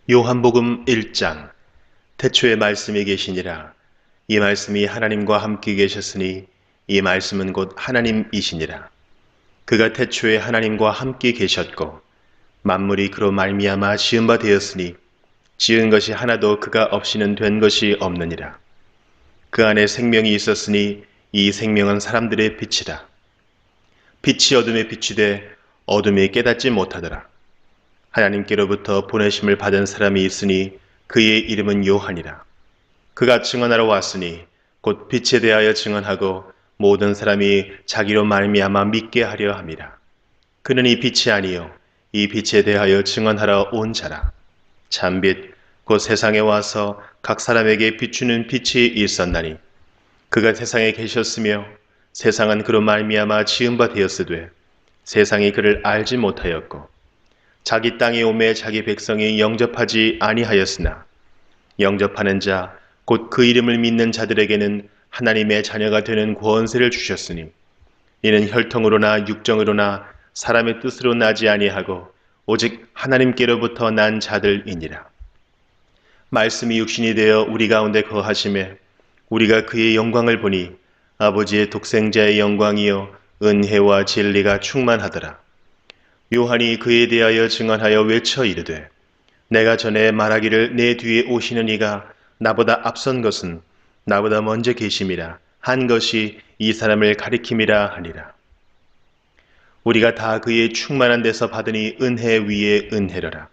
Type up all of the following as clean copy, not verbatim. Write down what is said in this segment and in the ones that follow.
요한복음 1장. 태초에 말씀이 계시니라. 이 말씀이 하나님과 함께 계셨으니 이 말씀은 곧 하나님이시니라. 그가 태초에 하나님과 함께 계셨고 만물이 그로 말미암아 지은 바 되었으니 지은 것이 하나도 그가 없이는 된 것이 없느니라. 그 안에 생명이 있었으니 이 생명은 사람들의 빛이라. 빛이 어둠에 비추되 어둠이 깨닫지 못하더라. 하나님께로부터 보내심을 받은 사람이 있으니 그의 이름은 요한이라. 그가 증언하러 왔으니 곧 빛에 대하여 증언하고 모든 사람이 자기로 말미암아 믿게 하려 함이라. 그는 이 빛이 아니요 이 빛에 대하여 증언하러 온 자라. 참빛 곧 세상에 와서 각 사람에게 비추는 빛이 있었나니 그가 세상에 계셨으며 세상은 그로 말미암아 지은 바 되었으되 세상이 그를 알지 못하였고 자기 땅에 오매 자기 백성이 영접하지 아니하였으나 영접하는 자 곧 그 이름을 믿는 자들에게는 하나님의 자녀가 되는 권세를 주셨으니 이는 혈통으로나 육정으로나 사람의 뜻으로 나지 아니하고 오직 하나님께로부터 난 자들이니라. 말씀이 육신이 되어 우리 가운데 거하심에 우리가 그의 영광을 보니 아버지의 독생자의 영광이요 은혜와 진리가 충만하더라. 요한이 그에 대하여 증언하여 외쳐 이르되 내가 전에 말하기를 내 뒤에 오시는 이가 나보다 앞선 것은 나보다 먼저 계심이라 한 것이 이 사람을 가리킴이라 하니라. 우리가 다 그의 충만한 데서 받으니 은혜 위에 은혜로라.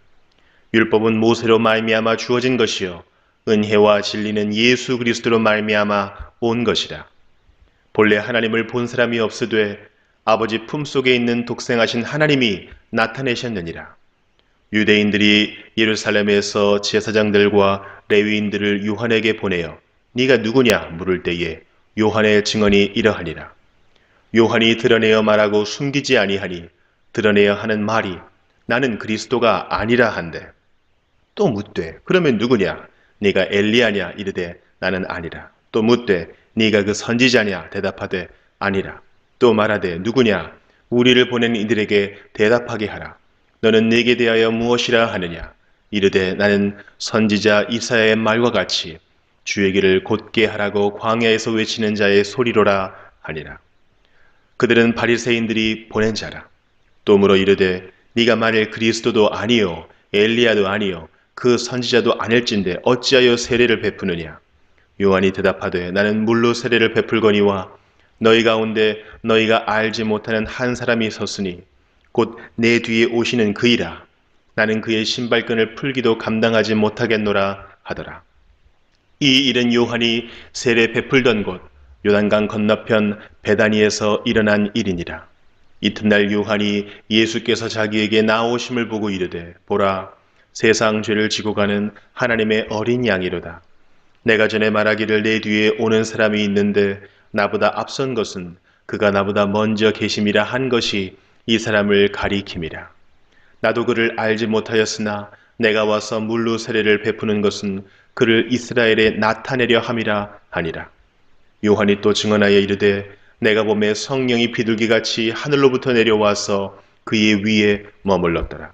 율법은 모세로 말미암아 주어진 것이요 은혜와 진리는 예수 그리스도로 말미암아 온 것이라. 본래 하나님을 본 사람이 없으되 아버지 품속에 있는 독생하신 하나님이 나타내셨느니라. 유대인들이 예루살렘에서 제사장들과 레위인들을 요한에게 보내어 네가 누구냐 물을 때에 요한의 증언이 이러하니라. 요한이 드러내어 말하고 숨기지 아니하니 드러내어 하는 말이 나는 그리스도가 아니라 한데 또 묻되 그러면 누구냐 네가 엘리야냐 이르되 나는 아니라. 또 묻되 네가 그 선지자냐 대답하되 아니라. 또 말하되 누구냐 우리를 보낸 이들에게 대답하게 하라. 너는 내게 대하여 무엇이라 하느냐 이르되 나는 선지자 이사야의 말과 같이 주의 길을 곧게 하라고 광야에서 외치는 자의 소리로라 하니라. 그들은 바리새인들이 보낸 자라. 또 물어 이르되 네가 만일 그리스도도 아니요 엘리야도 아니요 그 선지자도 아닐진데 어찌하여 세례를 베푸느냐. 요한이 대답하되 나는 물로 세례를 베풀거니와 너희 가운데 너희가 알지 못하는 한 사람이 섰으니 곧 내 뒤에 오시는 그이라. 나는 그의 신발끈을 풀기도 감당하지 못하겠노라 하더라. 이 일은 요한이 세례 베풀던 곳 요단강 건너편 베다니에서 일어난 일이니라. 이튿날 요한이 예수께서 자기에게 나오심을 보고 이르되 보라 세상 죄를 지고 가는 하나님의 어린 양이로다. 내가 전에 말하기를 내 뒤에 오는 사람이 있는데 나보다 앞선 것은 그가 나보다 먼저 계심이라 한 것이 이 사람을 가리킴이라. 나도 그를 알지 못하였으나 내가 와서 물로 세례를 베푸는 것은 그를 이스라엘에 나타내려 함이라 하니라. 요한이 또 증언하여 이르되 내가 보매 성령이 비둘기같이 하늘로부터 내려와서 그의 위에 머물렀더라.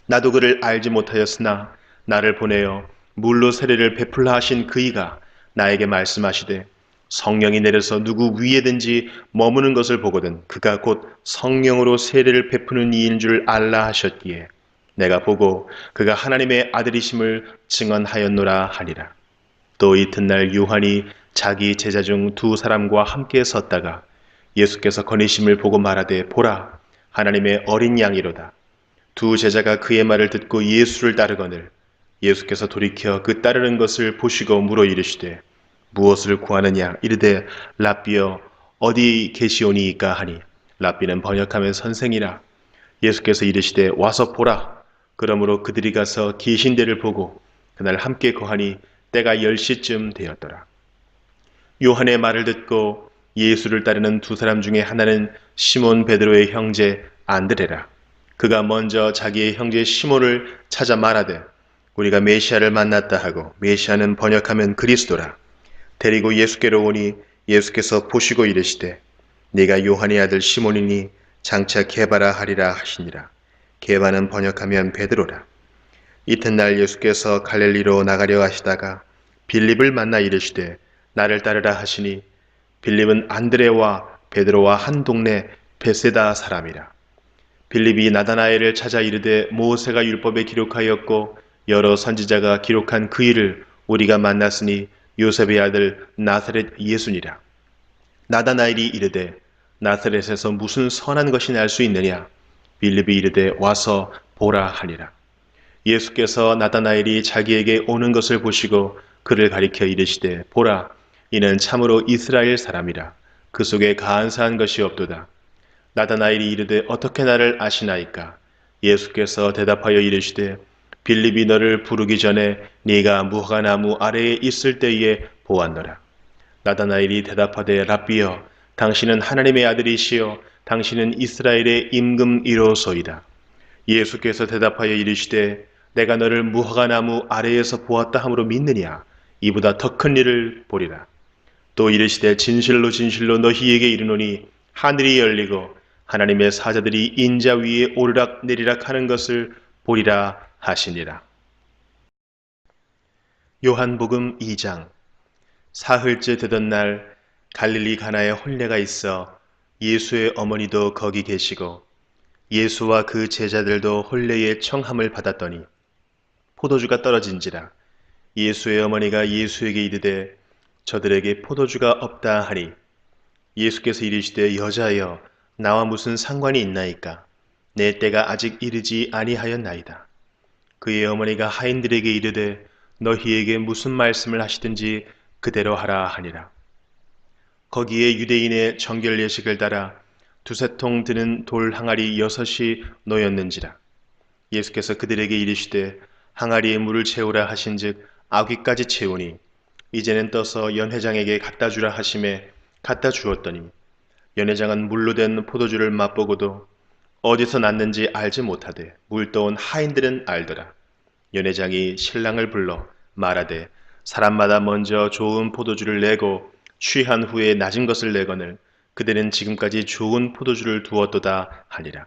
나도 그를 알지 못하였으나 나를 보내어 물로 세례를 베풀라 하신 그이가 나에게 말씀하시되 성령이 내려서 누구 위에든지 머무는 것을 보거든 그가 곧 성령으로 세례를 베푸는 이인 줄 알라 하셨기에 내가 보고 그가 하나님의 아들이심을 증언하였노라 하니라. 또 이튿날 요한이 자기 제자 중 두 사람과 함께 섰다가 예수께서 거니심을 보고 말하되 보라 하나님의 어린 양이로다. 두 제자가 그의 말을 듣고 예수를 따르거늘 예수께서 돌이켜 그 따르는 것을 보시고 물어 이르시되 무엇을 구하느냐 이르되 랍비여 어디 계시오니이까 하니 랍비는 번역하면 선생이라. 예수께서 이르시되 와서 보라. 그러므로 그들이 가서 계신 데를 보고 그날 함께 거하니 때가 10시쯤 되었더라. 요한의 말을 듣고 예수를 따르는 두 사람 중에 하나는 시몬 베드로의 형제 안드레라. 그가 먼저 자기의 형제 시몬을 찾아 말하되 우리가 메시아를 만났다 하고 메시아는 번역하면 그리스도라. 데리고 예수께로 오니 예수께서 보시고 이르시되 네가 요한의 아들 시몬이니 장차 게바라 하리라 하시니라. 게바는 번역하면 베드로라. 이튿날 예수께서 갈릴리로 나가려 하시다가 빌립을 만나 이르시되 나를 따르라 하시니 빌립은 안드레와 베드로와 한 동네 베세다 사람이라. 빌립이 나다나엘을 찾아 이르되 모세가 율법에 기록하였고 여러 선지자가 기록한 그 일을 우리가 만났으니 요셉의 아들 나사렛 예수니라. 나다나엘이 이르되 나사렛에서 무슨 선한 것이 날 수 있느냐. 빌립이 이르되 와서 보라 하니라. 예수께서 나다나엘이 자기에게 오는 것을 보시고 그를 가리켜 이르시되 보라, 이는 참으로 이스라엘 사람이라. 그 속에 간사한 것이 없도다. 나다나엘이 이르되 어떻게 나를 아시나이까. 예수께서 대답하여 이르시되 빌립이 너를 부르기 전에 네가 무화과나무 아래에 있을 때에 보았노라. 나다나엘이 대답하되 랍비여, 당신은 하나님의 아들이시여 당신은 이스라엘의 임금이로소이다. 예수께서 대답하여 이르시되 내가 너를 무화과나무 아래에서 보았다 함으로 믿느냐. 이보다 더 큰 일을 보리라. 또 이르시되 진실로 진실로 너희에게 이르노니 하늘이 열리고 하나님의 사자들이 인자 위에 오르락 내리락 하는 것을 보리라 하시니라. 요한복음 2장. 사흘째 되던 날 갈릴리 가나에 혼례가 있어 예수의 어머니도 거기 계시고 예수와 그 제자들도 혼례의 청함을 받았더니 포도주가 떨어진지라. 예수의 어머니가 예수에게 이르되 저들에게 포도주가 없다 하니 예수께서 이르시되 여자여, 나와 무슨 상관이 있나이까. 내 때가 아직 이르지 아니하였나이다. 그의 어머니가 하인들에게 이르되 너희에게 무슨 말씀을 하시든지 그대로 하라 하니라. 거기에 유대인의 정결 예식을 따라 두세 통 드는 돌 항아리 6이 놓였는지라. 예수께서 그들에게 이르시되 항아리에 물을 채우라 하신즉 아귀까지 채우니 이제는 떠서 연회장에게 갖다 주라 하심에 갖다 주었더니 연회장은 물로 된 포도주를 맛보고도 어디서 났는지 알지 못하되 물 떠온 하인들은 알더라. 연회장이 신랑을 불러 말하되 사람마다 먼저 좋은 포도주를 내고 취한 후에 낮은 것을 내거늘 그들은 지금까지 좋은 포도주를 두었도다 하니라.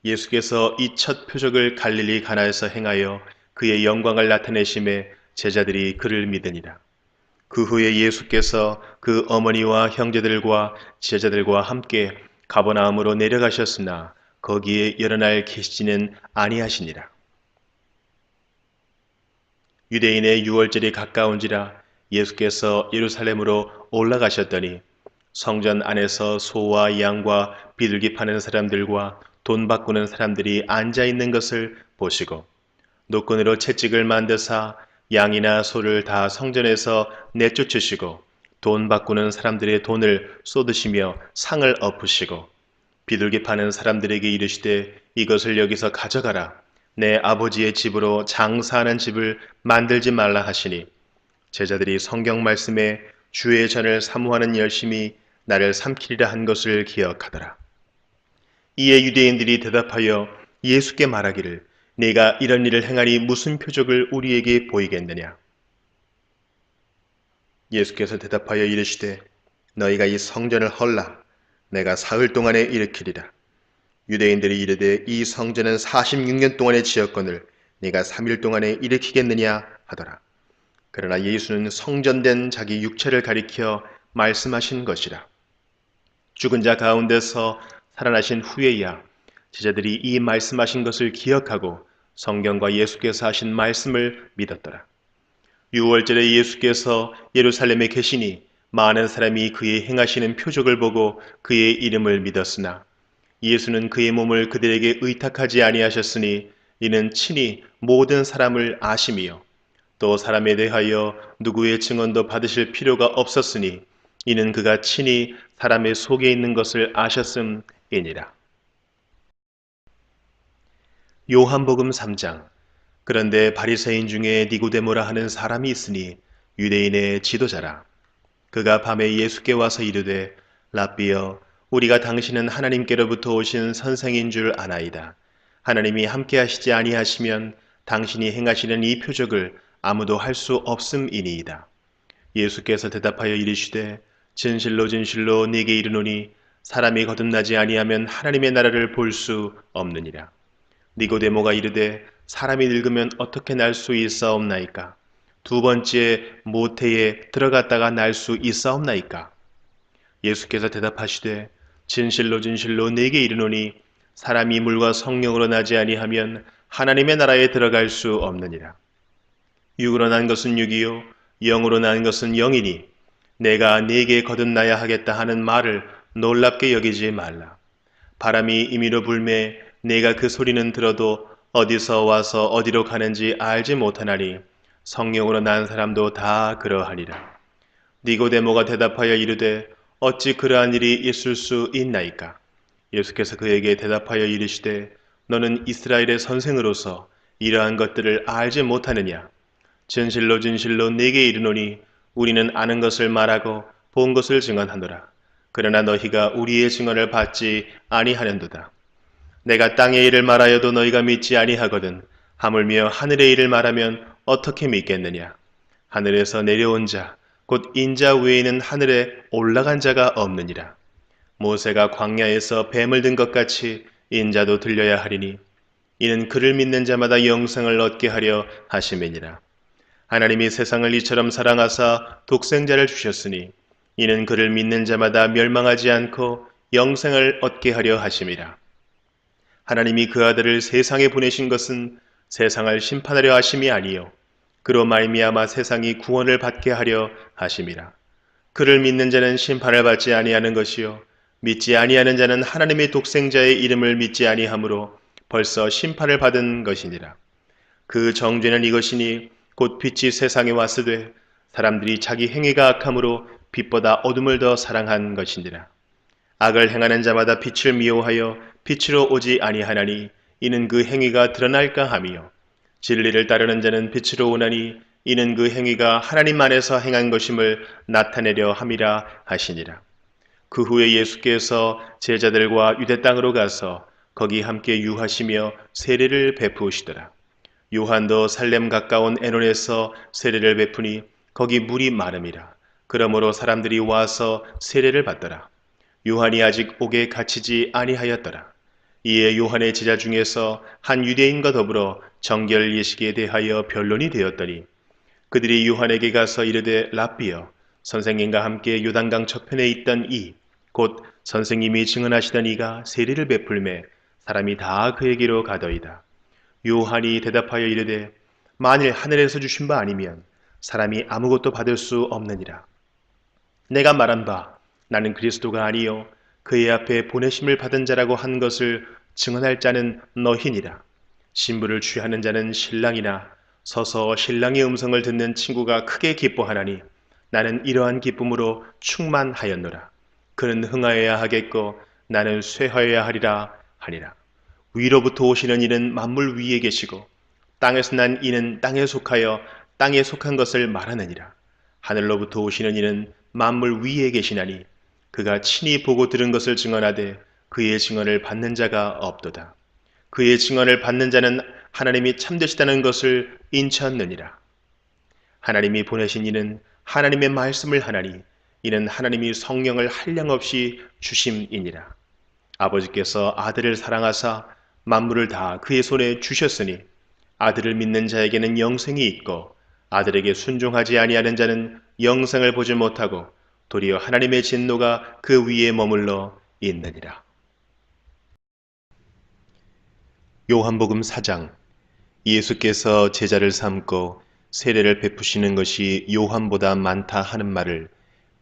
예수께서 이 첫 표적을 갈릴리 가나에서 행하여 그의 영광을 나타내심에 제자들이 그를 믿으니라. 그 후에 예수께서 그 어머니와 형제들과 제자들과 함께 가버나움으로 내려가셨으나 거기에 여러 날 계시지는 아니하시니라. 유대인의 유월절이 가까운지라 예수께서 예루살렘으로 올라가셨더니 성전 안에서 소와 양과 비둘기 파는 사람들과 돈 바꾸는 사람들이 앉아 있는 것을 보시고 노끈으로 채찍을 만드사 양이나 소를 다 성전에서 내쫓으시고 돈 바꾸는 사람들의 돈을 쏟으시며 상을 엎으시고 비둘기 파는 사람들에게 이르시되 이것을 여기서 가져가라. 내 아버지의 집으로 장사하는 집을 만들지 말라 하시니 제자들이 성경 말씀에 주의 전을 사모하는 열심이 나를 삼키리라 한 것을 기억하더라. 이에 유대인들이 대답하여 예수께 말하기를 네가 이런 일을 행하니 무슨 표적을 우리에게 보이겠느냐. 예수께서 대답하여 이르시되 너희가 이 성전을 헐라. 내가 사흘 동안에 일으키리라. 유대인들이 이르되 이 성전은 46년 동안에 지었거늘 네가 3일 동안에 일으키겠느냐 하더라. 그러나 예수는 성전된 자기 육체를 가리켜 말씀하신 것이라. 죽은 자 가운데서 살아나신 후에야 제자들이 이 말씀하신 것을 기억하고 성경과 예수께서 하신 말씀을 믿었더라. 유월절에 예수께서 예루살렘에 계시니 많은 사람이 그의 행하시는 표적을 보고 그의 이름을 믿었으나 예수는 그의 몸을 그들에게 의탁하지 아니하셨으니 이는 친히 모든 사람을 아심이요 또 사람에 대하여 누구의 증언도 받으실 필요가 없었으니 이는 그가 친히 사람의 속에 있는 것을 아셨음이니라. 요한복음 3장. 그런데 바리새인 중에 니고데모라 하는 사람이 있으니 유대인의 지도자라. 그가 밤에 예수께 와서 이르되 랍비여, 우리가 당신은 하나님께로부터 오신 선생인 줄 아나이다. 하나님이 함께 하시지 아니하시면 당신이 행하시는 이 표적을 아무도 할 수 없음이니이다. 예수께서 대답하여 이르시되 진실로 진실로 네게 이르노니 사람이 거듭나지 아니하면 하나님의 나라를 볼 수 없느니라. 니고데모가 이르되 사람이 늙으면 어떻게 날 수 있사옵나이까? 두 번째 모태에 들어갔다가 날 수 있사옵나이까? 예수께서 대답하시되 진실로 진실로 네게 이르노니 사람이 물과 성령으로 나지 아니하면 하나님의 나라에 들어갈 수 없느니라. 육으로 난 것은 육이요 영으로 난 것은 영이니 내가 네게 거듭나야 하겠다 하는 말을 놀랍게 여기지 말라. 바람이 임의로 불매 내가 그 소리는 들어도 어디서 와서 어디로 가는지 알지 못하나니 성령으로 난 사람도 다 그러하니라. 니고데모가 대답하여 이르되 어찌 그러한 일이 있을 수 있나이까? 예수께서 그에게 대답하여 이르시되 너는 이스라엘의 선생으로서 이러한 것들을 알지 못하느냐? 진실로 진실로 네게 이르노니 우리는 아는 것을 말하고 본 것을 증언하노라. 그러나 너희가 우리의 증언을 받지 아니하는도다. 내가 땅의 일을 말하여도 너희가 믿지 아니하거든 하물며 하늘의 일을 말하면 어떻게 믿겠느냐? 하늘에서 내려온 자, 곧 인자 외에는 하늘에 올라간 자가 없느니라. 모세가 광야에서 뱀을 든 것 같이 인자도 들려야 하리니 이는 그를 믿는 자마다 영생을 얻게 하려 하심이니라. 하나님이 세상을 이처럼 사랑하사 독생자를 주셨으니 이는 그를 믿는 자마다 멸망하지 않고 영생을 얻게 하려 하심이라. 하나님이 그 아들을 세상에 보내신 것은 세상을 심판하려 하심이 아니요 그로 말미암아 세상이 구원을 받게 하려 하심이라. 그를 믿는 자는 심판을 받지 아니하는 것이요 믿지 아니하는 자는 하나님의 독생자의 이름을 믿지 아니하므로 벌써 심판을 받은 것이니라. 그 정죄는 이것이니 곧 빛이 세상에 왔으되 사람들이 자기 행위가 악함으로 빛보다 어둠을 더 사랑한 것이니라. 악을 행하는 자마다 빛을 미워하여 빛으로 오지 아니하나니 이는 그 행위가 드러날까 함이요 진리를 따르는 자는 빛으로 오나니 이는 그 행위가 하나님 안에서 행한 것임을 나타내려 함이라 하시니라. 그 후에 예수께서 제자들과 유대 땅으로 가서 거기 함께 유하시며 세례를 베푸시더라. 요한도 살렘 가까운 에논에서 세례를 베푸니 거기 물이 마름이라. 그러므로 사람들이 와서 세례를 받더라. 요한이 아직 옥에 갇히지 아니하였더라. 이에 요한의 제자 중에서 한 유대인과 더불어 정결 예식에 대하여 변론이 되었더니 그들이 요한에게 가서 이르되 랍비여 선생님과 함께 요단강 저편에 있던 이 곧 선생님이 증언하시던 이가 세례를 베풀매 사람이 다 그에게로 가더이다. 요한이 대답하여 이르되 만일 하늘에서 주신 바 아니면 사람이 아무것도 받을 수 없느니라. 내가 말한 바 나는 그리스도가 아니요 그의 앞에 보내심을 받은 자라고 한 것을 증언할 자는 너희니라. 신부를 취하는 자는 신랑이나 서서 신랑의 음성을 듣는 친구가 크게 기뻐하나니 나는 이러한 기쁨으로 충만하였노라. 그는 흥하여야 하겠고 나는 쇠하여야 하리라 하니라. 위로부터 오시는 이는 만물 위에 계시고 땅에서 난 이는 땅에 속하여 땅에 속한 것을 말하느니라. 하늘로부터 오시는 이는 만물 위에 계시나니 그가 친히 보고 들은 것을 증언하되 그의 증언을 받는 자가 없도다. 그의 증언을 받는 자는 하나님이 참되시다는 것을 인치하느니라. 하나님이 보내신 이는 하나님의 말씀을 하나니 이는 하나님이 성령을 한량없이 주심이니라. 아버지께서 아들을 사랑하사 만물을 다 그의 손에 주셨으니 아들을 믿는 자에게는 영생이 있고 아들에게 순종하지 아니하는 자는 영생을 보지 못하고 도리어 하나님의 진노가 그 위에 머물러 있느니라. 요한복음 4장. 예수께서 제자를 삼고 세례를 베푸시는 것이 요한보다 많다 하는 말을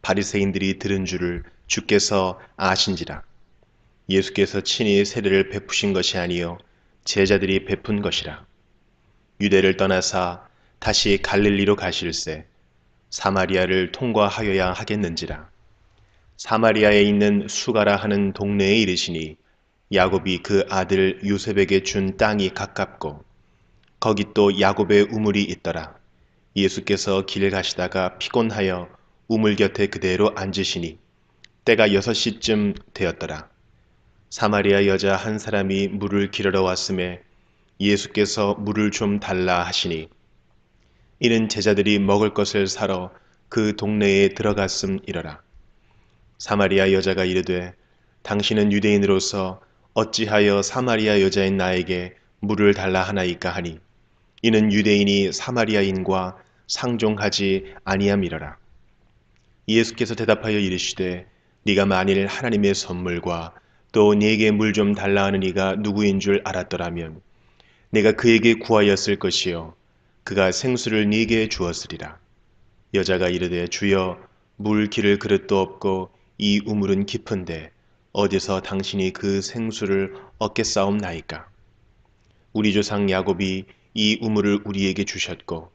바리새인들이 들은 줄을 주께서 아신지라. 예수께서 친히 세례를 베푸신 것이 아니요 제자들이 베푼 것이라. 유대를 떠나사 다시 갈릴리로 가실새 사마리아를 통과하여야 하겠는지라. 사마리아에 있는 수가라 하는 동네에 이르시니 야곱이 그 아들 요셉에게 준 땅이 가깝고 거기 또 야곱의 우물이 있더라. 예수께서 길 가시다가 피곤하여 우물 곁에 그대로 앉으시니 때가 6시쯤 되었더라. 사마리아 여자 한 사람이 물을 기르러 왔음에 예수께서 물을 좀 달라 하시니 이는 제자들이 먹을 것을 사러 그 동네에 들어갔음이러라. 사마리아 여자가 이르되 당신은 유대인으로서 어찌하여 사마리아 여자인 나에게 물을 달라 하나이까 하니 이는 유대인이 사마리아인과 상종하지 아니함이러라. 예수께서 대답하여 이르시되 네가 만일 하나님의 선물과 또 네게 물 좀 달라 하는 이가 누구인 줄 알았더라면 내가 그에게 구하였을 것이요 그가 생수를 네게 주었으리라. 여자가 이르되 주여 물 기를 그릇도 없고 이 우물은 깊은데 어디서 당신이 그 생수를 얻겠사옵나이까. 우리 조상 야곱이 이 우물을 우리에게 주셨고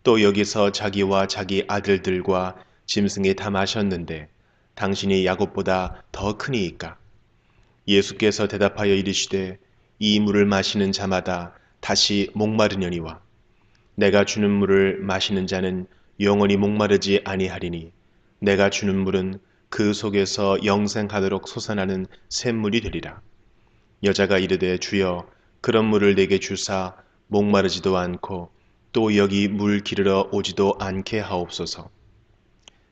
또 여기서 자기와 자기 아들들과 짐승이 다 마셨는데 당신이 야곱보다 더 크니이까. 예수께서 대답하여 이르시되 이 물을 마시는 자마다 다시 목마르려니와 내가 주는 물을 마시는 자는 영원히 목마르지 아니하리니 내가 주는 물은 그 속에서 영생하도록 솟아나는 샘물이 되리라. 여자가 이르되 주여 그런 물을 내게 주사 목마르지도 않고 또 여기 물 기르러 오지도 않게 하옵소서.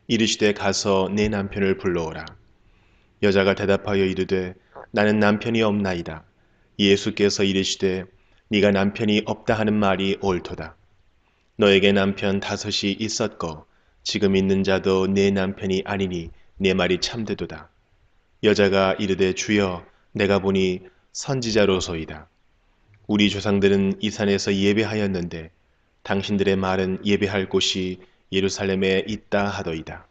이르시되 가서 내 남편을 불러오라. 여자가 대답하여 이르되 나는 남편이 없나이다. 예수께서 이르시되 네가 남편이 없다 하는 말이 옳도다. 너에게 남편 5이 있었고 지금 있는 자도 내 남편이 아니니 내 말이 참되도다. 여자가 이르되 주여 내가 보니 선지자로소이다. 우리 조상들은 이 산에서 예배하였는데 당신들의 말은 예배할 곳이 예루살렘에 있다 하더이다.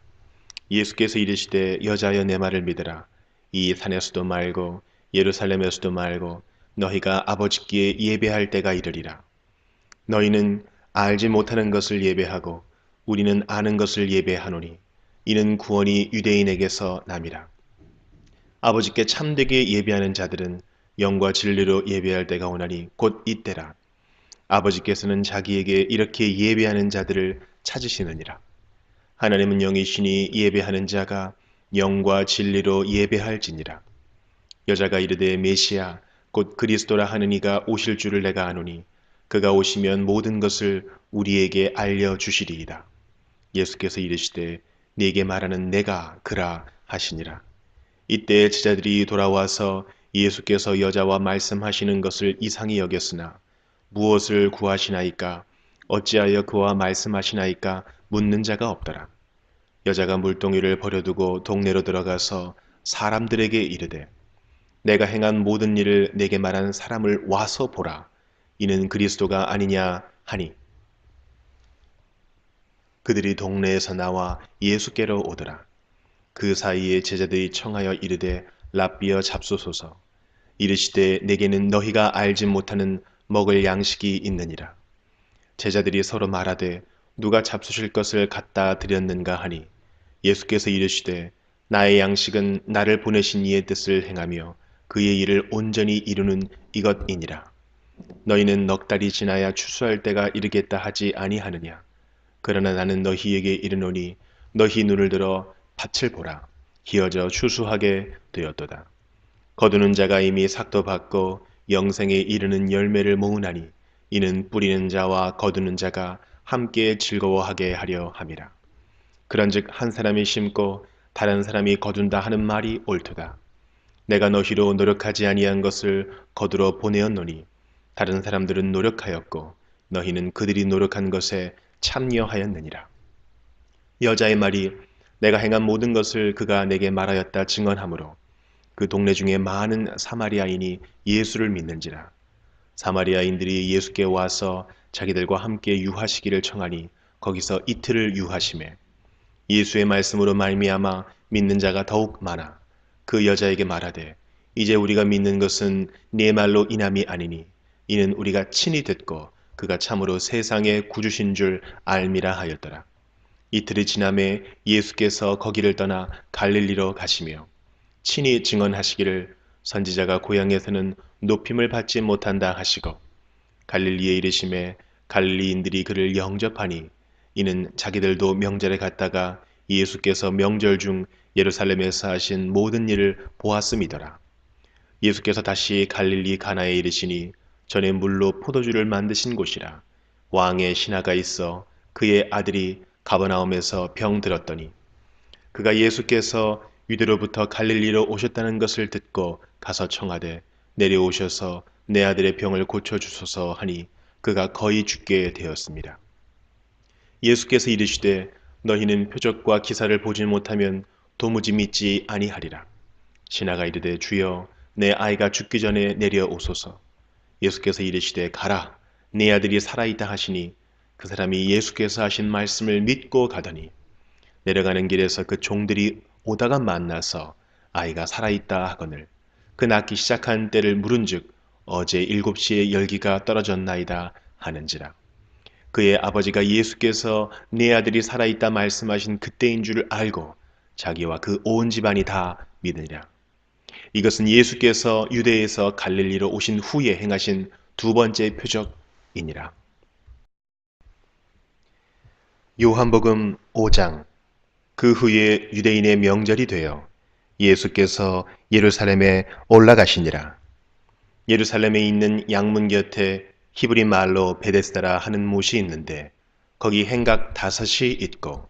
예수께서 이르시되 여자여 내 말을 믿으라. 이 산에서도 말고 예루살렘에서도 말고 너희가 아버지께 예배할 때가 이르리라. 너희는 알지 못하는 것을 예배하고 우리는 아는 것을 예배하노니 이는 구원이 유대인에게서 남이라. 아버지께 참되게 예배하는 자들은 영과 진리로 예배할 때가 오나니 곧 이때라. 아버지께서는 자기에게 이렇게 예배하는 자들을 찾으시느니라. 하나님은 영이시니 예배하는 자가 영과 진리로 예배할지니라. 여자가 이르되 메시아 곧 그리스도라 하는 이가 오실 줄을 내가 아노니 그가 오시면 모든 것을 우리에게 알려주시리이다. 예수께서 이르시되 네게 말하는 내가 그라 하시니라. 이때 제자들이 돌아와서 예수께서 여자와 말씀하시는 것을 이상히 여겼으나 무엇을 구하시나이까 어찌하여 그와 말씀하시나이까 묻는 자가 없더라. 여자가 물동이를 버려두고 동네로 들어가서 사람들에게 이르되 내가 행한 모든 일을 내게 말한 사람을 와서 보라. 이는 그리스도가 아니냐 하니 그들이 동네에서 나와 예수께로 오더라. 그 사이에 제자들이 청하여 이르되 랍비여 잡수소서. 이르시되 내게는 너희가 알지 못하는 먹을 양식이 있느니라. 제자들이 서로 말하되 누가 잡수실 것을 갖다 드렸는가 하니 예수께서 이르시되 나의 양식은 나를 보내신 이의 뜻을 행하며 그의 일을 온전히 이루는 이것이니라. 너희는 넉 달이 지나야 추수할 때가 이르겠다 하지 아니하느냐. 그러나 나는 너희에게 이르노니 너희 눈을 들어 밭을 보라. 기어져 추수하게 되었도다. 거두는 자가 이미 삭도 받고 영생에 이르는 열매를 모으나니 이는 뿌리는 자와 거두는 자가 함께 즐거워하게 하려 함이라. 그런즉 한 사람이 심고 다른 사람이 거둔다 하는 말이 옳도다. 내가 너희로 노력하지 아니한 것을 거두러 보내었노니 다른 사람들은 노력하였고 너희는 그들이 노력한 것에 참여하였느니라. 여자의 말이 내가 행한 모든 것을 그가 내게 말하였다 증언하므로 그 동네 중에 많은 사마리아인이 예수를 믿는지라. 사마리아인들이 예수께 와서 자기들과 함께 유하시기를 청하니 거기서 이틀을 유하심에 예수의 말씀으로 말미암아 믿는 자가 더욱 많아 그 여자에게 말하되 이제 우리가 믿는 것은 네 말로 인함이 아니니 이는 우리가 친히 듣고 그가 참으로 세상의 구주신 줄 알미라 하였더라. 이틀이 지남에 예수께서 거기를 떠나 갈릴리로 가시며 친히 증언하시기를 선지자가 고향에서는 높임을 받지 못한다 하시고 갈릴리에 이르심에 갈릴리인들이 그를 영접하니 이는 자기들도 명절에 갔다가 예수께서 명절 중 예루살렘에서 하신 모든 일을 보았음이더라. 예수께서 다시 갈릴리 가나에 이르시니 전에 물로 포도주를 만드신 곳이라. 왕의 신하가 있어 그의 아들이 가버나움에서 병들었더니 그가 예수께서 유대로부터 갈릴리로 오셨다는 것을 듣고 가서 청하되 내려오셔서 내 아들의 병을 고쳐주소서 하니 그가 거의 죽게 되었습니다. 예수께서 이르시되 너희는 표적과 기사를 보지 못하면 도무지 믿지 아니하리라. 신하가 이르되 주여 내 아이가 죽기 전에 내려오소서. 예수께서 이르시되 가라 네 아들이 살아있다 하시니 그 사람이 예수께서 하신 말씀을 믿고 가더니 내려가는 길에서 그 종들이 오다가 만나서 아이가 살아있다 하거늘 그 낳기 시작한 때를 물은즉 어제 7시에 열기가 떨어졌나이다 하는지라. 그의 아버지가 예수께서 네 아들이 살아있다 말씀하신 그때인 줄 알고 자기와 그 온 집안이 다 믿으니라. 이것은 예수께서 유대에서 갈릴리로 오신 후에 행하신 두 번째 표적이니라. 요한복음 5장. 그 후에 유대인의 명절이 되어 예수께서 예루살렘에 올라가시니라. 예루살렘에 있는 양문 곁에 히브리 말로 베데스다라 하는 못이 있는데 거기 행각 5이 있고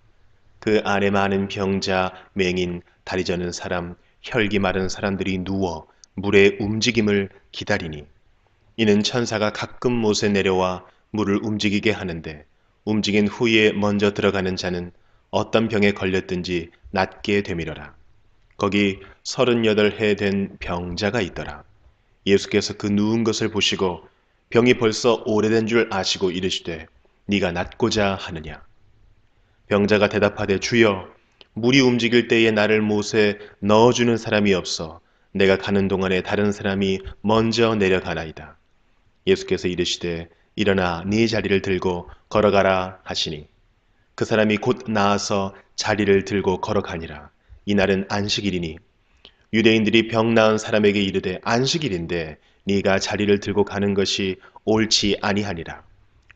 그 안에 많은 병자, 맹인, 다리 저는 사람, 혈기 마른 사람들이 누워 물의 움직임을 기다리니 이는 천사가 가끔 못에 내려와 물을 움직이게 하는데 움직인 후에 먼저 들어가는 자는 어떤 병에 걸렸든지 낫게 되밀어라. 거기 38해 된 병자가 있더라. 예수께서 그 누운 것을 보시고 병이 벌써 오래된 줄 아시고 이르시되 네가 낫고자 하느냐. 병자가 대답하되 주여 물이 움직일 때에 나를 못에 넣어주는 사람이 없어 내가 가는 동안에 다른 사람이 먼저 내려가나이다. 예수께서 이르시되 일어나 네 자리를 들고 걸어가라 하시니 그 사람이 곧 나아서 자리를 들고 걸어가니라. 이날은 안식일이니 유대인들이 병 나은 사람에게 이르되 안식일인데 네가 자리를 들고 가는 것이 옳지 아니하니라.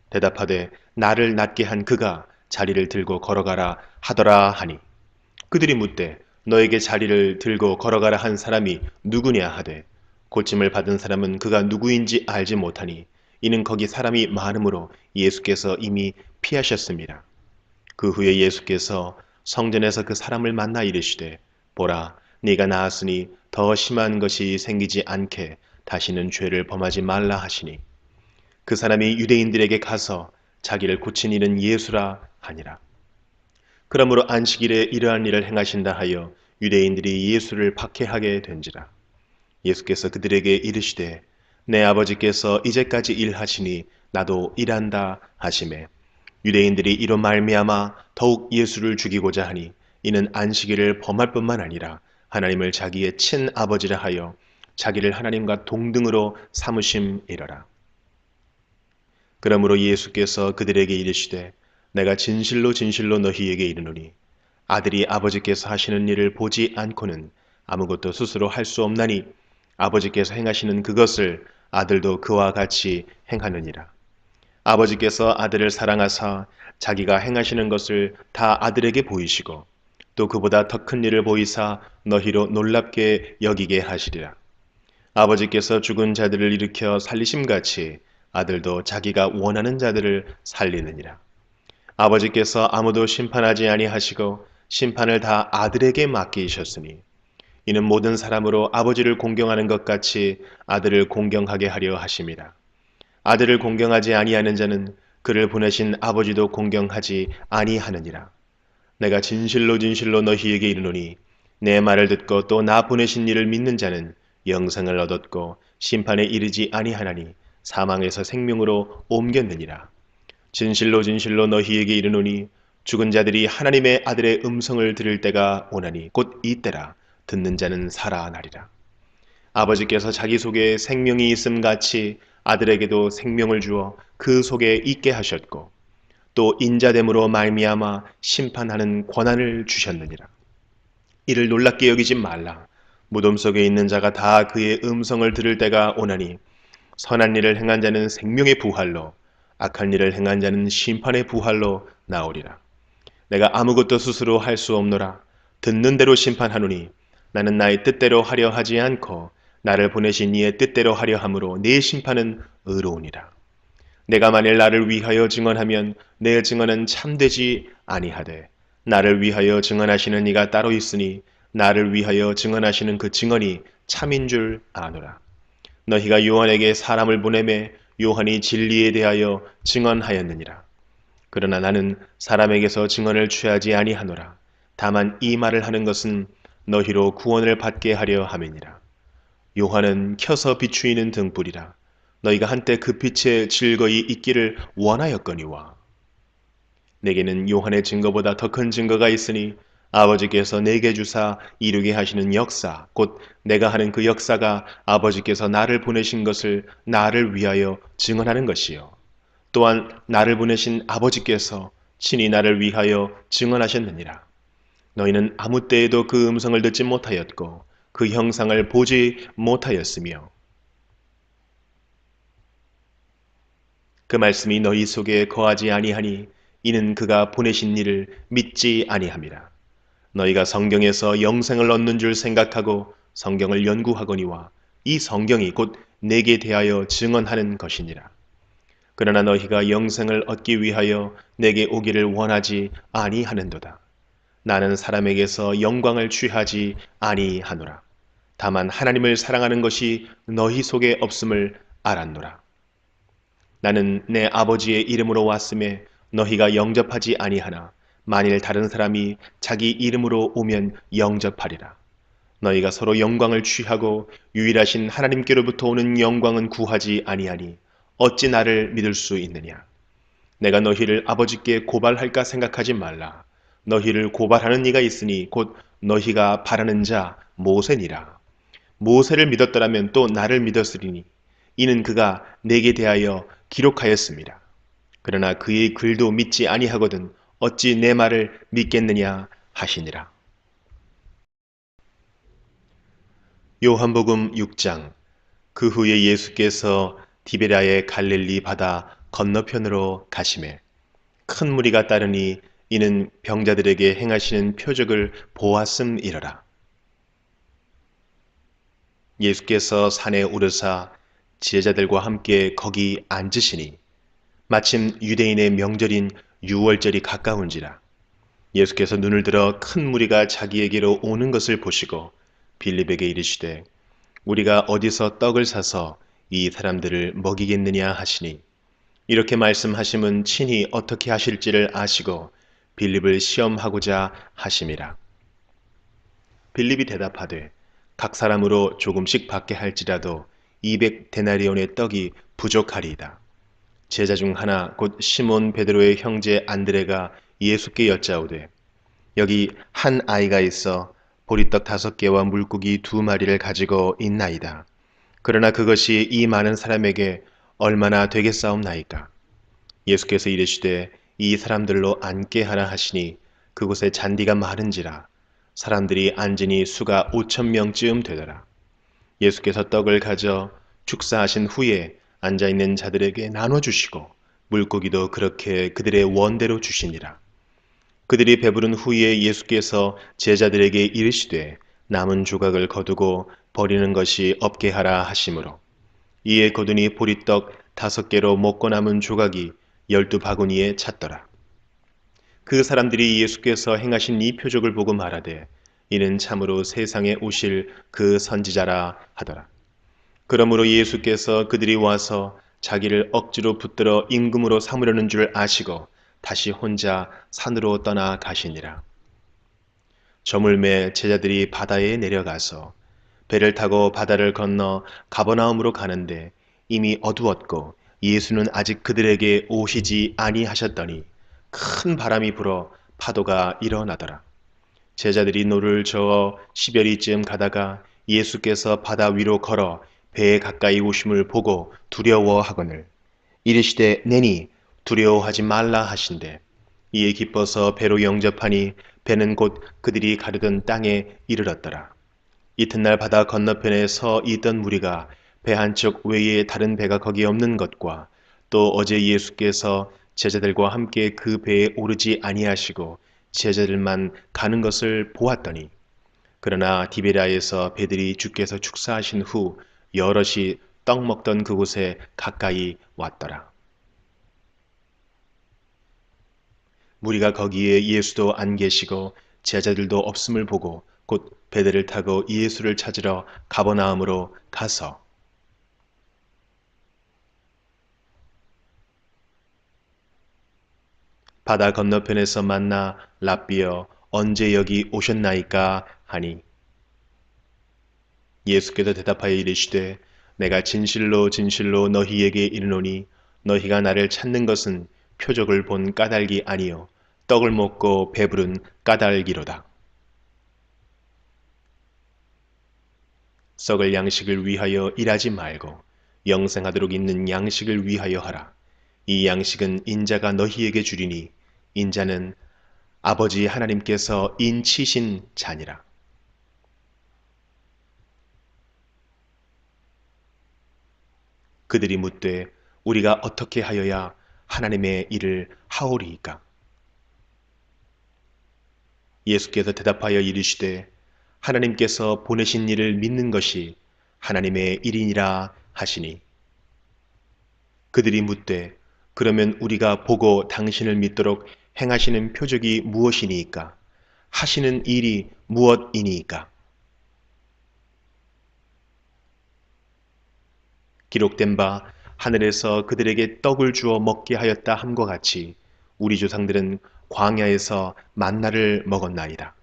대답하되 나를 낫게 한 그가 자리를 들고 걸어가라 하더라 하니 그들이 묻되 너에게 자리를 들고 걸어가라 한 사람이 누구냐 하되 고침을 받은 사람은 그가 누구인지 알지 못하니 이는 거기 사람이 많으므로 예수께서 이미 피하셨습니다. 그 후에 예수께서 성전에서 그 사람을 만나 이르시되 보라 네가 나았으니 더 심한 것이 생기지 않게 다시는 죄를 범하지 말라 하시니 그 사람이 유대인들에게 가서 자기를 고친 이는 예수라 하니라. 그러므로 안식일에 이러한 일을 행하신다 하여 유대인들이 예수를 박해하게 된지라. 예수께서 그들에게 이르시되 내 아버지께서 이제까지 일하시니 나도 일한다 하시매 유대인들이 이로 말미암아 더욱 예수를 죽이고자 하니 이는 안식일을 범할 뿐만 아니라 하나님을 자기의 친아버지라 하여 자기를 하나님과 동등으로 삼으심이러라. 그러므로 예수께서 그들에게 이르시되 내가 진실로 진실로 너희에게 이르노니 아들이 아버지께서 하시는 일을 보지 않고는 아무것도 스스로 할 수 없나니 아버지께서 행하시는 그것을 아들도 그와 같이 행하느니라. 아버지께서 아들을 사랑하사 자기가 행하시는 것을 다 아들에게 보이시고 또 그보다 더 큰 일을 보이사 너희로 놀랍게 여기게 하시리라. 아버지께서 죽은 자들을 일으켜 살리심같이 아들도 자기가 원하는 자들을 살리느니라. 아버지께서 아무도 심판하지 아니하시고 심판을 다 아들에게 맡기셨으니 이는 모든 사람으로 아버지를 공경하는 것 같이 아들을 공경하게 하려 하심이라. 아들을 공경하지 아니하는 자는 그를 보내신 아버지도 공경하지 아니하느니라. 내가 진실로 진실로 너희에게 이르노니 내 말을 듣고 또 나 보내신 이를 믿는 자는 영생을 얻었고 심판에 이르지 아니하나니 사망에서 생명으로 옮겼느니라. 진실로 진실로 너희에게 이르노니 죽은 자들이 하나님의 아들의 음성을 들을 때가 오나니 곧 이때라. 듣는 자는 살아나리라. 아버지께서 자기 속에 생명이 있음 같이 아들에게도 생명을 주어 그 속에 있게 하셨고 또 인자됨으로 말미암아 심판하는 권한을 주셨느니라. 이를 놀랍게 여기지 말라. 무덤 속에 있는 자가 다 그의 음성을 들을 때가 오나니 선한 일을 행한 자는 생명의 부활로 악한 일을 행한 자는 심판의 부활로 나오리라. 내가 아무것도 스스로 할 수 없노라. 듣는 대로 심판하노니 나는 나의 뜻대로 하려 하지 않고 나를 보내신 이의 뜻대로 하려 함으로 내 심판은 의로우니라. 내가 만일 나를 위하여 증언하면 내 증언은 참되지 아니하되 나를 위하여 증언하시는 이가 따로 있으니 나를 위하여 증언하시는 그 증언이 참인 줄 아노라. 너희가 요한에게 사람을 보내매 요한이 진리에 대하여 증언하였느니라. 그러나 나는 사람에게서 증언을 취하지 아니하노라. 다만 이 말을 하는 것은 너희로 구원을 받게 하려 함이니라. 요한은 켜서 비추이는 등불이라. 너희가 한때 그 빛에 즐거이 있기를 원하였거니와. 내게는 요한의 증거보다 더 큰 증거가 있으니 아버지께서 내게 주사 이루게 하시는 역사, 곧 내가 하는 그 역사가 아버지께서 나를 보내신 것을 나를 위하여 증언하는 것이요. 또한 나를 보내신 아버지께서 친히 나를 위하여 증언하셨느니라. 너희는 아무 때에도 그 음성을 듣지 못하였고 그 형상을 보지 못하였으며 그 말씀이 너희 속에 거하지 아니하니 이는 그가 보내신 이를 믿지 아니함이라. 너희가 성경에서 영생을 얻는 줄 생각하고 성경을 연구하거니와 이 성경이 곧 내게 대하여 증언하는 것이니라. 그러나 너희가 영생을 얻기 위하여 내게 오기를 원하지 아니하는도다. 나는 사람에게서 영광을 취하지 아니하노라. 다만 하나님을 사랑하는 것이 너희 속에 없음을 알았노라. 나는 내 아버지의 이름으로 왔음에 너희가 영접하지 아니하나 만일 다른 사람이 자기 이름으로 오면 영접하리라. 너희가 서로 영광을 취하고 유일하신 하나님께로부터 오는 영광은 구하지 아니하니 어찌 나를 믿을 수 있느냐. 내가 너희를 아버지께 고발할까 생각하지 말라. 너희를 고발하는 이가 있으니 곧 너희가 바라는 자 모세니라. 모세를 믿었더라면 또 나를 믿었으리니 이는 그가 내게 대하여 기록하였습니다. 그러나 그의 글도 믿지 아니하거든 어찌 내 말을 믿겠느냐 하시니라. 요한복음 6장. 그 후에 예수께서 디베랴의 갈릴리 바다 건너편으로 가시매 큰 무리가 따르니 이는 병자들에게 행하시는 표적을 보았음이러라. 예수께서 산에 오르사 제자들과 함께 거기 앉으시니 마침 유대인의 명절인 유월절이 가까운지라. 예수께서 눈을 들어 큰 무리가 자기에게로 오는 것을 보시고 빌립에게 이르시되 우리가 어디서 떡을 사서 이 사람들을 먹이겠느냐 하시니 이렇게 말씀하심은 친히 어떻게 하실지를 아시고 빌립을 시험하고자 하심이라. 빌립이 대답하되 각 사람으로 조금씩 받게 할지라도 200데나리온의 떡이 부족하리이다. 제자 중 하나 곧 시몬 베드로의 형제 안드레가 예수께 여짜오되 여기 한 아이가 있어 보리떡 5개와 물고기 2마리를 가지고 있나이다. 그러나 그것이 이 많은 사람에게 얼마나 되겠사옵나이까. 예수께서 이르시되 이 사람들로 앉게 하라 하시니 그곳에 잔디가 많은지라 사람들이 앉으니 수가 5,000명쯤 되더라. 예수께서 떡을 가져 축사하신 후에 앉아있는 자들에게 나눠주시고 물고기도 그렇게 그들의 원대로 주시니라. 그들이 배부른 후에 예수께서 제자들에게 이르시되 남은 조각을 거두고 버리는 것이 없게 하라 하시므로 이에 거두니 보리떡 5개로 먹고 남은 조각이 12바구니에 찼더라. 그 사람들이 예수께서 행하신 이 표적을 보고 말하되 이는 참으로 세상에 오실 그 선지자라 하더라. 그러므로 예수께서 그들이 와서 자기를 억지로 붙들어 임금으로 삼으려는 줄 아시고 다시 혼자 산으로 떠나 가시니라. 저물매 제자들이 바다에 내려가서 배를 타고 바다를 건너 가버나움으로 가는데 이미 어두웠고 예수는 아직 그들에게 오시지 아니하셨더니 큰 바람이 불어 파도가 일어나더라. 제자들이 노를 저어 10여리쯤 가다가 예수께서 바다 위로 걸어 배에 가까이 오심을 보고 두려워하거늘 이르시되 내니 두려워하지 말라 하신대 이에 기뻐서 배로 영접하니 배는 곧 그들이 가려던 땅에 이르렀더라. 이튿날 바다 건너편에 서 있던 무리가 배 한쪽 외에 다른 배가 거기 없는 것과 또 어제 예수께서 제자들과 함께 그 배에 오르지 아니하시고 제자들만 가는 것을 보았더니 그러나 디베랴에서 배들이 주께서 축사하신 후 여럿이 떡 먹던 그곳에 가까이 왔더라. 무리가 거기에 예수도 안 계시고 제자들도 없음을 보고 곧 배들을 타고 예수를 찾으러 가버나움으로 가서 바다 건너편에서 만나 랍비여 언제 여기 오셨나이까 하니 예수께서 대답하여 이르시되 내가 진실로 진실로 너희에게 이르노니 너희가 나를 찾는 것은 표적을 본 까닭이 아니요 떡을 먹고 배부른 까닭이로다. 썩을 양식을 위하여 일하지 말고 영생하도록 있는 양식을 위하여 하라. 이 양식은 인자가 너희에게 주리니 인자는 아버지 하나님께서 인치신 자니라. 그들이 묻되 우리가 어떻게 하여야 하나님의 일을 하오리이까? 예수께서 대답하여 이르시되 하나님께서 보내신 이를 믿는 것이 하나님의 일이니라 하시니 그들이 묻되 그러면 우리가 보고 당신을 믿도록 행하시는 표적이 무엇이니이까? 하시는 일이 무엇이니이까? 기록된 바 하늘에서 그들에게 떡을 주어 먹게 하였다 함과 같이 우리 조상들은 광야에서 만나를 먹었나이다.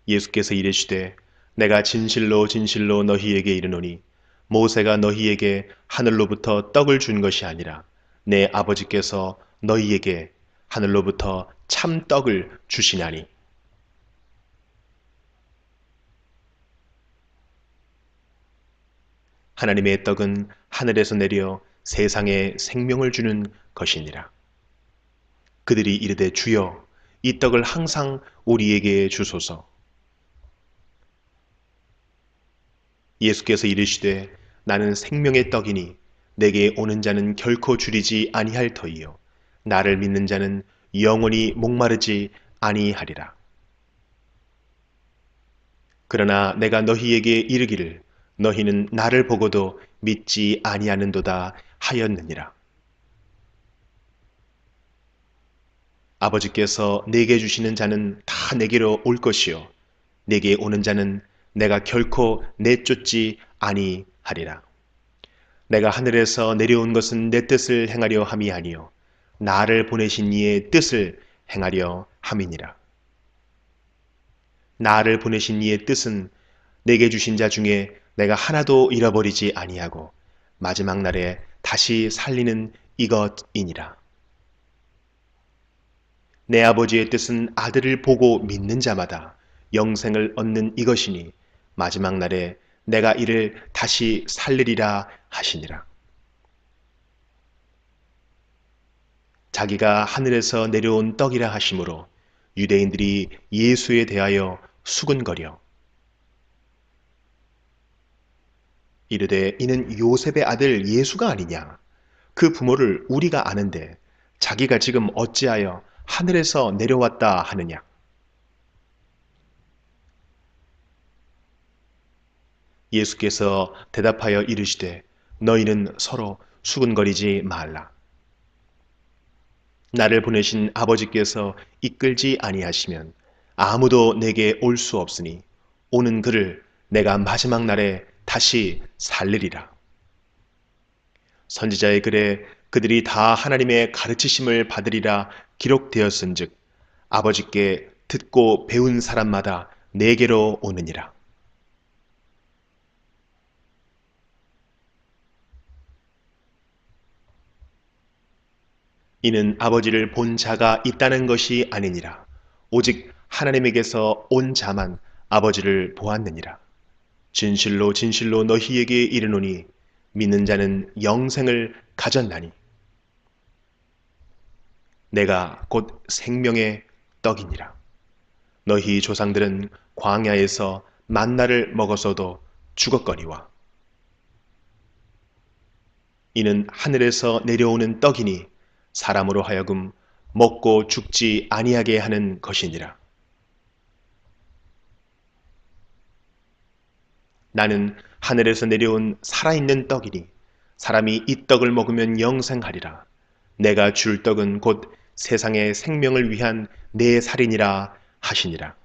예수께서 이르시되 내가 진실로 진실로 너희에게 이르노니 모세가 너희에게 하늘로부터 떡을 준 것이 아니라 내 아버지께서 너희에게 하늘로부터 참 떡을 주시나니 하나님의 떡은 하늘에서 내려 세상에 생명을 주는 것이니라. 그들이 이르되 주여 이 떡을 항상 우리에게 주소서. 예수께서 이르시되 나는 생명의 떡이니 내게 오는 자는 결코 줄이지 아니할 터이요 나를 믿는 자는 영원히 목마르지 아니하리라. 그러나 내가 너희에게 이르기를 너희는 나를 보고도 믿지 아니하는도다 하였느니라. 아버지께서 내게 주시는 자는 다 내게로 올 것이요 내게 오는 자는 내가 결코 내쫓지 아니하리라. 내가 하늘에서 내려온 것은 내 뜻을 행하려 함이 아니요 나를 보내신 이의 뜻을 행하려 함이니라. 나를 보내신 이의 뜻은 내게 주신 자 중에 내가 하나도 잃어버리지 아니하고 마지막 날에 다시 살리는 이것이니라. 내 아버지의 뜻은 아들을 보고 믿는 자마다 영생을 얻는 이것이니 마지막 날에 내가 이를 다시 살리리라 하시니라. 자기가 하늘에서 내려온 떡이라 하심으로 유대인들이 예수에 대하여 수군거려 이르되 이는 요셉의 아들 예수가 아니냐? 그 부모를 우리가 아는데 자기가 지금 어찌하여 하늘에서 내려왔다 하느냐? 예수께서 대답하여 이르시되 너희는 서로 수군거리지 말라. 나를 보내신 아버지께서 이끌지 아니하시면 아무도 내게 올 수 없으니 오는 그를 내가 마지막 날에 다시 살리리라. 선지자의 글에 그들이 다 하나님의 가르치심을 받으리라 기록되었은즉 아버지께 듣고 배운 사람마다 내게로 오느니라. 이는 아버지를 본 자가 있다는 것이 아니니라. 오직 하나님에게서 온 자만 아버지를 보았느니라. 진실로 진실로 너희에게 이르노니 믿는 자는 영생을 가졌나니 내가 곧 생명의 떡이니라. 너희 조상들은 광야에서 만나를 먹어서도 죽었거니와 이는 하늘에서 내려오는 떡이니 사람으로 하여금 먹고 죽지 아니하게 하는 것이니라. 나는 하늘에서 내려온 살아있는 떡이니 사람이 이 떡을 먹으면 영생하리라. 내가 줄 떡은 곧 세상의 생명을 위한 내 살이니라 하시니라.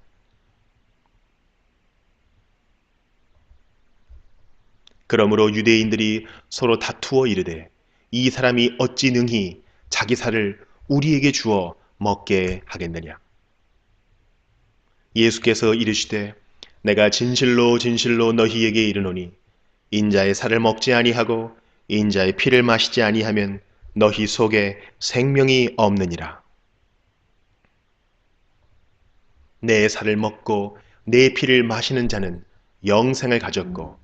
그러므로 유대인들이 서로 다투어 이르되 이 사람이 어찌 능히 자기 살을 우리에게 주어 먹게 하겠느냐. 예수께서 이르시되 내가 진실로 진실로 너희에게 이르노니 인자의 살을 먹지 아니하고 인자의 피를 마시지 아니하면 너희 속에 생명이 없느니라. 내 살을 먹고 내 피를 마시는 자는 영생을 가졌고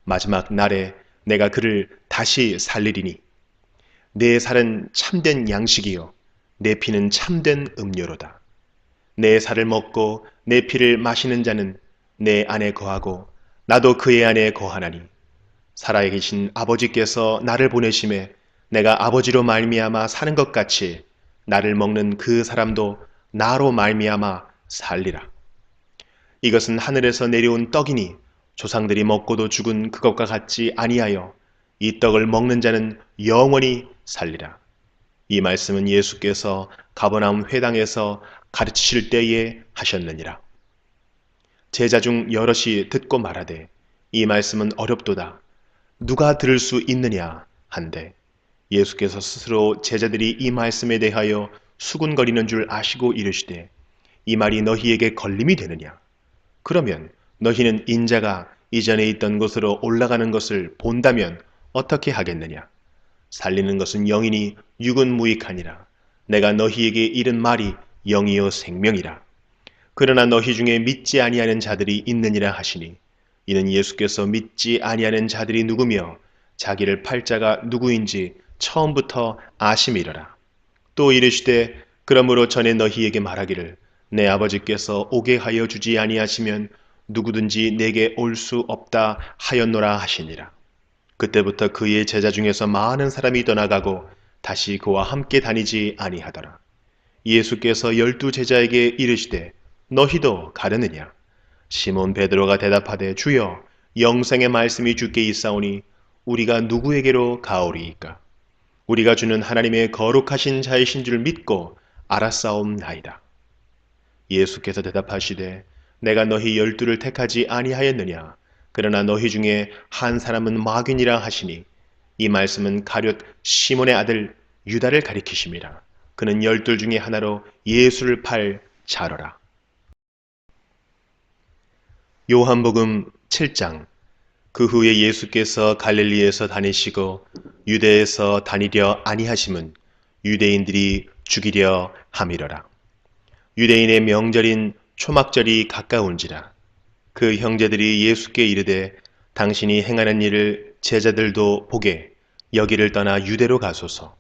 마지막 날에 내가 그를 다시 살리리니 내 살은 참된 양식이요 내 피는 참된 음료로다. 내 살을 먹고 내 피를 마시는 자는 내 안에 거하고 나도 그의 안에 거하나니 살아계신 아버지께서 나를 보내심에 내가 아버지로 말미암아 사는 것 같이 나를 먹는 그 사람도 나로 말미암아 살리라. 이것은 하늘에서 내려온 떡이니 조상들이 먹고도 죽은 그것과 같지 아니하여 이 떡을 먹는 자는 영원히 살리라. 이 말씀은 예수께서 가버나움 회당에서 가르치실 때에 하셨느니라. 제자 중 여럿이 듣고 말하되 이 말씀은 어렵도다. 누가 들을 수 있느냐 한데 예수께서 스스로 제자들이 이 말씀에 대하여 수군거리는 줄 아시고 이르시되 이 말이 너희에게 걸림이 되느냐. 그러면 너희는 인자가 이전에 있던 곳으로 올라가는 것을 본다면 어떻게 하겠느냐. 살리는 것은 영이니 육은 무익하니라. 내가 너희에게 이른 말이 영이요 생명이라. 그러나 너희 중에 믿지 아니하는 자들이 있느니라 하시니 이는 예수께서 믿지 아니하는 자들이 누구며 자기를 팔 자가 누구인지 처음부터 아심이러라. 또 이르시되 그러므로 전에 너희에게 말하기를 내 아버지께서 오게 하여 주지 아니하시면 누구든지 내게 올 수 없다 하였노라 하시니라. 그때부터 그의 제자 중에서 많은 사람이 떠나가고 다시 그와 함께 다니지 아니하더라. 예수께서 12 제자에게 이르시되 너희도 가려느냐. 시몬 베드로가 대답하되 주여 영생의 말씀이 주께 있사오니 우리가 누구에게로 가오리이까. 우리가 주는 하나님의 거룩하신 자이신 줄 믿고 알았사옵나이다. 예수께서 대답하시되 내가 너희 12를 택하지 아니하였느냐. 그러나 너희 중에 한 사람은 마귀니라 하시니 이 말씀은 가룟 시몬의 아들 유다를 가리키심이라. 그는 12 중에 하나로 예수를 팔 자로라. 요한복음 7장. 그 후에 예수께서 갈릴리에서 다니시고 유대에서 다니려 아니하심은 유대인들이 죽이려 함이러라. 유대인의 명절인 초막절이 가까운지라. 그 형제들이 예수께 이르되 당신이 행하는 일을 제자들도 보게 여기를 떠나 유대로 가소서.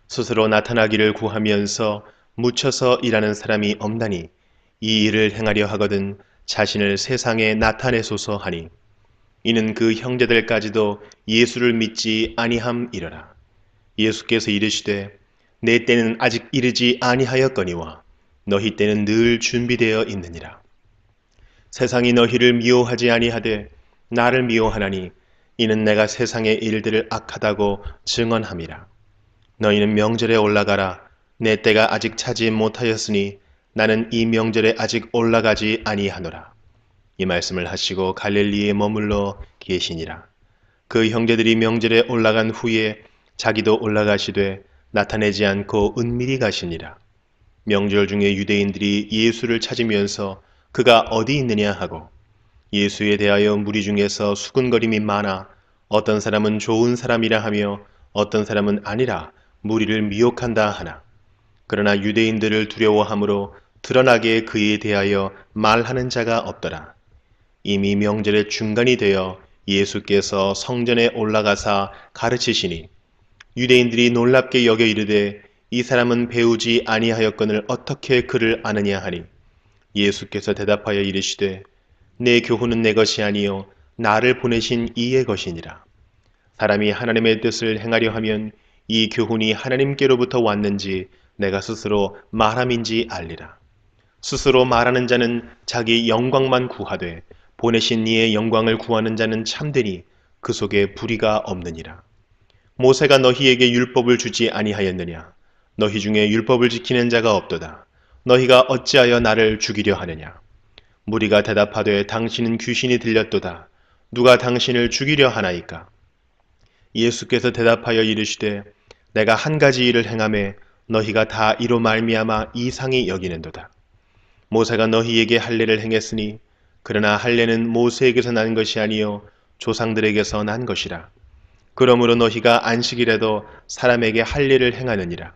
스스로 나타나기를 구하면서 묻혀서 일하는 사람이 없나니 이 일을 행하려 하거든 자신을 세상에 나타내소서 하니 이는 그 형제들까지도 예수를 믿지 아니함이러라. 예수께서 이르시되 내 때는 아직 이르지 아니하였거니와 너희 때는 늘 준비되어 있느니라. 세상이 너희를 미워하지 아니하되 나를 미워하나니 이는 내가 세상의 일들을 악하다고 증언함이라. 너희는 명절에 올라가라. 내 때가 아직 차지 못하였으니 나는 이 명절에 아직 올라가지 아니하노라. 이 말씀을 하시고 갈릴리에 머물러 계시니라. 그 형제들이 명절에 올라간 후에 자기도 올라가시되 나타내지 않고 은밀히 가시니라. 명절 중에 유대인들이 예수를 찾으면서 그가 어디 있느냐 하고 예수에 대하여 무리 중에서 수군거림이 많아 어떤 사람은 좋은 사람이라 하며 어떤 사람은 아니라 무리를 미혹한다 하나. 그러나 유대인들을 두려워함으로 드러나게 그에 대하여 말하는 자가 없더라. 이미 명절의 중간이 되어 예수께서 성전에 올라가사 가르치시니 유대인들이 놀랍게 여겨 이르되 이 사람은 배우지 아니하였거늘 어떻게 그를 아느냐 하니 예수께서 대답하여 이르시되 내 교훈은 내 것이 아니요 나를 보내신 이의 것이니라. 사람이 하나님의 뜻을 행하려 하면 이 교훈이 하나님께로부터 왔는지 내가 스스로 말함인지 알리라. 스스로 말하는 자는 자기 영광만 구하되 보내신 이의 영광을 구하는 자는 참되니 그 속에 불의가 없느니라. 모세가 너희에게 율법을 주지 아니하였느냐. 너희 중에 율법을 지키는 자가 없도다. 너희가 어찌하여 나를 죽이려 하느냐. 무리가 대답하되 당신은 귀신이 들렸도다. 누가 당신을 죽이려 하나이까. 예수께서 대답하여 이르시되 내가 한 가지 일을 행하매 너희가 다 이로 말미암아 이상히 여기는도다. 모세가 너희에게 할례를 행했으니 그러나 할례는 모세에게서 난 것이 아니요 조상들에게서 난 것이라. 그러므로 너희가 안식일에도 사람에게 할례를 행하느니라.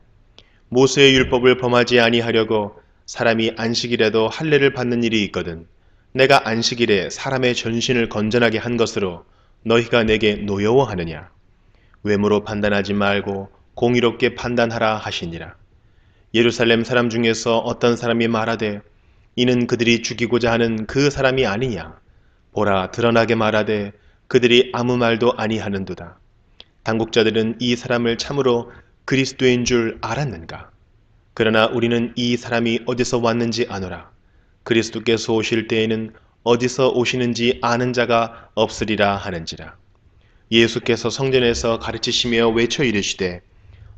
모세의 율법을 범하지 아니하려고 사람이 안식일에도 할례를 받는 일이 있거든 내가 안식일에 사람의 전신을 건전하게 한 것으로 너희가 내게 노여워하느냐. 외모로 판단하지 말고 공의롭게 판단하라 하시니라. 예루살렘 사람 중에서 어떤 사람이 말하되 이는 그들이 죽이고자 하는 그 사람이 아니냐. 보라 드러나게 말하되 그들이 아무 말도 아니하는도다. 당국자들은 이 사람을 참으로 그리스도인 줄 알았는가. 그러나 우리는 이 사람이 어디서 왔는지 아노라. 그리스도께서 오실 때에는 어디서 오시는지 아는 자가 없으리라 하는지라. 예수께서 성전에서 가르치시며 외쳐 이르시되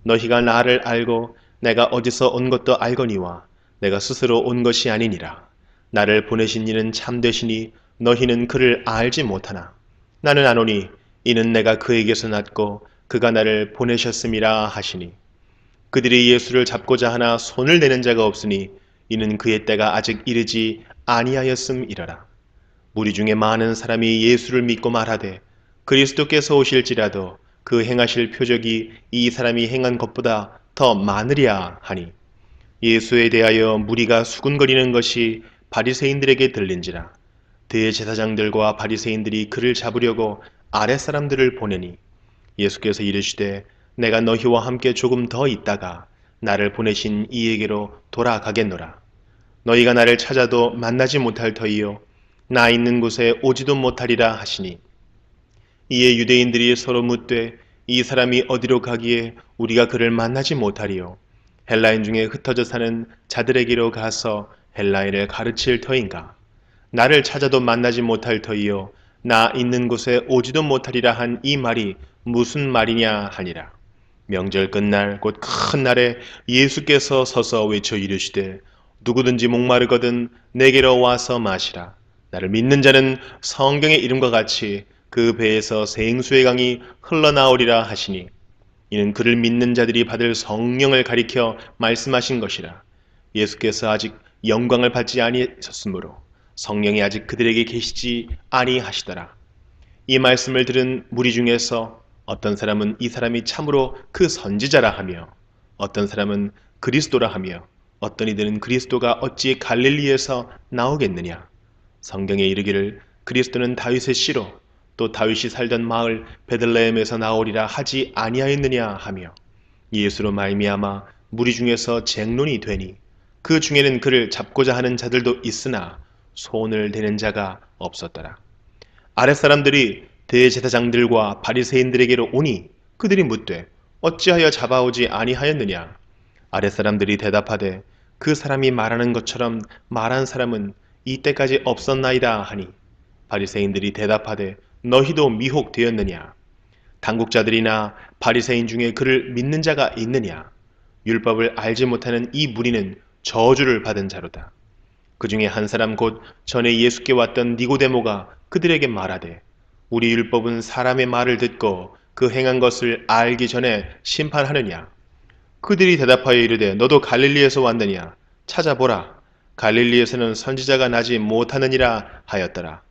너희가 나를 알고 내가 어디서 온 것도 알거니와 내가 스스로 온 것이 아니니라. 나를 보내신 이는 참되시니 너희는 그를 알지 못하나 나는 아노니 이는 내가 그에게서 났고 그가 나를 보내셨음이라 하시니 그들이 예수를 잡고자 하나 손을 내는 자가 없으니 이는 그의 때가 아직 이르지 아니하였음이러라. 무리 중에 많은 사람이 예수를 믿고 말하되 그리스도께서 오실지라도 그 행하실 표적이 이 사람이 행한 것보다 더 많으랴 하니 예수에 대하여 무리가 수군거리는 것이 바리새인들에게 들린지라. 대제사장들과 바리새인들이 그를 잡으려고 아랫사람들을 보내니 예수께서 이르시되 내가 너희와 함께 조금 더 있다가 나를 보내신 이에게로 돌아가겠노라. 너희가 나를 찾아도 만나지 못할 터이요 나 있는 곳에 오지도 못하리라 하시니 이에 유대인들이 서로 묻되 이 사람이 어디로 가기에 우리가 그를 만나지 못하리요. 헬라인 중에 흩어져 사는 자들에게로 가서 헬라인을 가르칠 터인가. 나를 찾아도 만나지 못할 터이요 나 있는 곳에 오지도 못하리라 한 이 말이 무슨 말이냐 하니라. 명절 끝날 곧 큰 날에 예수께서 서서 외쳐 이르시되 누구든지 목마르거든 내게로 와서 마시라. 나를 믿는 자는 성경의 이름과 같이 그 배에서 생수의 강이 흘러나오리라 하시니 이는 그를 믿는 자들이 받을 성령을 가리켜 말씀하신 것이라. 예수께서 아직 영광을 받지 아니하셨으므로 성령이 아직 그들에게 계시지 아니하시더라. 이 말씀을 들은 무리 중에서 어떤 사람은 이 사람이 참으로 그 선지자라 하며 어떤 사람은 그리스도라 하며 어떤 이들은 그리스도가 어찌 갈릴리에서 나오겠느냐. 성경에 이르기를 그리스도는 다윗의 씨로 또 다윗이 살던 마을 베들레헴에서 나오리라 하지 아니하였느냐 하며 예수로 말미암아 무리 중에서 쟁론이 되니 그 중에는 그를 잡고자 하는 자들도 있으나 손을 대는 자가 없었더라. 아랫사람들이 대제사장들과 바리새인들에게로 오니 그들이 묻되 어찌하여 잡아오지 아니하였느냐. 아랫사람들이 대답하되 그 사람이 말하는 것처럼 말한 사람은 이때까지 없었나이다 하니 바리새인들이 대답하되 너희도 미혹되었느냐. 당국자들이나 바리새인 중에 그를 믿는 자가 있느냐. 율법을 알지 못하는 이 무리는 저주를 받은 자로다. 그 중에 한 사람 곧 전에 예수께 왔던 니고데모가 그들에게 말하되 우리 율법은 사람의 말을 듣고 그 행한 것을 알기 전에 심판하느냐. 그들이 대답하여 이르되 너도 갈릴리에서 왔느냐. 찾아보라. 갈릴리에서는 선지자가 나지 못하느니라 하였더라.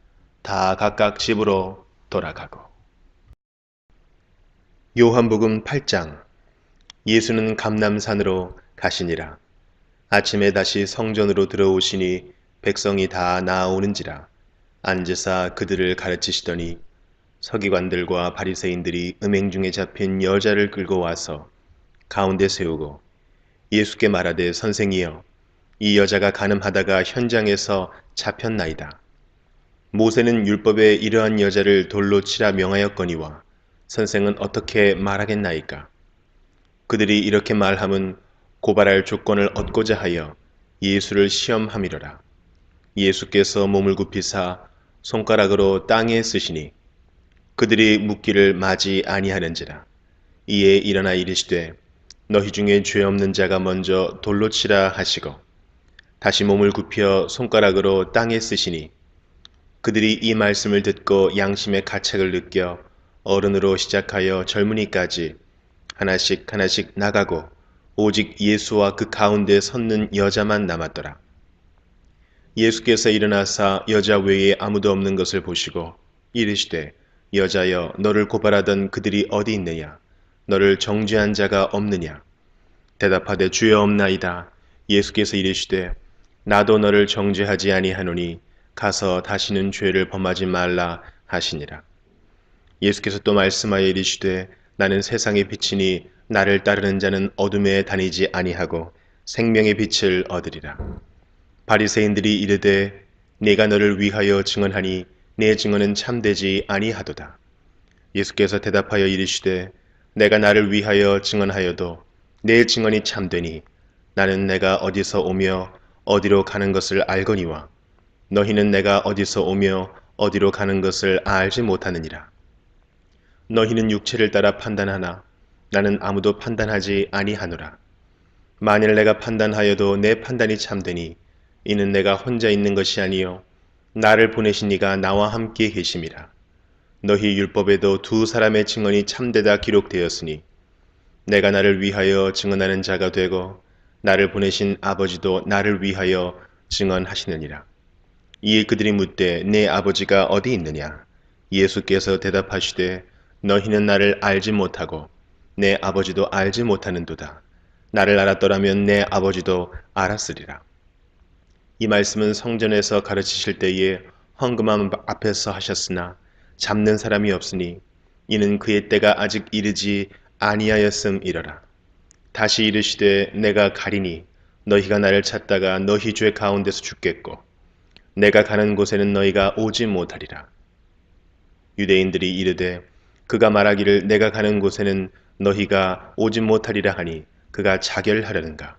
다 각각 집으로 돌아가고. 요한복음 8장. 예수는 감람산으로 가시니라. 아침에 다시 성전으로 들어오시니 백성이 다 나아오는지라. 앉으사 그들을 가르치시더니 서기관들과 바리새인들이 음행 중에 잡힌 여자를 끌고 와서 가운데 세우고 예수께 말하되 선생이여 이 여자가 간음하다가 현장에서 잡혔나이다. 모세는 율법에 이러한 여자를 돌로 치라 명하였거니와 선생은 어떻게 말하겠나이까. 그들이 이렇게 말함은 고발할 조건을 얻고자 하여 예수를 시험함이로라. 예수께서 몸을 굽히사 손가락으로 땅에 쓰시니 그들이 묻기를 마지 아니하는지라. 이에 일어나 이르시되 너희 중에 죄 없는 자가 먼저 돌로 치라 하시고 다시 몸을 굽혀 손가락으로 땅에 쓰시니 그들이 이 말씀을 듣고 양심의 가책을 느껴 어른으로 시작하여 젊은이까지 하나씩 하나씩 나가고 오직 예수와 그 가운데 섰는 여자만 남았더라. 예수께서 일어나사 여자 외에 아무도 없는 것을 보시고 이르시되 여자여 너를 고발하던 그들이 어디 있느냐? 너를 정죄한 자가 없느냐? 대답하되 주여 없나이다. 예수께서 이르시되 나도 너를 정죄하지 아니하노니 가서 다시는 죄를 범하지 말라 하시니라. 예수께서 또 말씀하여 이르시되 나는 세상의 빛이니 나를 따르는 자는 어둠에 다니지 아니하고 생명의 빛을 얻으리라. 바리새인들이 이르되 내가 너를 위하여 증언하니 내 증언은 참되지 아니하도다. 예수께서 대답하여 이르시되 내가 나를 위하여 증언하여도 내 증언이 참되니 나는 내가 어디서 오며 어디로 가는 것을 알거니와 너희는 내가 어디서 오며 어디로 가는 것을 알지 못하느니라. 너희는 육체를 따라 판단하나 나는 아무도 판단하지 아니하노라. 만일 내가 판단하여도 내 판단이 참되니 이는 내가 혼자 있는 것이 아니요 나를 보내신 이가 나와 함께 계심이라. 너희 율법에도 두 사람의 증언이 참되다 기록되었으니 내가 나를 위하여 증언하는 자가 되고 나를 보내신 아버지도 나를 위하여 증언하시느니라. 이에 그들이 묻되 내 아버지가 어디 있느냐? 예수께서 대답하시되 너희는 나를 알지 못하고 내 아버지도 알지 못하는도다. 나를 알았더라면 내 아버지도 알았으리라. 이 말씀은 성전에서 가르치실 때에 헌금함 앞에서 하셨으나 잡는 사람이 없으니 이는 그의 때가 아직 이르지 아니하였음이러라. 다시 이르시되 내가 가리니 너희가 나를 찾다가 너희 죄 가운데서 죽겠고 내가 가는 곳에는 너희가 오지 못하리라. 유대인들이 이르되 그가 말하기를 내가 가는 곳에는 너희가 오지 못하리라 하니 그가 자결하려는가?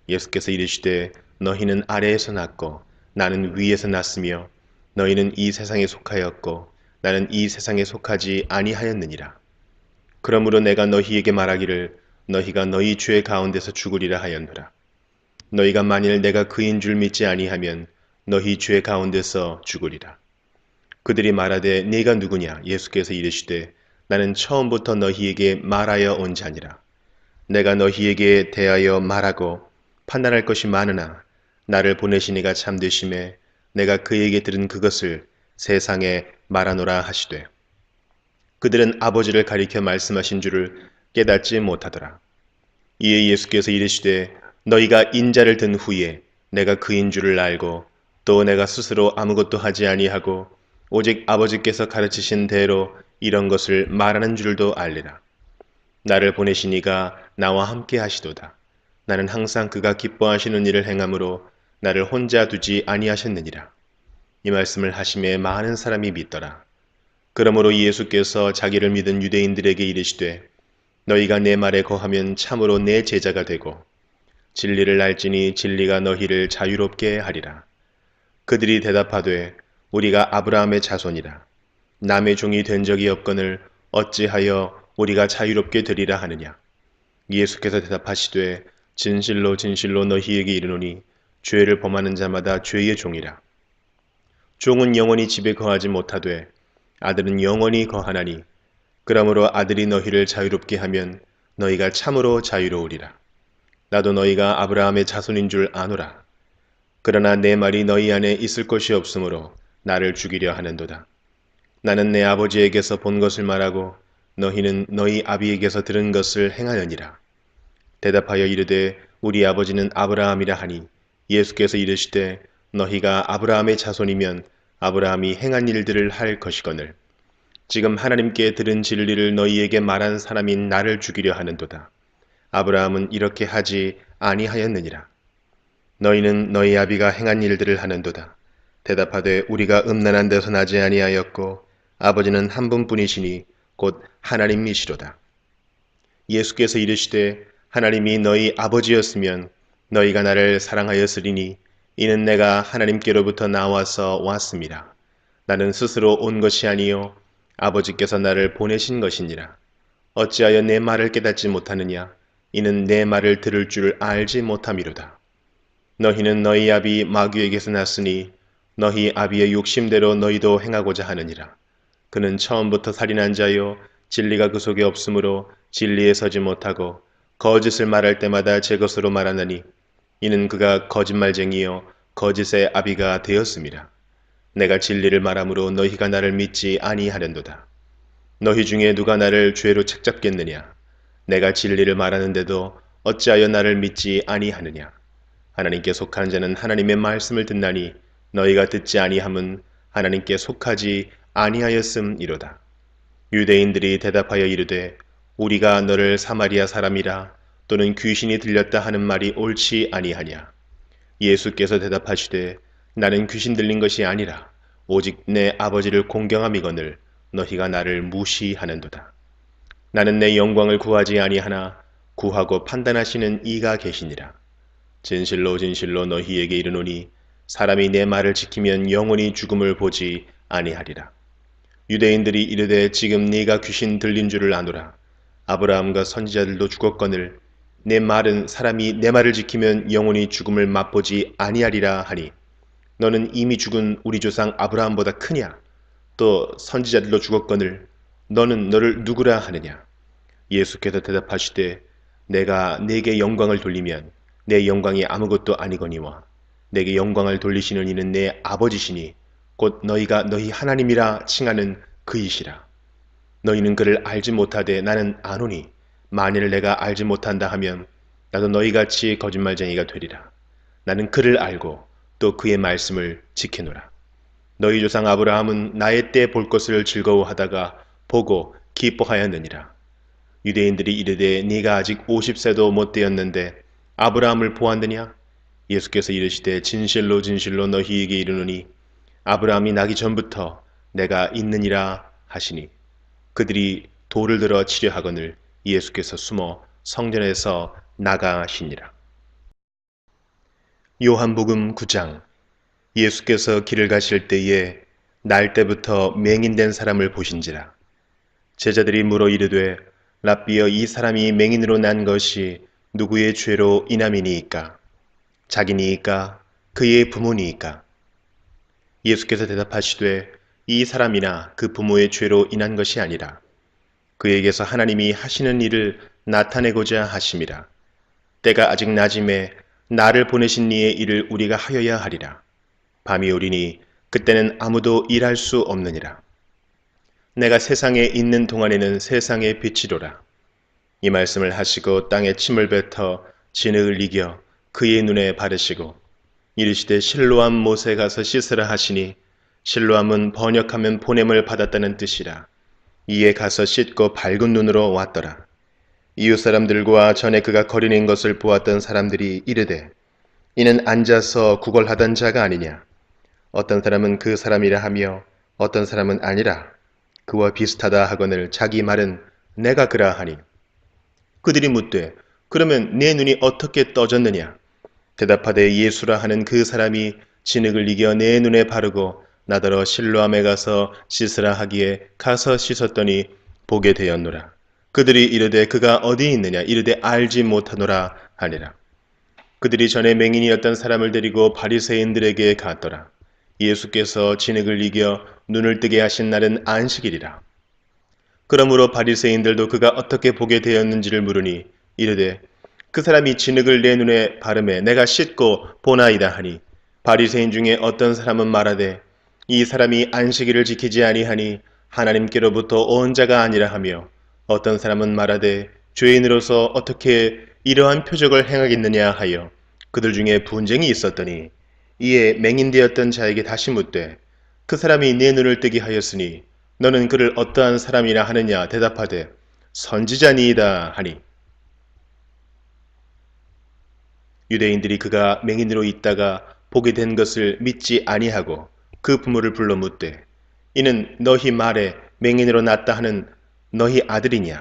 예수께서 이르시되 너희는 아래에서 났고 나는 위에서 났으며 너희는 이 세상에 속하였고 나는 이 세상에 속하지 아니하였느니라. 그러므로 내가 너희에게 말하기를 너희가 너희 죄 가운데서 죽으리라 하였노라. 너희가 만일 내가 그인 줄 믿지 아니하면 너희 죄 가운데서 죽으리라. 그들이 말하되 네가 누구냐? 예수께서 이르시되 나는 처음부터 너희에게 말하여 온 자니라. 내가 너희에게 대하여 말하고 판단할 것이 많으나 나를 보내신 이가 참되심에 내가 그에게 들은 그것을 세상에 말하노라 하시되 그들은 아버지를 가리켜 말씀하신 줄을 깨닫지 못하더라. 이에 예수께서 이르시되 너희가 인자를 든 후에 내가 그인 줄을 알고 또 내가 스스로 아무것도 하지 아니하고 오직 아버지께서 가르치신 대로 이런 것을 말하는 줄도 알리라. 나를 보내신 이가 나와 함께 하시도다. 나는 항상 그가 기뻐하시는 일을 행함으로 나를 혼자 두지 아니하셨느니라. 이 말씀을 하심에 많은 사람이 믿더라. 그러므로 예수께서 자기를 믿은 유대인들에게 이르시되 너희가 내 말에 거하면 참으로 내 제자가 되고 진리를 알지니 진리가 너희를 자유롭게 하리라. 그들이 대답하되 우리가 아브라함의 자손이라. 남의 종이 된 적이 없거늘 어찌하여 우리가 자유롭게 되리라 하느냐. 예수께서 대답하시되 진실로 진실로 너희에게 이르노니 죄를 범하는 자마다 죄의 종이라. 종은 영원히 집에 거하지 못하되 아들은 영원히 거하나니 그러므로 아들이 너희를 자유롭게 하면 너희가 참으로 자유로우리라. 나도 너희가 아브라함의 자손인 줄 아노라. 그러나 내 말이 너희 안에 있을 것이 없으므로 나를 죽이려 하는도다. 나는 내 아버지에게서 본 것을 말하고 너희는 너희 아비에게서 들은 것을 행하느니라. 대답하여 이르되 우리 아버지는 아브라함이라 하니 예수께서 이르시되 너희가 아브라함의 자손이면 아브라함이 행한 일들을 할 것이거늘 지금 하나님께 들은 진리를 너희에게 말한 사람인 나를 죽이려 하는도다. 아브라함은 이렇게 하지 아니하였느니라. 너희는 너희 아비가 행한 일들을 하는도다. 대답하되 우리가 음란한 데서 나지 아니하였고 아버지는 한 분뿐이시니 곧 하나님이시로다. 예수께서 이르시되 하나님이 너희 아버지였으면 너희가 나를 사랑하였으리니 이는 내가 하나님께로부터 나와서 왔습니다. 나는 스스로 온 것이 아니요 아버지께서 나를 보내신 것이니라. 어찌하여 내 말을 깨닫지 못하느냐? 이는 내 말을 들을 줄 알지 못함이로다. 너희는 너희 아비 마귀에게서 났으니 너희 아비의 욕심대로 너희도 행하고자 하느니라. 그는 처음부터 살인한 자요 진리가 그 속에 없으므로 진리에 서지 못하고 거짓을 말할 때마다 제 것으로 말하느니 이는 그가 거짓말쟁이요 거짓의 아비가 되었습니다. 내가 진리를 말함으로 너희가 나를 믿지 아니하련도다. 너희 중에 누가 나를 죄로 책잡겠느냐? 내가 진리를 말하는데도 어찌하여 나를 믿지 아니하느냐? 하나님께 속한 자는 하나님의 말씀을 듣나니 너희가 듣지 아니함은 하나님께 속하지 아니하였음이로다. 유대인들이 대답하여 이르되 우리가 너를 사마리아 사람이라 또는 귀신이 들렸다 하는 말이 옳지 아니하냐? 예수께서 대답하시되 나는 귀신 들린 것이 아니라 오직 내 아버지를 공경함이거늘 너희가 나를 무시하는도다. 나는 내 영광을 구하지 아니하나 구하고 판단하시는 이가 계시니라. 진실로 진실로 너희에게 이르노니 사람이 내 말을 지키면 영원히 죽음을 보지 아니하리라. 유대인들이 이르되 지금 네가 귀신 들린 줄을 아노라. 아브라함과 선지자들도 죽었거늘 내 말은 사람이 내 말을 지키면 영원히 죽음을 맛보지 아니하리라 하니 너는 이미 죽은 우리 조상 아브라함보다 크냐? 또 선지자들도 죽었거늘 너는 너를 누구라 하느냐? 예수께서 대답하시되 내가 네게 영광을 돌리면 내 영광이 아무것도 아니거니와 내게 영광을 돌리시는 이는 내 아버지시니 곧 너희가 너희 하나님이라 칭하는 그이시라. 너희는 그를 알지 못하되 나는 아노니 만일 내가 알지 못한다 하면 나도 너희같이 거짓말쟁이가 되리라. 나는 그를 알고 또 그의 말씀을 지키노라. 너희 조상 아브라함은 나의 때 볼 것을 즐거워하다가 보고 기뻐하였느니라. 유대인들이 이르되 네가 아직 50세도 못 되었는데 아브라함을 보았느냐? 예수께서 이르시되 진실로 진실로 너희에게 이르노니 아브라함이 나기 전부터 내가 있느니라 하시니 그들이 돌을 들어 치려 하거늘 예수께서 숨어 성전에서 나가시니라. 요한복음 9장. 예수께서 길을 가실 때에 날 때부터 맹인된 사람을 보신지라. 제자들이 물어 이르되 랍비여 이 사람이 맹인으로 난 것이 누구의 죄로 인함이니이까? 자기니이까? 그의 부모니이까? 예수께서 대답하시되 이 사람이나 그 부모의 죄로 인한 것이 아니라 그에게서 하나님이 하시는 일을 나타내고자 하심이라. 때가 아직 낮음에 나를 보내신 이의 일을 우리가 하여야 하리라. 밤이 오리니 그때는 아무도 일할 수 없느니라. 내가 세상에 있는 동안에는 세상의 빛이로라. 이 말씀을 하시고 땅에 침을 뱉어 진흙을 이겨 그의 눈에 바르시고 이르시되 실로암 못에 가서 씻으라 하시니 실로암은 번역하면 보냄을 받았다는 뜻이라. 이에 가서 씻고 밝은 눈으로 왔더라. 이웃 사람들과 전에 그가 거리는 것을 보았던 사람들이 이르되 이는 앉아서 구걸하던 자가 아니냐. 어떤 사람은 그 사람이라 하며 어떤 사람은 아니라 그와 비슷하다 하거늘 자기 말은 내가 그라 하니 그들이 묻되 그러면 내 눈이 어떻게 떠졌느냐. 대답하되 예수라 하는 그 사람이 진흙을 이겨 내 눈에 바르고 나더러 실로암에 가서 씻으라 하기에 가서 씻었더니 보게 되었노라. 그들이 이르되 그가 어디 있느냐. 이르되 알지 못하노라 하니라. 그들이 전에 맹인이었던 사람을 데리고 바리새인들에게 갔더라. 예수께서 진흙을 이겨 눈을 뜨게 하신 날은 안식일이라. 그러므로 바리새인들도 그가 어떻게 보게 되었는지를 물으니 이르되 그 사람이 진흙을 내 눈에 바르매 내가 씻고 보나이다 하니 바리새인 중에 어떤 사람은 말하되 이 사람이 안식일을 지키지 아니하니 하나님께로부터 온 자가 아니라 하며 어떤 사람은 말하되 죄인으로서 어떻게 이러한 표적을 행하겠느냐 하여 그들 중에 분쟁이 있었더니 이에 맹인되었던 자에게 다시 묻되 그 사람이 내 눈을 뜨게 하였으니 너는 그를 어떠한 사람이라 하느냐. 대답하되 선지자니이다 하니 유대인들이 그가 맹인으로 있다가 보게 된 것을 믿지 아니하고 그 부모를 불러 묻되 이는 너희 말에 맹인으로 났다 하는 너희 아들이냐.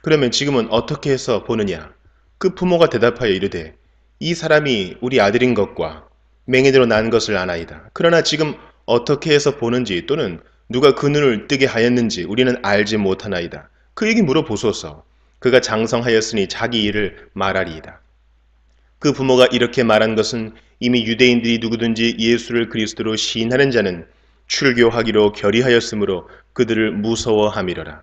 그러면 지금은 어떻게 해서 보느냐. 그 부모가 대답하여 이르되 이 사람이 우리 아들인 것과 맹인으로 난 것을 아나이다. 그러나 지금 어떻게 해서 보는지 또는 누가 그 눈을 뜨게 하였는지 우리는 알지 못하나이다. 그에게 물어보소서. 그가 장성하였으니 자기 일을 말하리이다. 그 부모가 이렇게 말한 것은 이미 유대인들이 누구든지 예수를 그리스도로 시인하는 자는 출교하기로 결의하였으므로 그들을 무서워함이로라.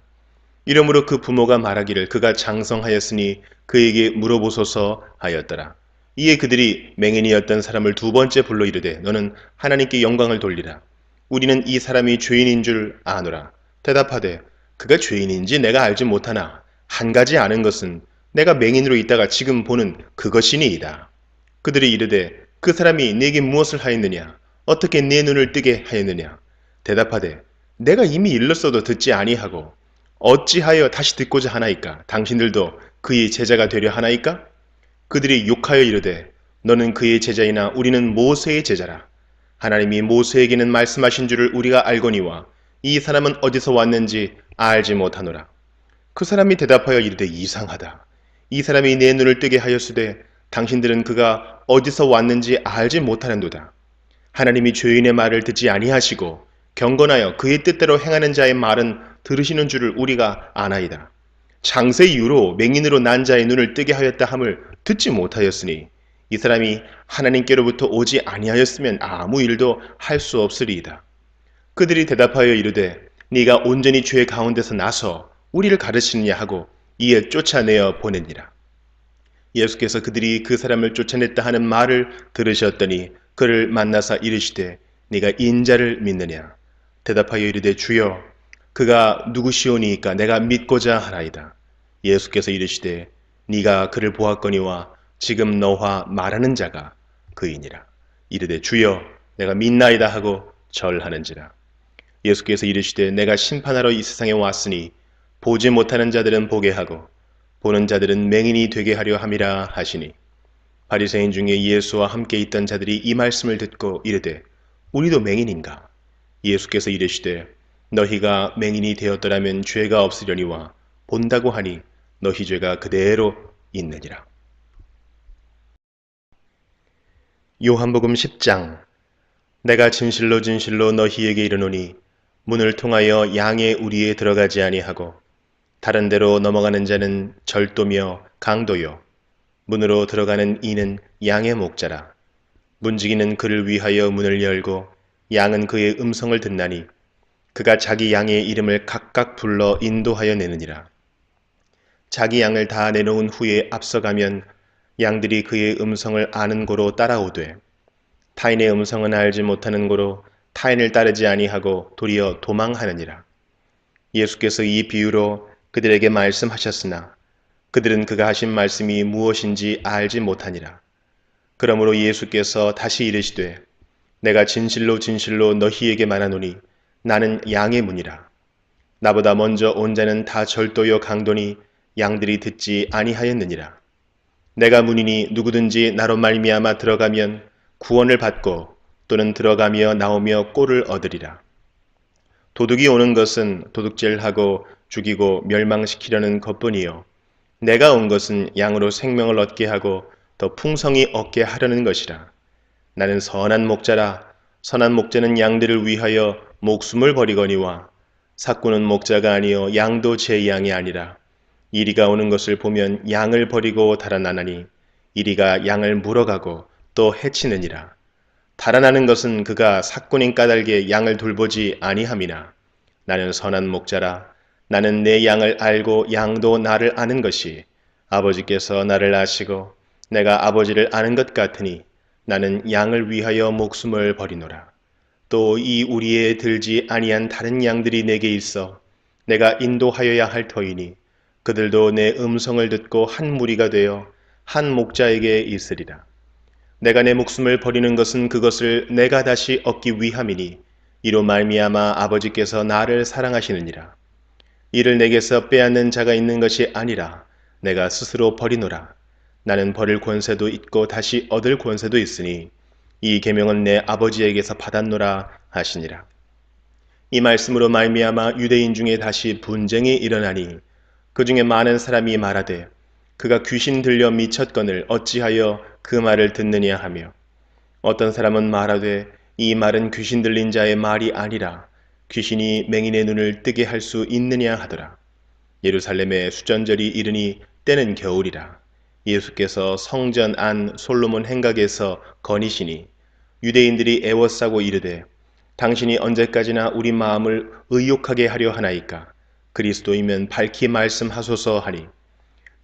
이러므로 그 부모가 말하기를 그가 장성하였으니 그에게 물어보소서 하였더라. 이에 그들이 맹인이었던 사람을 두 번째 불러 이르되 너는 하나님께 영광을 돌리라. 우리는 이 사람이 죄인인 줄 아노라. 대답하되 그가 죄인인지 내가 알지 못하나 한 가지 아는 것은 내가 맹인으로 있다가 지금 보는 그것이니이다. 그들이 이르되 그 사람이 네게 무엇을 하였느냐? 어떻게 네 눈을 뜨게 하였느냐? 대답하되 내가 이미 일렀어도 듣지 아니하고 어찌하여 다시 듣고자 하나이까? 당신들도 그의 제자가 되려 하나이까? 그들이 욕하여 이르되 너는 그의 제자이나 우리는 모세의 제자라. 하나님이 모세에게는 말씀하신 줄을 우리가 알거니와 이 사람은 어디서 왔는지 알지 못하노라. 그 사람이 대답하여 이르되 이상하다. 이 사람이 내 눈을 뜨게 하였으되 당신들은 그가 어디서 왔는지 알지 못하는도다. 하나님이 죄인의 말을 듣지 아니하시고 경건하여 그의 뜻대로 행하는 자의 말은 들으시는 줄을 우리가 아나이다. 장세 이후로 맹인으로 난 자의 눈을 뜨게 하였다 함을 듣지 못하였으니 이 사람이 하나님께로부터 오지 아니하였으면 아무 일도 할 수 없으리이다. 그들이 대답하여 이르되 네가 온전히 죄 가운데서 나서 우리를 가르치느냐 하고 이에 쫓아내어 보내니라. 예수께서 그들이 그 사람을 쫓아냈다 하는 말을 들으셨더니 그를 만나사 이르시되 네가 인자를 믿느냐? 대답하여 이르되 주여 그가 누구시오니이까 내가 믿고자 하나이다. 예수께서 이르시되 네가 그를 보았거니와 지금 너와 말하는 자가 그이니라. 이르되 주여 내가 믿나이다 하고 절하는지라. 예수께서 이르시되 내가 심판하러 이 세상에 왔으니 보지 못하는 자들은 보게 하고 보는 자들은 맹인이 되게 하려 함이라 하시니 바리새인 중에 예수와 함께 있던 자들이 이 말씀을 듣고 이르되 우리도 맹인인가? 예수께서 이르시되 너희가 맹인이 되었더라면 죄가 없으려니와 본다고 하니 너희 죄가 그대로 있느니라. 요한복음 10장. 내가 진실로 진실로 너희에게 이르노니 문을 통하여 양의 우리에 들어가지 아니하고 다른 데로 넘어가는 자는 절도며 강도요 문으로 들어가는 이는 양의 목자라. 문지기는 그를 위하여 문을 열고 양은 그의 음성을 듣나니 그가 자기 양의 이름을 각각 불러 인도하여 내느니라. 자기 양을 다 내놓은 후에 앞서가면 양들이 그의 음성을 아는 고로 따라오되 타인의 음성은 알지 못하는 고로 타인을 따르지 아니하고 도리어 도망하느니라. 예수께서 이 비유로 그들에게 말씀하셨으나 그들은 그가 하신 말씀이 무엇인지 알지 못하니라. 그러므로 예수께서 다시 이르시되 내가 진실로 진실로 너희에게 말하노니 나는 양의 문이라. 나보다 먼저 온 자는 다 절도요 강도니 양들이 듣지 아니하였느니라. 내가 문이니 누구든지 나로 말미암아 들어가면 구원을 받고 또는 들어가며 나오며 꼴을 얻으리라. 도둑이 오는 것은 도둑질하고 죽이고 멸망시키려는 것뿐이요 내가 온 것은 양으로 생명을 얻게 하고 더 풍성히 얻게 하려는 것이라. 나는 선한 목자라. 선한 목자는 양들을 위하여 목숨을 버리거니와 삭구는 목자가 아니요 양도 제 양이 아니라. 이리가 오는 것을 보면 양을 버리고 달아나나니 이리가 양을 물어가고 또 해치느니라. 달아나는 것은 그가 삭군인 까닭에 양을 돌보지 아니함이나 나는 선한 목자라. 나는 내 양을 알고 양도 나를 아는 것이 아버지께서 나를 아시고 내가 아버지를 아는 것 같으니 나는 양을 위하여 목숨을 버리노라. 또 이 우리에 들지 아니한 다른 양들이 내게 있어 내가 인도하여야 할 터이니 그들도 내 음성을 듣고 한 무리가 되어 한 목자에게 있으리라. 내가 내 목숨을 버리는 것은 그것을 내가 다시 얻기 위함이니 이로 말미암아 아버지께서 나를 사랑하시느니라. 이를 내게서 빼앗는 자가 있는 것이 아니라 내가 스스로 버리노라. 나는 버릴 권세도 있고 다시 얻을 권세도 있으니 이 계명은 내 아버지에게서 받았노라 하시니라. 이 말씀으로 말미암아 유대인 중에 다시 분쟁이 일어나니 그 중에 많은 사람이 말하되 그가 귀신 들려 미쳤거늘 어찌하여 그 말을 듣느냐 하며 어떤 사람은 말하되 이 말은 귀신 들린 자의 말이 아니라 귀신이 맹인의 눈을 뜨게 할 수 있느냐 하더라. 예루살렘에 수전절이 이르니 때는 겨울이라. 예수께서 성전 안 솔로몬 행각에서 거니시니 유대인들이 애워싸고 이르되 당신이 언제까지나 우리 마음을 의욕하게 하려 하나이까? 그리스도이면 밝히 말씀하소서 하니,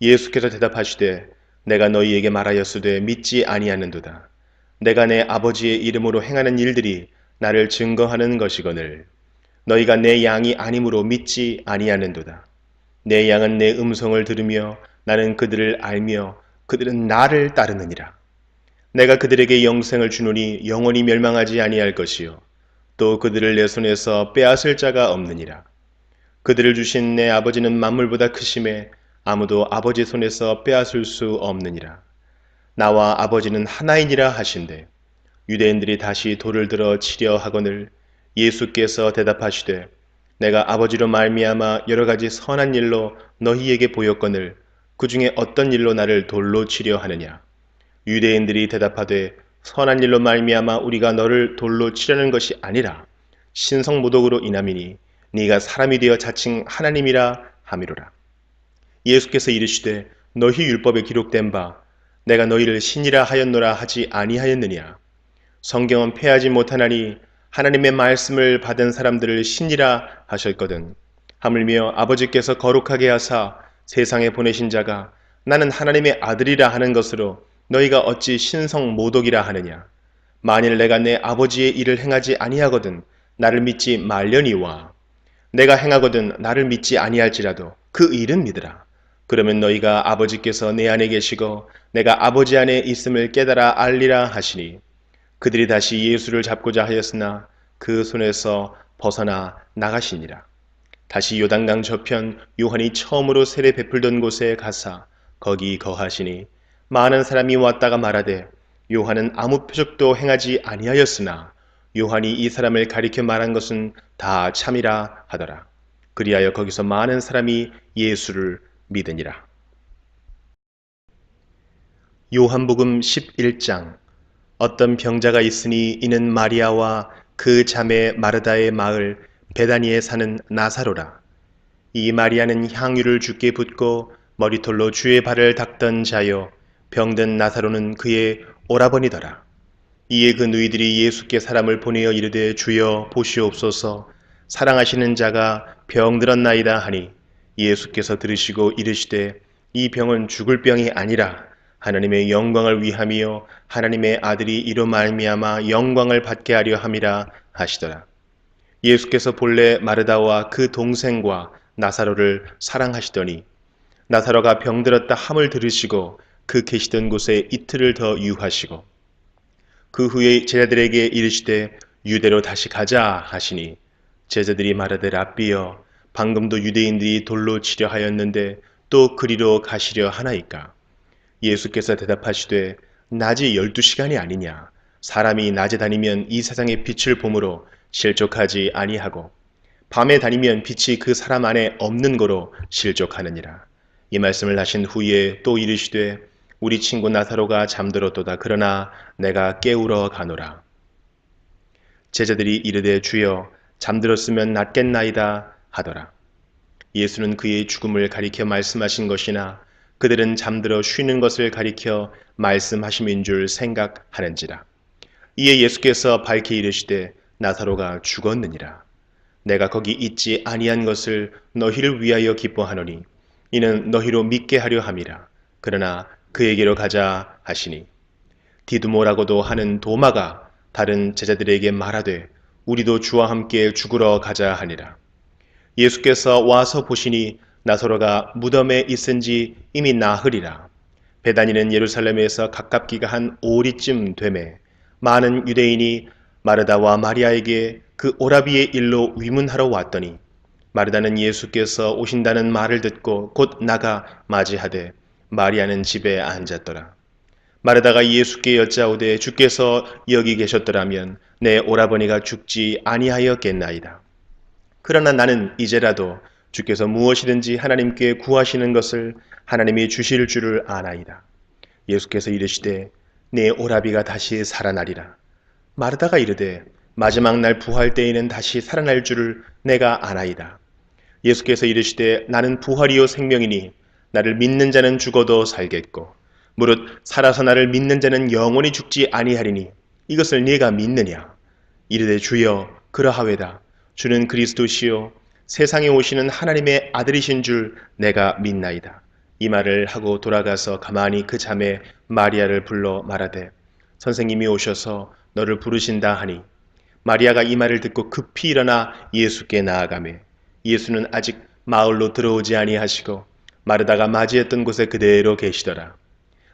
예수께서 대답하시되 내가 너희에게 말하였으되 믿지 아니하는도다. 내가 내 아버지의 이름으로 행하는 일들이 나를 증거하는 것이거늘 너희가 내 양이 아니므로 믿지 아니하는도다. 내 양은 내 음성을 들으며 나는 그들을 알며 그들은 나를 따르느니라. 내가 그들에게 영생을 주노니 영원히 멸망하지 아니할 것이요 또 그들을 내 손에서 빼앗을 자가 없느니라. 그들을 주신 내 아버지는 만물보다 크심에 아무도 아버지 손에서 빼앗을 수 없느니라. 나와 아버지는 하나이니라 하신대 유대인들이 다시 돌을 들어 치려 하거늘 예수께서 대답하시되 내가 아버지로 말미암아 여러 가지 선한 일로 너희에게 보였거늘 그 중에 어떤 일로 나를 돌로 치려 하느냐. 유대인들이 대답하되 선한 일로 말미암아 우리가 너를 돌로 치려는 것이 아니라 신성모독으로 인함이니 네가 사람이 되어 자칭 하나님이라 함이로라. 예수께서 이르시되 너희 율법에 기록된 바 내가 너희를 신이라 하였노라 하지 아니하였느냐. 성경은 패하지 못하나니 하나님의 말씀을 받은 사람들을 신이라 하셨거든. 하물며 아버지께서 거룩하게 하사 세상에 보내신 자가 나는 하나님의 아들이라 하는 것으로 너희가 어찌 신성 모독이라 하느냐. 만일 내가 내 아버지의 일을 행하지 아니하거든 나를 믿지 말려니와 내가 행하거든 나를 믿지 아니할지라도 그 일은 믿으라. 그러면 너희가 아버지께서 내 안에 계시고 내가 아버지 안에 있음을 깨달아 알리라 하시니 그들이 다시 예수를 잡고자 하였으나 그 손에서 벗어나 나가시니라. 다시 요단강 저편 요한이 처음으로 세례 베풀던 곳에 가사 거기 거하시니 많은 사람이 왔다가 말하되 요한은 아무 표적도 행하지 아니하였으나 요한이 이 사람을 가리켜 말한 것은 다 참이라 하더라. 그리하여 거기서 많은 사람이 예수를 믿으니라. 요한복음 11장. 어떤 병자가 있으니 이는 마리아와 그 자매 마르다의 마을 베다니에 사는 나사로라. 이 마리아는 향유를 주께 붓고 머리털로 주의 발을 닦던 자요 병든 나사로는 그의 오라버니더라. 이에 그 누이들이 예수께 사람을 보내어 이르되 주여 보시옵소서 사랑하시는 자가 병들었나이다 하니 예수께서 들으시고 이르시되 이 병은 죽을 병이 아니라 하나님의 영광을 위함이요 하나님의 아들이 이로 말미암아 영광을 받게 하려 함이라 하시더라. 예수께서 본래 마르다와 그 동생과 나사로를 사랑하시더니 나사로가 병들었다 함을 들으시고 그 계시던 곳에 이틀을 더 유하시고 그 후에 제자들에게 이르시되 유대로 다시 가자 하시니 제자들이 말하되 랍비여 방금도 유대인들이 돌로 치려 하였는데 또 그리로 가시려 하나이까. 예수께서 대답하시되 낮이 12시간이 아니냐. 사람이 낮에 다니면 이 세상의 빛을 보므로 실족하지 아니하고 밤에 다니면 빛이 그 사람 안에 없는 거로 실족하느니라. 이 말씀을 하신 후에 또 이르시되 우리 친구 나사로가 잠들었도다. 그러나 내가 깨우러 가노라. 제자들이 이르되 주여 잠들었으면 낫겠나이다 하더라. 예수는 그의 죽음을 가리켜 말씀하신 것이나 그들은 잠들어 쉬는 것을 가리켜 말씀하심인 줄 생각하는지라. 이에 예수께서 밝히 이르시되 나사로가 죽었느니라. 내가 거기 있지 아니한 것을 너희를 위하여 기뻐하노니 이는 너희로 믿게 하려 함이라. 그러나 그에게로 가자 하시니 디두모라고도 하는 도마가 다른 제자들에게 말하되 우리도 주와 함께 죽으러 가자 하니라. 예수께서 와서 보시니 나사로가 무덤에 있은지 이미 나흘이라. 베다니는 예루살렘에서 가깝기가 한 5리쯤 되매 많은 유대인이 마르다와 마리아에게 그 오라비의 일로 위문하러 왔더니 마르다는 예수께서 오신다는 말을 듣고 곧 나가 맞이하되 마리아는 집에 앉았더라. 마르다가 예수께 여짜오되 주께서 여기 계셨더라면 내 오라버니가 죽지 아니하였겠나이다. 그러나 나는 이제라도 주께서 무엇이든지 하나님께 구하시는 것을 하나님이 주실 줄을 아나이다. 예수께서 이르시되 내 오라비가 다시 살아나리라. 마르다가 이르되 마지막 날 부활 때에는 다시 살아날 줄을 내가 아나이다. 예수께서 이르시되 나는 부활이요 생명이니 나를 믿는 자는 죽어도 살겠고 무릇 살아서 나를 믿는 자는 영원히 죽지 아니하리니 이것을 네가 믿느냐. 이르되 주여 그러하외다. 주는 그리스도시요 세상에 오시는 하나님의 아들이신 줄 내가 믿나이다. 이 말을 하고 돌아가서 가만히 그 자매 마리아를 불러 말하되 선생님이 오셔서 너를 부르신다 하니 마리아가 이 말을 듣고 급히 일어나 예수께 나아가매 예수는 아직 마을로 들어오지 아니하시고 마르다가 맞이했던 곳에 그대로 계시더라.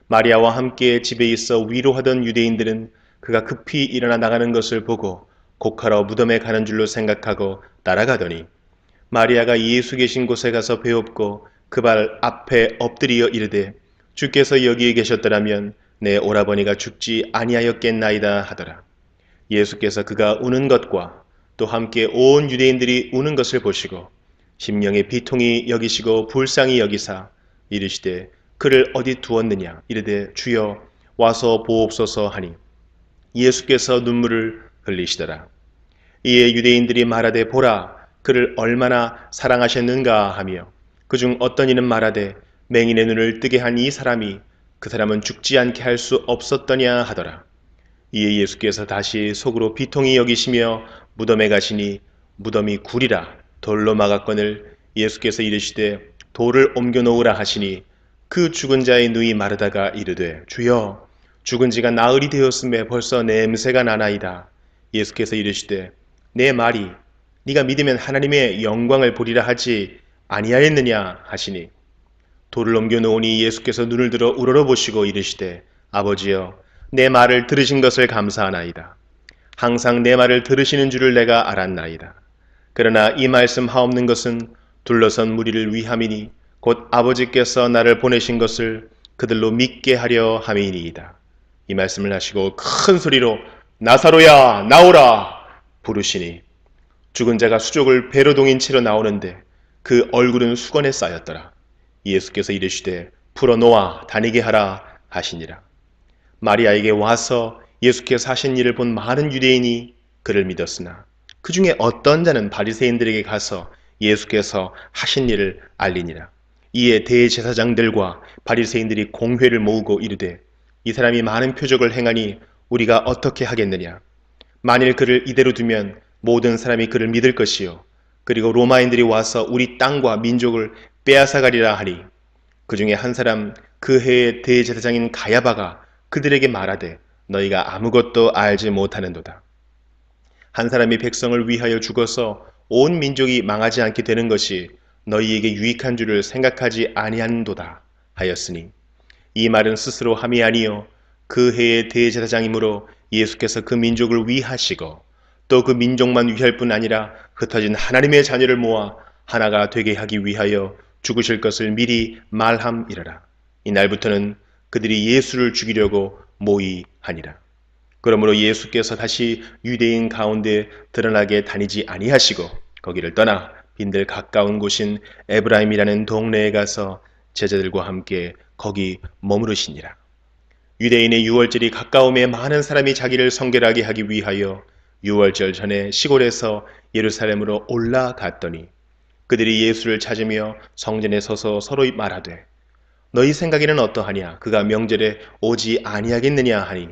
마리아와 함께 집에 있어 위로하던 유대인들은 그가 급히 일어나 나가는 것을 보고 곡하러 무덤에 가는 줄로 생각하고 따라가더니 마리아가 예수 계신 곳에 가서 배웁고 그 발 앞에 엎드리어 이르되 주께서 여기에 계셨더라면 내 오라버니가 죽지 아니하였겠나이다 하더라. 예수께서 그가 우는 것과 또 함께 온 유대인들이 우는 것을 보시고 심령의 비통이 여기시고 불쌍히 여기사 이르시되 그를 어디 두었느냐 이르되 주여 와서 보옵소서 하니 예수께서 눈물을 흘리시더라. 이에 유대인들이 말하되 보라 그를 얼마나 사랑하셨는가 하며 그중 어떤 이는 말하되 맹인의 눈을 뜨게 한 이 사람이 그 사람은 죽지 않게 할 수 없었더냐 하더라. 이에 예수께서 다시 속으로 비통히 여기시며 무덤에 가시니 무덤이 굴이라 돌로 막았거늘 예수께서 이르시되 돌을 옮겨 놓으라 하시니 그 죽은 자의 누이 마르다가 이르되 주여 죽은 지가 나흘이 되었음에 벌써 냄새가 나나이다. 예수께서 이르시되 내 말이 네가 믿으면 하나님의 영광을 보리라 하지 아니하였느냐 하시니 돌을 옮겨 놓으니 예수께서 눈을 들어 우러러보시고 이르시되 아버지여 내 말을 들으신 것을 감사하나이다. 항상 내 말을 들으시는 줄을 내가 알았나이다. 그러나 이 말씀 하옵는 것은 둘러선 무리를 위함이니 곧 아버지께서 나를 보내신 것을 그들로 믿게 하려 함이니이다. 이 말씀을 하시고 큰 소리로 나사로야 나오라 부르시니 죽은 자가 수족을 배로 동인 채로 나오는데 그 얼굴은 수건에 쌓였더라. 예수께서 이르시되 풀어놓아 다니게 하라 하시니라. 마리아에게 와서 예수께서 하신 일을 본 많은 유대인이 그를 믿었으나 그 중에 어떤 자는 바리새인들에게 가서 예수께서 하신 일을 알리니라. 이에 대제사장들과 바리새인들이 공회를 모으고 이르되 이 사람이 많은 표적을 행하니 우리가 어떻게 하겠느냐. 만일 그를 이대로 두면 모든 사람이 그를 믿을 것이요 그리고 로마인들이 와서 우리 땅과 민족을 빼앗아가리라 하니 그 중에 한 사람 그 해의 대제사장인 가야바가 그들에게 말하되 너희가 아무것도 알지 못하는도다. 한 사람이 백성을 위하여 죽어서 온 민족이 망하지 않게 되는 것이 너희에게 유익한 줄을 생각하지 아니하는도다 하였으니 이 말은 스스로 함이 아니요 그 해의 대제사장이므로 예수께서 그 민족을 위하시고 또 그 민족만 위할 뿐 아니라 흩어진 하나님의 자녀를 모아 하나가 되게 하기 위하여 죽으실 것을 미리 말함이러라. 이날부터는 그들이 예수를 죽이려고 모의하니라. 그러므로 예수께서 다시 유대인 가운데 드러나게 다니지 아니하시고 거기를 떠나 빈들 가까운 곳인 에브라임이라는 동네에 가서 제자들과 함께 거기 머무르시니라. 유대인의 유월절이 가까움에 많은 사람이 자기를 성결하게 하기 위하여 유월절 전에 시골에서 예루살렘으로 올라갔더니 그들이 예수를 찾으며 성전에 서서 서로 말하되 너희 생각에는 어떠하냐 그가 명절에 오지 아니하겠느냐 하니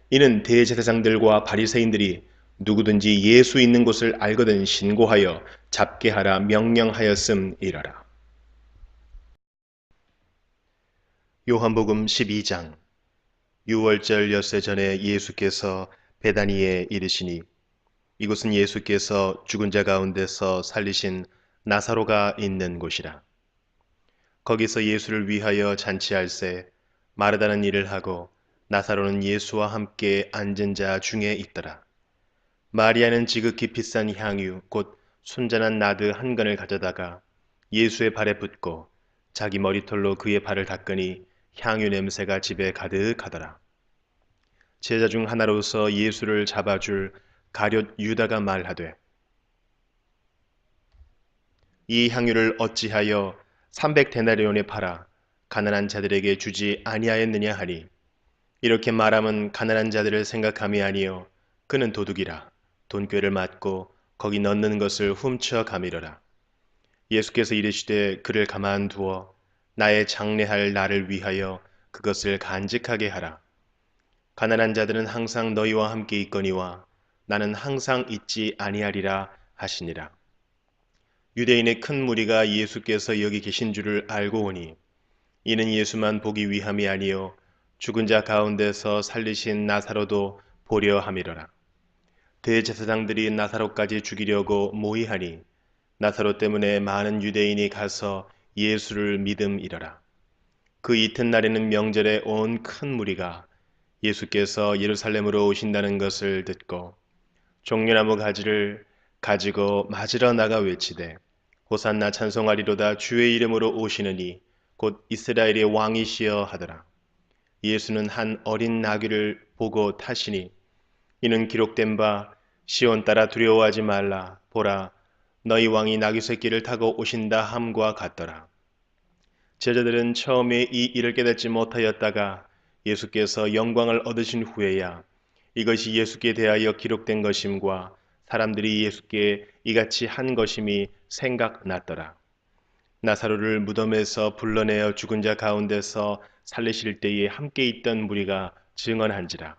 이는 대제사장들과 바리새인들이 누구든지 예수 있는 곳을 알거든 신고하여 잡게 하라 명령하였음이러라. 요한복음 12장. 유월절 엿새 전에 예수께서 베다니에 이르시니 이곳은 예수께서 죽은 자 가운데서 살리신 나사로가 있는 곳이라. 거기서 예수를 위하여 잔치할새 마르다는 일을 하고 나사로는 예수와 함께 앉은 자 중에 있더라. 마리아는 지극히 비싼 향유 곧 순전한 나드 한 건을 가져다가 예수의 발에 붓고 자기 머리털로 그의 발을 닦으니 향유 냄새가 집에 가득하더라. 제자 중 하나로서 예수를 잡아줄 가룟 유다가 말하되 이 향유를 어찌하여 300데나리온에 팔아 가난한 자들에게 주지 아니하였느냐 하니 이렇게 말함은 가난한 자들을 생각함이 아니요 그는 도둑이라 돈꾀를 맞고 거기 넣는 것을 훔쳐 가미러라. 예수께서 이르시되 그를 가만두어 나의 장례할 날을 위하여 그것을 간직하게 하라. 가난한 자들은 항상 너희와 함께 있거니와 나는 항상 잊지 아니하리라 하시니라. 유대인의 큰 무리가 예수께서 여기 계신 줄을 알고 오니 이는 예수만 보기 위함이 아니요 죽은 자 가운데서 살리신 나사로도 보려 함이로라. 대제사장들이 나사로까지 죽이려고 모의하니 나사로 때문에 많은 유대인이 가서 예수를 믿음이러라. 그 이튿날에는 명절에 온 큰 무리가 예수께서 예루살렘으로 오신다는 것을 듣고 종려나무 가지를 가지고 맞으러 나가 외치되 호산나 찬송하리로다 주의 이름으로 오시느니 곧 이스라엘의 왕이시여 하더라. 예수는 한 어린 나귀를 보고 타시니 이는 기록된 바 시온 따라 두려워하지 말라 보라 너희 왕이 나귀 새끼를 타고 오신다 함과 같더라. 제자들은 처음에 이 일을 깨닫지 못하였다가 예수께서 영광을 얻으신 후에야 이것이 예수께 대하여 기록된 것임과 사람들이 예수께 이같이 한 것임이 생각났더라. 나사로를 무덤에서 불러내어 죽은 자 가운데서 살리실 때에 함께 있던 무리가 증언한지라.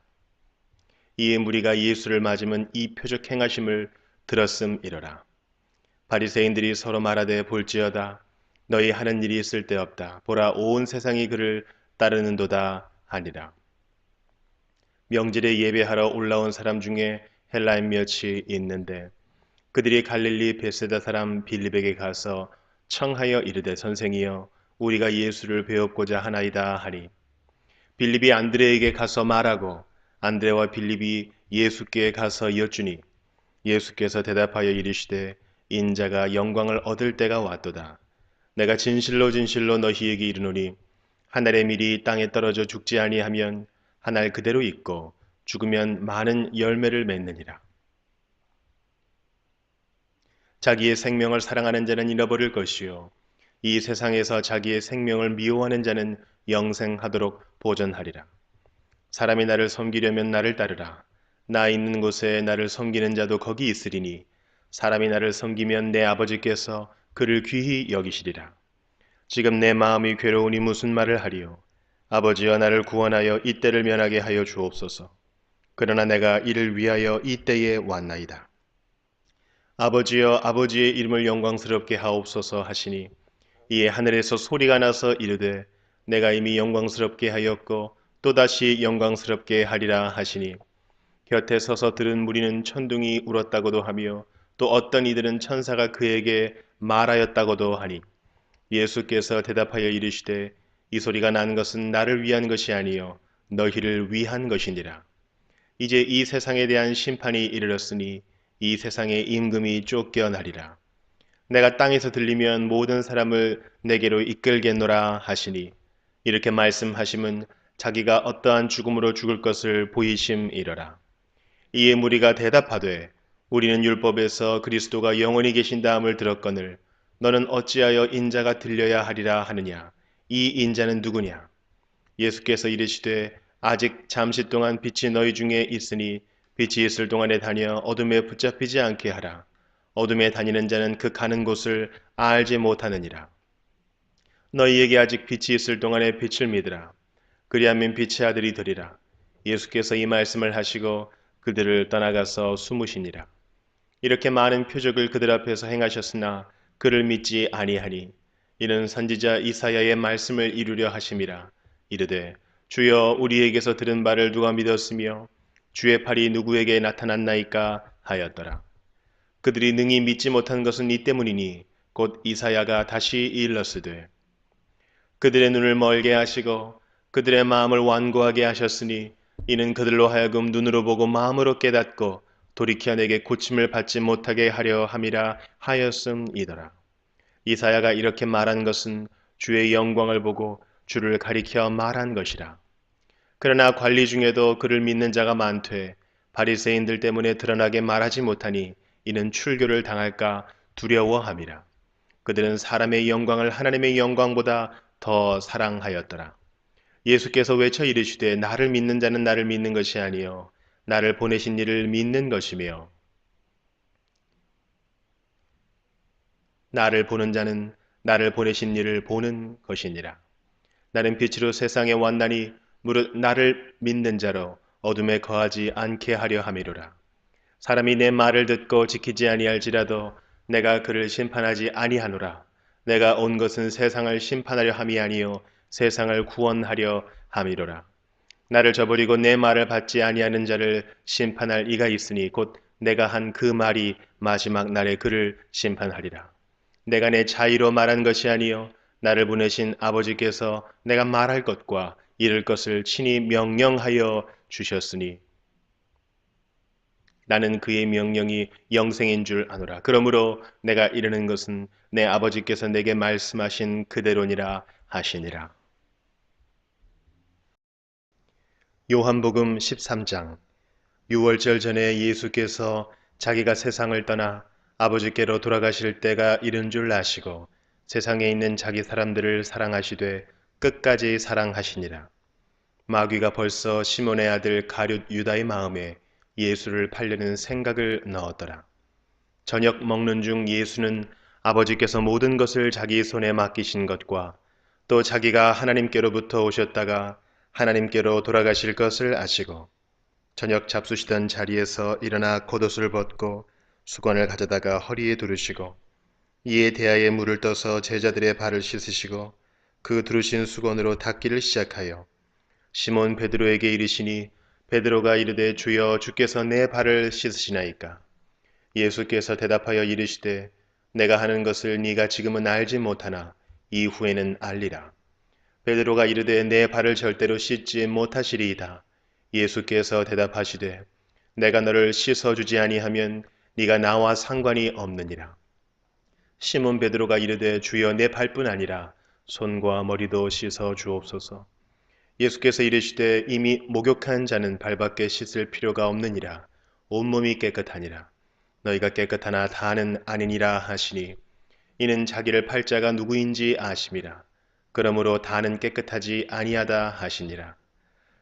이에 무리가 예수를 맞으면 이 표적 행하심을 들었음이러라. 바리새인들이 서로 말하되 볼지어다 너희 하는 일이 쓸데없다. 보라 온 세상이 그를 따르는도다 하니라. 명절에 예배하러 올라온 사람 중에 헬라인 몇이 있는데 그들이 갈릴리 베세다 사람 빌립에게 가서 청하여 이르되 선생이여 우리가 예수를 배웁고자 하나이다 하니 빌립이 안드레에게 가서 말하고 안드레와 빌립이 예수께 가서 여쭈니 예수께서 대답하여 이르시되 인자가 영광을 얻을 때가 왔도다. 내가 진실로 진실로 너희에게 이르노니 한 알의 밀이 땅에 떨어져 죽지 아니하면 한 알 그대로 있고 죽으면 많은 열매를 맺느니라. 자기의 생명을 사랑하는 자는 잃어버릴 것이요 이 세상에서 자기의 생명을 미워하는 자는 영생하도록 보존하리라. 사람이 나를 섬기려면 나를 따르라. 나 있는 곳에 나를 섬기는 자도 거기 있으리니 사람이 나를 섬기면 내 아버지께서 그를 귀히 여기시리라. 지금 내 마음이 괴로우니 무슨 말을 하리요. 아버지여 나를 구원하여 이 때를 면하게 하여 주옵소서. 그러나 내가 이를 위하여 이 때에 왔나이다. 아버지여 아버지의 이름을 영광스럽게 하옵소서 하시니 이에 하늘에서 소리가 나서 이르되 내가 이미 영광스럽게 하였고 또다시 영광스럽게 하리라 하시니 곁에 서서 들은 무리는 천둥이 울었다고도 하며 또 어떤 이들은 천사가 그에게 말하였다고도 하니 예수께서 대답하여 이르시되 이 소리가 난 것은 나를 위한 것이 아니요 너희를 위한 것이니라. 이제 이 세상에 대한 심판이 이르렀으니 이 세상의 임금이 쫓겨나리라. 내가 땅에서 들리면 모든 사람을 내게로 이끌겠노라 하시니 이렇게 말씀하심은 자기가 어떠한 죽음으로 죽을 것을 보이심이러라. 이에 무리가 대답하되 우리는 율법에서 그리스도가 영원히 계신다함을 들었거늘 너는 어찌하여 인자가 들려야 하리라 하느냐. 이 인자는 누구냐. 예수께서 이르시되 아직 잠시 동안 빛이 너희 중에 있으니 빛이 있을 동안에 다녀 어둠에 붙잡히지 않게 하라. 어둠에 다니는 자는 그 가는 곳을 알지 못하느니라. 너희에게 아직 빛이 있을 동안에 빛을 믿으라. 그리하면 빛의 아들이 되리라. 예수께서 이 말씀을 하시고 그들을 떠나가서 숨으시니라. 이렇게 많은 표적을 그들 앞에서 행하셨으나 그를 믿지 아니하니 이는 선지자 이사야의 말씀을 이루려 하심이라. 이르되 주여 우리에게서 들은 바를 누가 믿었으며 주의 팔이 누구에게 나타났나이까 하였더라. 그들이 능히 믿지 못한 것은 이 때문이니 곧 이사야가 다시 일렀으되 그들의 눈을 멀게 하시고 그들의 마음을 완고하게 하셨으니 이는 그들로 하여금 눈으로 보고 마음으로 깨닫고 돌이켜 내게 고침을 받지 못하게 하려 함이라 하였음이더라. 이사야가 이렇게 말한 것은 주의 영광을 보고 주를 가리켜 말한 것이라. 그러나 관리 중에도 그를 믿는 자가 많되 바리새인들 때문에 드러나게 말하지 못하니 이는 출교를 당할까 두려워함이라. 그들은 사람의 영광을 하나님의 영광보다 더 사랑하였더라. 예수께서 외쳐 이르시되 나를 믿는 자는 나를 믿는 것이 아니요 나를 보내신 이를 믿는 것이며 나를 보는 자는 나를 보내신 이를 보는 것이니라. 나는 빛으로 세상에 왔나니 무릇 나를 믿는 자로 어둠에 거하지 않게 하려 함이로라. 사람이 내 말을 듣고 지키지 아니할지라도 내가 그를 심판하지 아니하노라. 내가 온 것은 세상을 심판하려 함이 아니요 세상을 구원하려 함이로라. 나를 저버리고 내 말을 받지 아니하는 자를 심판할 이가 있으니 곧 내가 한 그 말이 마지막 날에 그를 심판하리라. 내가 내 자의로 말한 것이 아니요 나를 보내신 아버지께서 내가 말할 것과 이를 것을 친히 명령하여 주셨으니 나는 그의 명령이 영생인 줄 아노라. 그러므로 내가 이르는 것은 내 아버지께서 내게 말씀하신 그대로니라 하시니라. 요한복음 13장. 유월절 전에 예수께서 자기가 세상을 떠나 아버지께로 돌아가실 때가 이른 줄 아시고 세상에 있는 자기 사람들을 사랑하시되 끝까지 사랑하시니라. 마귀가 벌써 시몬의 아들 가룟 유다의 마음에 예수를 팔려는 생각을 넣었더라. 저녁 먹는 중 예수는 아버지께서 모든 것을 자기 손에 맡기신 것과 또 자기가 하나님께로부터 오셨다가 하나님께로 돌아가실 것을 아시고 저녁 잡수시던 자리에서 일어나 겉옷을 벗고 수건을 가져다가 허리에 두르시고 이에 대야에 물을 떠서 제자들의 발을 씻으시고 그 두르신 수건으로 닦기를 시작하여 시몬 베드로에게 이르시니 베드로가 이르되 주여 주께서 내 발을 씻으시나이까. 예수께서 대답하여 이르시되 내가 하는 것을 네가 지금은 알지 못하나 이후에는 알리라. 베드로가 이르되 내 발을 절대로 씻지 못하시리이다. 예수께서 대답하시되 내가 너를 씻어주지 아니하면 네가 나와 상관이 없느니라. 시몬 베드로가 이르되 주여 내 발뿐 아니라 손과 머리도 씻어 주옵소서. 예수께서 이르시되 이미 목욕한 자는 발밖에 씻을 필요가 없느니라. 온몸이 깨끗하니라. 너희가 깨끗하나 다는 아니니라 하시니 이는 자기를 팔 자가 누구인지 아심이라. 그러므로 다는 깨끗하지 아니하다 하시니라.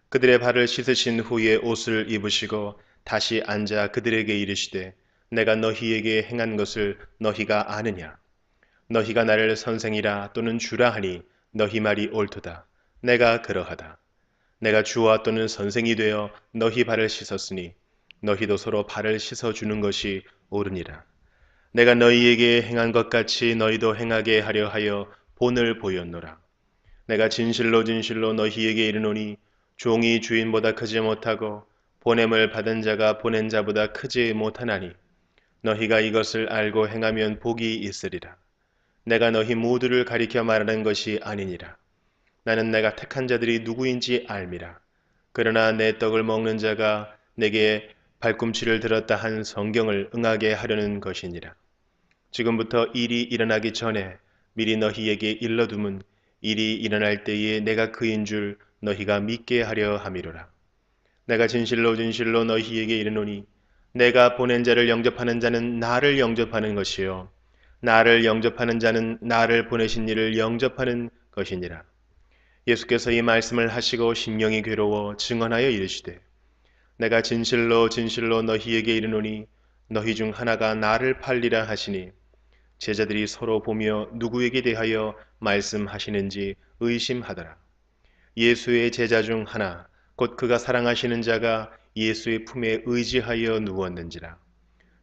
그들의 발을 씻으신 후에 옷을 입으시고 다시 앉아 그들에게 이르시되 내가 너희에게 행한 것을 너희가 아느냐. 너희가 나를 선생이라 또는 주라 하니 너희 말이 옳도다. 내가 그러하다. 내가 주와 또는 선생이 되어 너희 발을 씻었으니 너희도 서로 발을 씻어주는 것이 옳으니라. 내가 너희에게 행한 것 같이 너희도 행하게 하려 하여 본을 보였노라. 내가 진실로 진실로 너희에게 이르노니 종이 주인보다 크지 못하고 보냄을 받은 자가 보낸 자보다 크지 못하나니 너희가 이것을 알고 행하면 복이 있으리라. 내가 너희 모두를 가리켜 말하는 것이 아니니라. 나는 내가 택한 자들이 누구인지 알미라. 그러나 내 떡을 먹는 자가 내게 발꿈치를 들었다 한 성경을 응하게 하려는 것이니라. 지금부터 일이 일어나기 전에 미리 너희에게 일러둠은 일이 일어날 때에 내가 그인 줄 너희가 믿게 하려 함이로라. 내가 진실로 진실로 너희에게 이르노니 내가 보낸 자를 영접하는 자는 나를 영접하는 것이요 나를 영접하는 자는 나를 보내신 이를 영접하는 것이니라. 예수께서 이 말씀을 하시고 심령이 괴로워 증언하여 이르시되 내가 진실로 진실로 너희에게 이르노니 너희 중 하나가 나를 팔리라 하시니 제자들이 서로 보며 누구에게 대하여 말씀하시는지 의심하더라. 예수의 제자 중 하나 곧 그가 사랑하시는 자가 예수의 품에 의지하여 누웠는지라.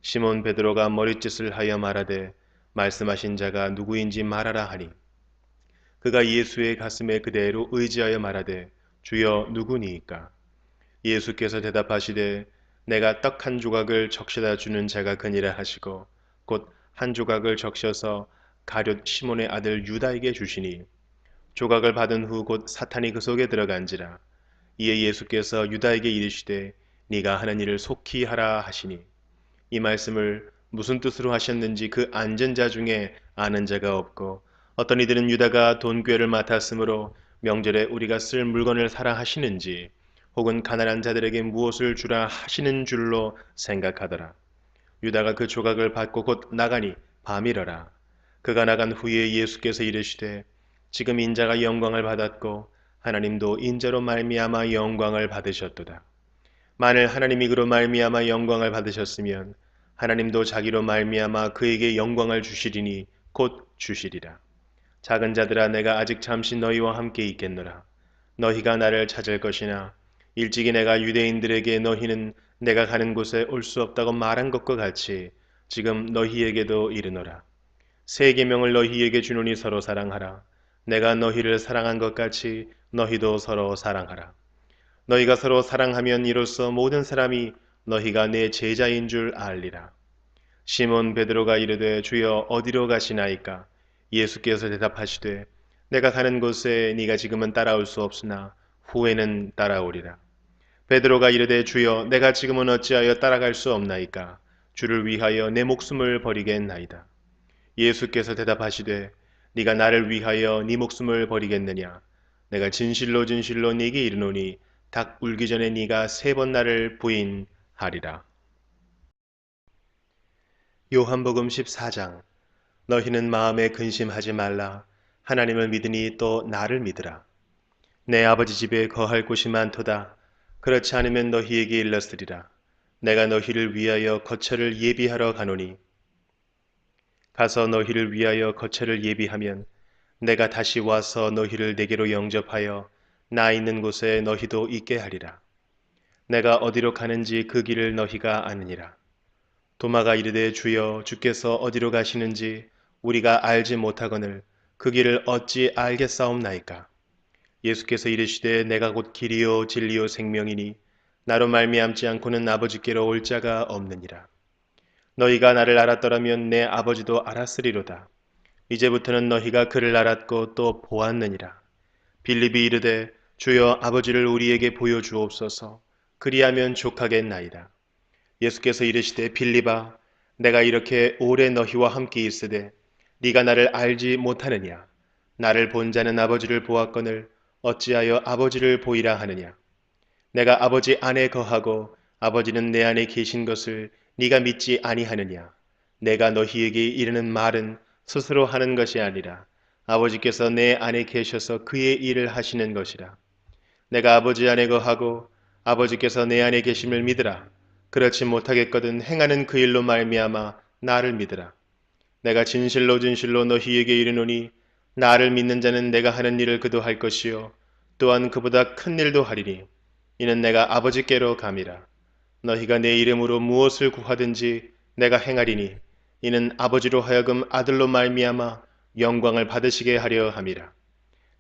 시몬 베드로가 머릿짓을 하여 말하되 말씀하신 자가 누구인지 말하라 하니 그가 예수의 가슴에 그대로 의지하여 말하되 주여 누구니이까. 예수께서 대답하시되 내가 떡 한 조각을 적셔다 주는 자가 그니라 하시고 곧 한 조각을 적셔서 가룟 시몬의 아들 유다에게 주시니 조각을 받은 후 곧 사탄이 그 속에 들어간지라. 이에 예수께서 유다에게 이르시되 네가 하는 일을 속히 하라 하시니 이 말씀을 무슨 뜻으로 하셨는지 그 앉은 자 중에 아는 자가 없고 어떤 이들은 유다가 돈꾀를 맡았으므로 명절에 우리가 쓸 물건을 사라 하시는지 혹은 가난한 자들에게 무엇을 주라 하시는 줄로 생각하더라. 유다가 그 조각을 받고 곧 나가니 밤이러라. 그가 나간 후에 예수께서 이르시되 지금 인자가 영광을 받았고 하나님도 인자로 말미암아 영광을 받으셨도다. 만일 하나님이 그로 말미암아 영광을 받으셨으면 하나님도 자기로 말미암아 그에게 영광을 주시리니 곧 주시리라. 작은 자들아 내가 아직 잠시 너희와 함께 있겠노라. 너희가 나를 찾을 것이나 일찍이 내가 유대인들에게 너희는 내가 가는 곳에 올 수 없다고 말한 것과 같이 지금 너희에게도 이르노라. 새 계명을 너희에게 주노니 서로 사랑하라. 내가 너희를 사랑한 것 같이 너희도 서로 사랑하라. 너희가 서로 사랑하면 이로써 모든 사람이 너희가 내 제자인 줄 알리라. 시몬 베드로가 이르되 주여 어디로 가시나이까? 예수께서 대답하시되 내가 가는 곳에 네가 지금은 따라올 수 없으나 후에는 따라오리라. 베드로가 이르되 주여 내가 지금은 어찌하여 따라갈 수 없나이까? 주를 위하여 내 목숨을 버리겠나이다. 예수께서 대답하시되 네가 나를 위하여 네 목숨을 버리겠느냐? 내가 진실로 진실로 네게 이르노니 닭 울기 전에 네가 3번 나를 부인하리라. 요한복음 14장. 너희는 마음에 근심하지 말라. 하나님을 믿으니 또 나를 믿으라. 내 아버지 집에 거할 곳이 많도다. 그렇지 않으면 너희에게 일렀으리라. 내가 너희를 위하여 거처를 예비하러 가노니 가서 너희를 위하여 거처를 예비하면 내가 다시 와서 너희를 내게로 영접하여 나 있는 곳에 너희도 있게 하리라. 내가 어디로 가는지 그 길을 너희가 아느니라. 도마가 이르되 주여 주께서 어디로 가시는지 우리가 알지 못하거늘 그 길을 어찌 알겠사옵나이까. 예수께서 이르시되 내가 곧 길이요 진리요 생명이니 나로 말미암지 않고는 아버지께로 올 자가 없느니라. 너희가 나를 알았더라면 내 아버지도 알았으리로다. 이제부터는 너희가 그를 알았고 또 보았느니라. 빌립이 이르되 주여 아버지를 우리에게 보여주옵소서. 그리하면 족하겠나이다. 예수께서 이르시되 빌립아 내가 이렇게 오래 너희와 함께 있으되 네가 나를 알지 못하느냐. 나를 본 자는 아버지를 보았거늘 어찌하여 아버지를 보이라 하느냐. 내가 아버지 안에 거하고 아버지는 내 안에 계신 것을 네가 믿지 아니하느냐. 내가 너희에게 이르는 말은 스스로 하는 것이 아니라 아버지께서 내 안에 계셔서 그의 일을 하시는 것이라. 내가 아버지 안에 거하고 아버지께서 내 안에 계심을 믿으라. 그렇지 못하겠거든 행하는 그 일로 말미암아 나를 믿으라. 내가 진실로 진실로 너희에게 이르노니 나를 믿는 자는 내가 하는 일을 그도 할 것이요 또한 그보다 큰 일도 하리니 이는 내가 아버지께로 감이라. 너희가 내 이름으로 무엇을 구하든지 내가 행하리니 이는 아버지로 하여금 아들로 말미암아 영광을 받으시게 하려 함이라.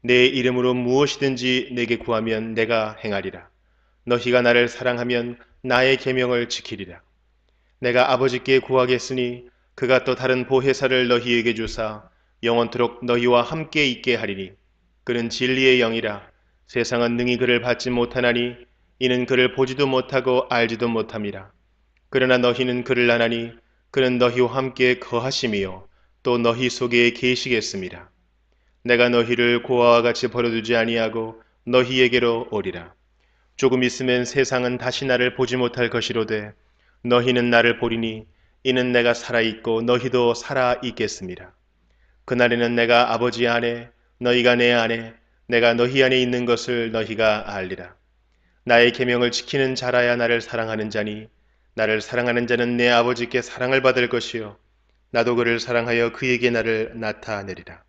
내 이름으로 무엇이든지 내게 구하면 내가 행하리라. 너희가 나를 사랑하면 나의 계명을 지키리라. 내가 아버지께 구하겠으니 그가 또 다른 보혜사를 너희에게 주사 영원토록 너희와 함께 있게 하리니 그는 진리의 영이라. 세상은 능히 그를 받지 못하나니 이는 그를 보지도 못하고 알지도 못함이라. 그러나 너희는 그를 아나니 그는 너희와 함께 거하심이요 또 너희 속에 계시겠습니다. 내가 너희를 고아와 같이 버려두지 아니하고 너희에게로 오리라. 조금 있으면 세상은 다시 나를 보지 못할 것이로되 너희는 나를 보리니 이는 내가 살아있고 너희도 살아있겠습니다. 그날에는 내가 아버지 안에 너희가 내 안에 내가 너희 안에 있는 것을 너희가 알리라. 나의 계명을 지키는 자라야 나를 사랑하는 자니 나를 사랑하는 자는 내 아버지께 사랑을 받을 것이요 나도 그를 사랑하여 그에게 나를 나타내리라.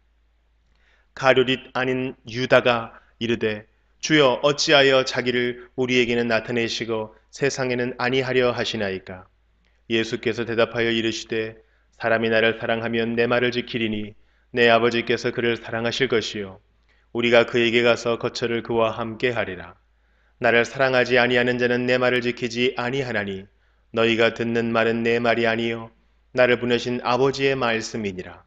가룟잇 아닌 유다가 이르되 주여 어찌하여 자기를 우리에게는 나타내시고 세상에는 아니하려 하시나이까. 예수께서 대답하여 이르시되 사람이 나를 사랑하면 내 말을 지키리니 내 아버지께서 그를 사랑하실 것이요 우리가 그에게 가서 거처를 그와 함께 하리라. 나를 사랑하지 아니하는 자는 내 말을 지키지 아니하나니 너희가 듣는 말은 내 말이 아니요 나를 보내신 아버지의 말씀이니라.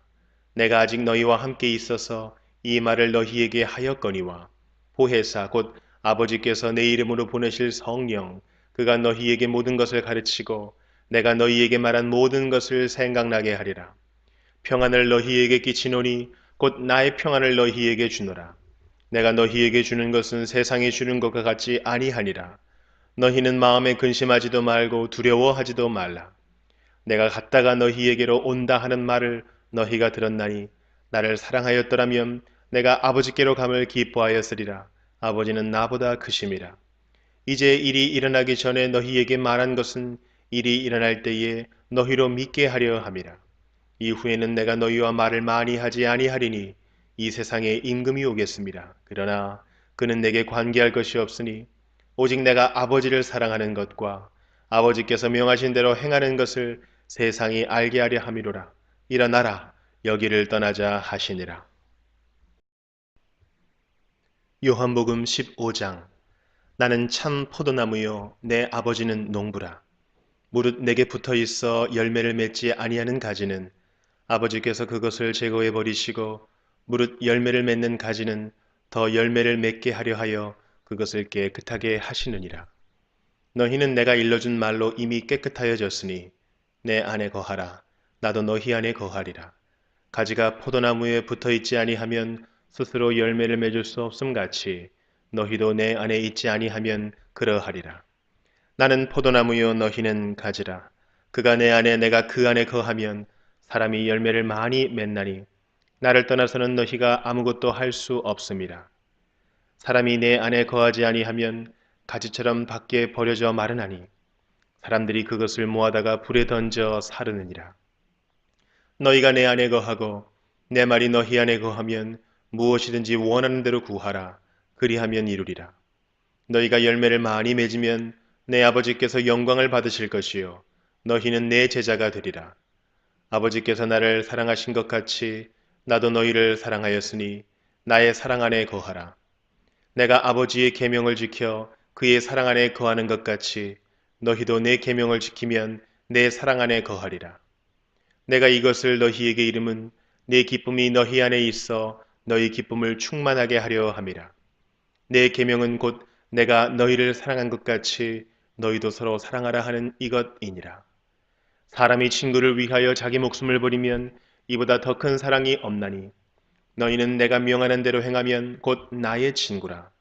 내가 아직 너희와 함께 있어서 이 말을 너희에게 하였거니와 보혜사 곧 아버지께서 내 이름으로 보내실 성령 그가 너희에게 모든 것을 가르치고 내가 너희에게 말한 모든 것을 생각나게 하리라. 평안을 너희에게 끼치노니 곧 나의 평안을 너희에게 주노라. 내가 너희에게 주는 것은 세상이 주는 것과 같지 아니하니라. 너희는 마음에 근심하지도 말고 두려워하지도 말라. 내가 갔다가 너희에게로 온다 하는 말을 너희가 들었나니 나를 사랑하였더라면 내가 아버지께로 감을 기뻐하였으리라. 아버지는 나보다 크심이라. 이제 일이 일어나기 전에 너희에게 말한 것은 일이 일어날 때에 너희로 믿게 하려 함이라. 이후에는 내가 너희와 말을 많이 하지 아니하리니 이 세상에 임금이 오겠습니다. 그러나 그는 내게 관계할 것이 없으니 오직 내가 아버지를 사랑하는 것과 아버지께서 명하신 대로 행하는 것을 세상이 알게 하려 함이로라. 일어나라, 여기를 떠나자 하시니라. 요한복음 15장. 나는 참 포도나무요 내 아버지는 농부라. 무릇 내게 붙어 있어 열매를 맺지 아니하는 가지는 아버지께서 그것을 제거해 버리시고, 무릇 열매를 맺는 가지는 더 열매를 맺게 하려 하여 그것을 깨끗하게 하시느니라. 너희는 내가 일러준 말로 이미 깨끗하여졌으니 내 안에 거하라. 나도 너희 안에 거하리라. 가지가 포도나무에 붙어 있지 아니하면 스스로 열매를 맺을 수 없음 같이 너희도 내 안에 있지 아니하면 그러하리라. 나는 포도나무요 너희는 가지라. 그가 내 안에 내가 그 안에 거하면 사람이 열매를 많이 맺나니 나를 떠나서는 너희가 아무것도 할 수 없음이라. 사람이 내 안에 거하지 아니하면 가지처럼 밖에 버려져 마르나니 사람들이 그것을 모아다가 불에 던져 사르느니라. 너희가 내 안에 거하고 내 말이 너희 안에 거하면 무엇이든지 원하는 대로 구하라. 그리하면 이루리라. 너희가 열매를 많이 맺으면 내 아버지께서 영광을 받으실 것이요 너희는 내 제자가 되리라. 아버지께서 나를 사랑하신 것 같이 나도 너희를 사랑하였으니 나의 사랑 안에 거하라. 내가 아버지의 계명을 지켜 그의 사랑 안에 거하는 것 같이 너희도 내 계명을 지키면 내 사랑 안에 거하리라. 내가 이것을 너희에게 이름은 내 기쁨이 너희 안에 있어 너희 기쁨을 충만하게 하려 함이라. 내 계명은 곧 내가 너희를 사랑한 것 같이 너희도 서로 사랑하라 하는 이것이니라. 사람이 친구를 위하여 자기 목숨을 버리면 이보다 더 큰 사랑이 없나니 너희는 내가 명하는 대로 행하면 곧 나의 친구라.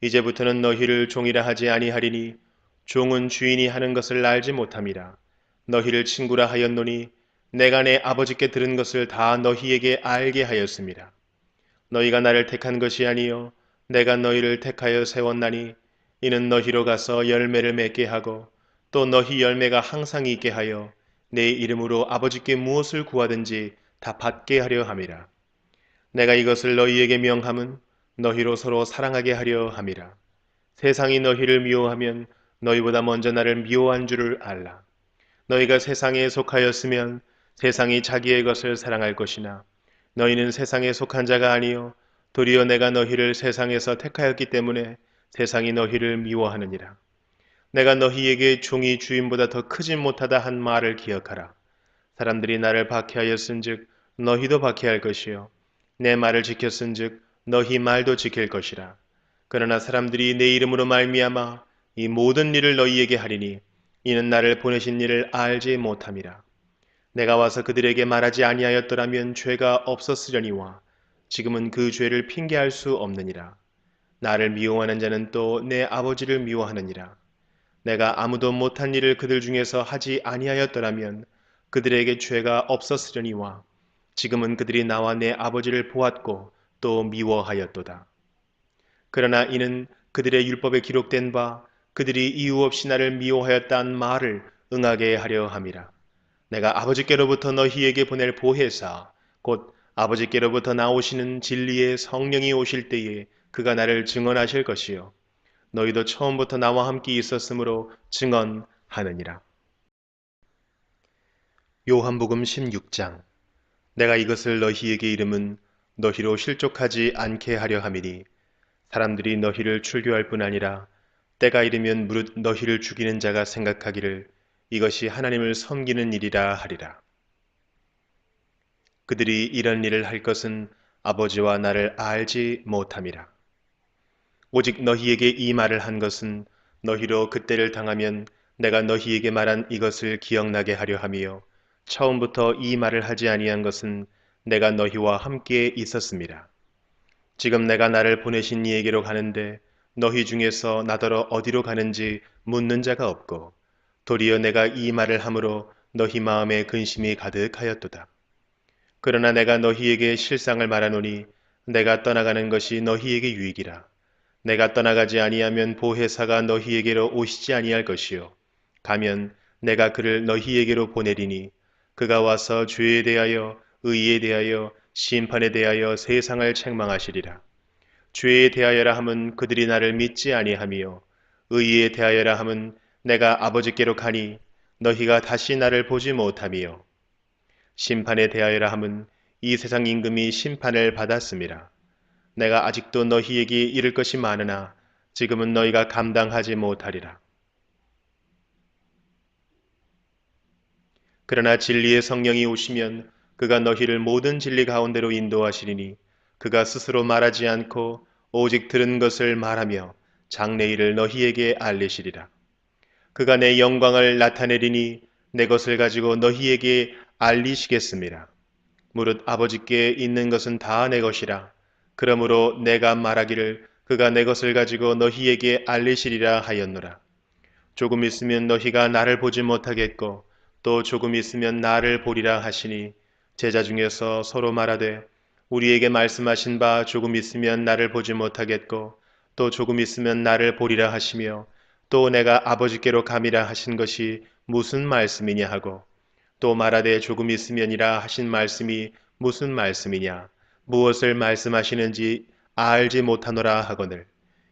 이제부터는 너희를 종이라 하지 아니하리니 종은 주인이 하는 것을 알지 못함이라. 너희를 친구라 하였노니 내가 내 아버지께 들은 것을 다 너희에게 알게 하였습니다. 너희가 나를 택한 것이 아니요 내가 너희를 택하여 세웠나니 이는 너희로 가서 열매를 맺게 하고 또 너희 열매가 항상 있게 하여 내 이름으로 아버지께 무엇을 구하든지 다 받게 하려 함이라. 내가 이것을 너희에게 명함은 너희로 서로 사랑하게 하려 함이라. 세상이 너희를 미워하면 너희보다 먼저 나를 미워한 줄을 알라. 너희가 세상에 속하였으면 세상이 자기의 것을 사랑할 것이나 너희는 세상에 속한 자가 아니요 도리어 내가 너희를 세상에서 택하였기 때문에 세상이 너희를 미워하느니라. 내가 너희에게 종이 주인보다 더 크지 못하다 한 말을 기억하라. 사람들이 나를 박해하였은즉 너희도 박해할 것이요 내 말을 지켰은즉 너희 말도 지킬 것이라. 그러나 사람들이 내 이름으로 말미암아 이 모든 일을 너희에게 하리니 이는 나를 보내신 이를 알지 못함이라. 내가 와서 그들에게 말하지 아니하였더라면 죄가 없었으려니와 지금은 그 죄를 핑계할 수 없느니라. 나를 미워하는 자는 또 내 아버지를 미워하느니라. 내가 아무도 못한 일을 그들 중에서 하지 아니하였더라면 그들에게 죄가 없었으려니와 지금은 그들이 나와 내 아버지를 보았고 또 미워하였도다. 그러나 이는 그들의 율법에 기록된 바 그들이 이유 없이 나를 미워하였다는 말을 응하게 하려 함이라. 내가 아버지께로부터 너희에게 보낼 보혜사 곧 아버지께로부터 나오시는 진리의 성령이 오실 때에 그가 나를 증언하실 것이요 너희도 처음부터 나와 함께 있었으므로 증언하느니라. 요한복음 16장. 내가 이것을 너희에게 이름은 너희로 실족하지 않게 하려 함이니 사람들이 너희를 출교할 뿐 아니라 때가 이르면 무릇 너희를 죽이는 자가 생각하기를 이것이 하나님을 섬기는 일이라 하리라. 그들이 이런 일을 할 것은 아버지와 나를 알지 못함이라. 오직 너희에게 이 말을 한 것은 너희로 그때를 당하면 내가 너희에게 말한 이것을 기억나게 하려 함이요 처음부터 이 말을 하지 아니한 것은 내가 너희와 함께 있었습니다. 지금 내가 나를 보내신 이에게로 가는데 너희 중에서 나더러 어디로 가는지 묻는 자가 없고 도리어 내가 이 말을 함으로 너희 마음에 근심이 가득하였도다. 그러나 내가 너희에게 실상을 말하노니 내가 떠나가는 것이 너희에게 유익이라. 내가 떠나가지 아니하면 보혜사가 너희에게로 오시지 아니할 것이요 가면 내가 그를 너희에게로 보내리니 그가 와서 죄에 대하여 의에 대하여 심판에 대하여 세상을 책망하시리라. 죄에 대하여라 함은 그들이 나를 믿지 아니하며 의에 대하여라 함은 내가 아버지께로 가니 너희가 다시 나를 보지 못하며 심판에 대하여라 함은 이 세상 임금이 심판을 받았음이라. 내가 아직도 너희에게 이를 것이 많으나 지금은 너희가 감당하지 못하리라. 그러나 진리의 성령이 오시면 그가 너희를 모든 진리 가운데로 인도하시리니 그가 스스로 말하지 않고 오직 들은 것을 말하며 장래일을 너희에게 알리시리라. 그가 내 영광을 나타내리니 내 것을 가지고 너희에게 알리시겠습니다. 무릇 아버지께 있는 것은 다 내 것이라. 그러므로 내가 말하기를 그가 내 것을 가지고 너희에게 알리시리라 하였노라. 조금 있으면 너희가 나를 보지 못하겠고 또 조금 있으면 나를 보리라 하시니 제자 중에서 서로 말하되 우리에게 말씀하신 바 조금 있으면 나를 보지 못하겠고 또 조금 있으면 나를 보리라 하시며 또 내가 아버지께로 감이라 하신 것이 무슨 말씀이냐 하고 또 말하되 조금 있으면이라 하신 말씀이 무슨 말씀이냐 무엇을 말씀하시는지 알지 못하노라 하거늘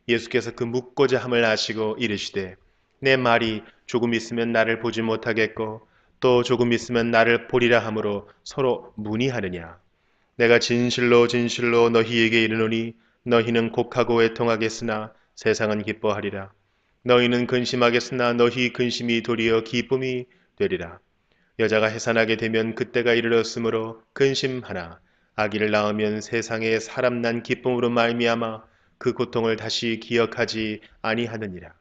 예수께서 그 묻고자 함을 아시고 이르시되 내 말이 조금 있으면 나를 보지 못하겠고 또 조금 있으면 나를 보리라 함으로 서로 문의하느냐. 내가 진실로 진실로 너희에게 이르노니 너희는 곡하고 애통하겠으나 세상은 기뻐하리라. 너희는 근심하겠으나 너희 근심이 도리어 기쁨이 되리라. 여자가 해산하게 되면 그때가 이르렀으므로 근심하나 아기를 낳으면 세상에 사람 난 기쁨으로 말미암아 그 고통을 다시 기억하지 아니하느니라.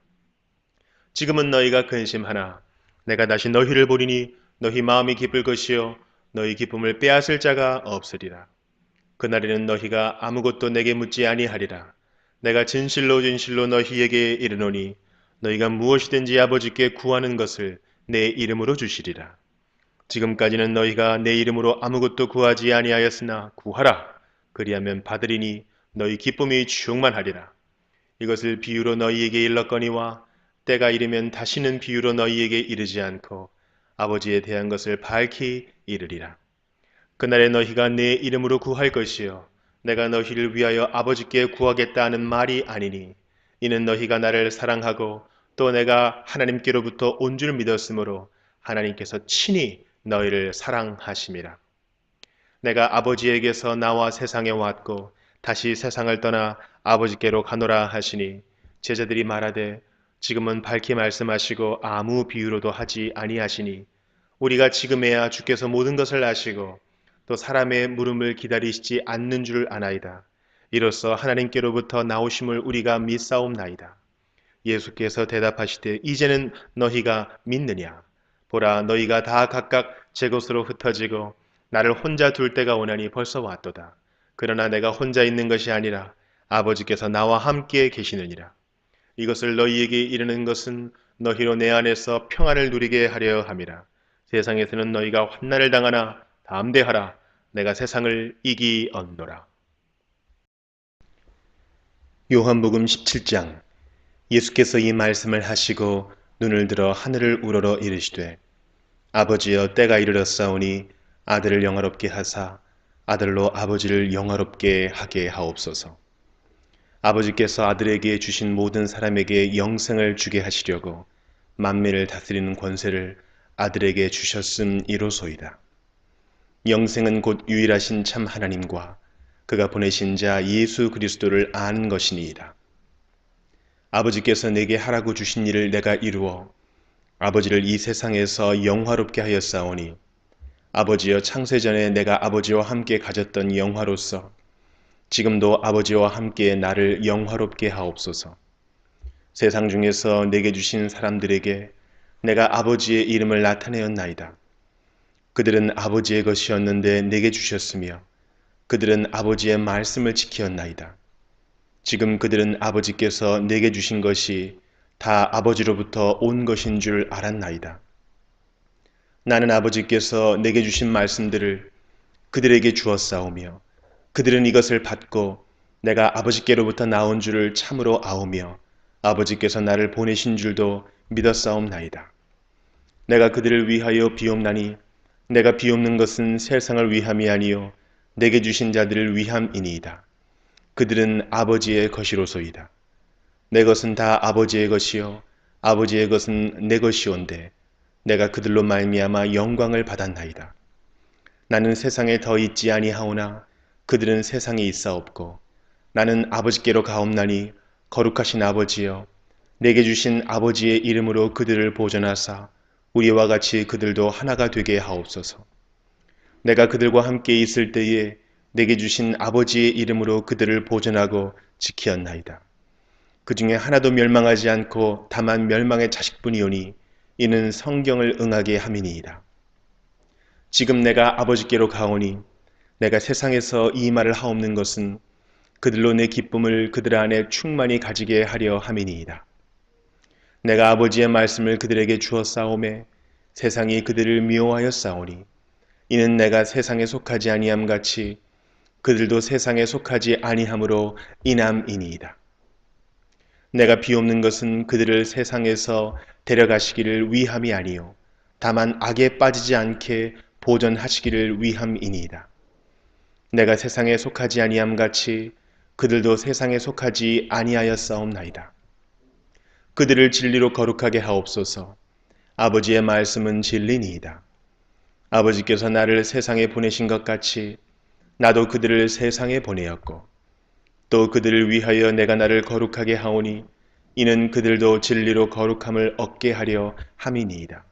지금은 너희가 근심하나 내가 다시 너희를 보리니 너희 마음이 기쁠 것이요 너희 기쁨을 빼앗을 자가 없으리라. 그날에는 너희가 아무것도 내게 묻지 아니하리라. 내가 진실로 진실로 너희에게 이르노니 너희가 무엇이든지 아버지께 구하는 것을 내 이름으로 주시리라. 지금까지는 너희가 내 이름으로 아무것도 구하지 아니하였으나 구하라. 그리하면 받으리니 너희 기쁨이 충만하리라. 이것을 비유로 너희에게 일렀거니와 때가 이르면 다시는 비유로 너희에게 이르지 않고 아버지에 대한 것을 밝히 이르리라. 그날에 너희가 내 이름으로 구할 것이요 내가 너희를 위하여 아버지께 구하겠다 하는 말이 아니니 이는 너희가 나를 사랑하고 또 내가 하나님께로부터 온 줄 믿었으므로 하나님께서 친히 너희를 사랑하심이라. 내가 아버지에게서 나와 세상에 왔고 다시 세상을 떠나 아버지께로 가노라 하시니 제자들이 말하되 지금은 밝히 말씀하시고 아무 비유로도 하지 아니하시니 우리가 지금에야 주께서 모든 것을 아시고 또 사람의 물음을 기다리시지 않는 줄 아나이다. 이로써 하나님께로부터 나오심을 우리가 믿사옵나이다. 예수께서 대답하시되 이제는 너희가 믿느냐? 보라 너희가 다 각각 제 곳으로 흩어지고 나를 혼자 둘 때가 오나니 벌써 왔도다. 그러나 내가 혼자 있는 것이 아니라 아버지께서 나와 함께 계시느니라. 이것을 너희에게 이르는 것은 너희로 내 안에서 평안을 누리게 하려 함이라. 세상에서는 너희가 환난을 당하나 담대하라. 내가 세상을 이기었노라. 요한복음 17장. 예수께서 이 말씀을 하시고 눈을 들어 하늘을 우러러 이르시되 아버지여 때가 이르렀사오니 아들을 영화롭게 하사 아들로 아버지를 영화롭게 하게 하옵소서. 아버지께서 아들에게 주신 모든 사람에게 영생을 주게 하시려고 만민을 다스리는 권세를 아들에게 주셨음이로소이다. 영생은 곧 유일하신 참 하나님과 그가 보내신 자 예수 그리스도를 아는 것이니이다. 아버지께서 내게 하라고 주신 일을 내가 이루어 아버지를 이 세상에서 영화롭게 하였사오니 아버지여 창세전에 내가 아버지와 함께 가졌던 영화로서 지금도 아버지와 함께 나를 영화롭게 하옵소서. 세상 중에서 내게 주신 사람들에게 내가 아버지의 이름을 나타내었나이다. 그들은 아버지의 것이었는데 내게 주셨으며 그들은 아버지의 말씀을 지키었나이다. 지금 그들은 아버지께서 내게 주신 것이 다 아버지로부터 온 것인 줄 알았나이다. 나는 아버지께서 내게 주신 말씀들을 그들에게 주었사오며 그들은 이것을 받고 내가 아버지께로부터 나온 줄을 참으로 아오며 아버지께서 나를 보내신 줄도 믿었사옵나이다. 내가 그들을 위하여 비옵나니 내가 비옵는 것은 세상을 위함이 아니요 내게 주신 자들을 위함이니이다. 그들은 아버지의 것이로소이다. 내 것은 다 아버지의 것이요 아버지의 것은 내 것이온데 내가 그들로 말미암아 영광을 받았나이다. 나는 세상에 더 있지 아니하오나 그들은 세상에 있사옵고 나는 아버지께로 가옵나니 거룩하신 아버지여 내게 주신 아버지의 이름으로 그들을 보존하사 우리와 같이 그들도 하나가 되게 하옵소서. 내가 그들과 함께 있을 때에 내게 주신 아버지의 이름으로 그들을 보존하고 지키었나이다. 그 중에 하나도 멸망하지 않고 다만 멸망의 자식뿐이오니 이는 성경을 응하게 함이니이다. 지금 내가 아버지께로 가오니 내가 세상에서 이 말을 하옵는 것은 그들로 내 기쁨을 그들 안에 충만히 가지게 하려 함이니이다. 내가 아버지의 말씀을 그들에게 주었사오매 세상이 그들을 미워하였사오니 이는 내가 세상에 속하지 아니함 같이 그들도 세상에 속하지 아니함으로 인함이니이다. 내가 비옵는 것은 그들을 세상에서 데려가시기를 위함이 아니요 다만 악에 빠지지 않게 보전하시기를 위함이니이다. 내가 세상에 속하지 아니함 같이 그들도 세상에 속하지 아니하였사옵나이다. 그들을 진리로 거룩하게 하옵소서. 아버지의 말씀은 진리니이다. 아버지께서 나를 세상에 보내신 것 같이 나도 그들을 세상에 보내었고 또 그들을 위하여 내가 나를 거룩하게 하오니 이는 그들도 진리로 거룩함을 얻게 하려 함이니이다.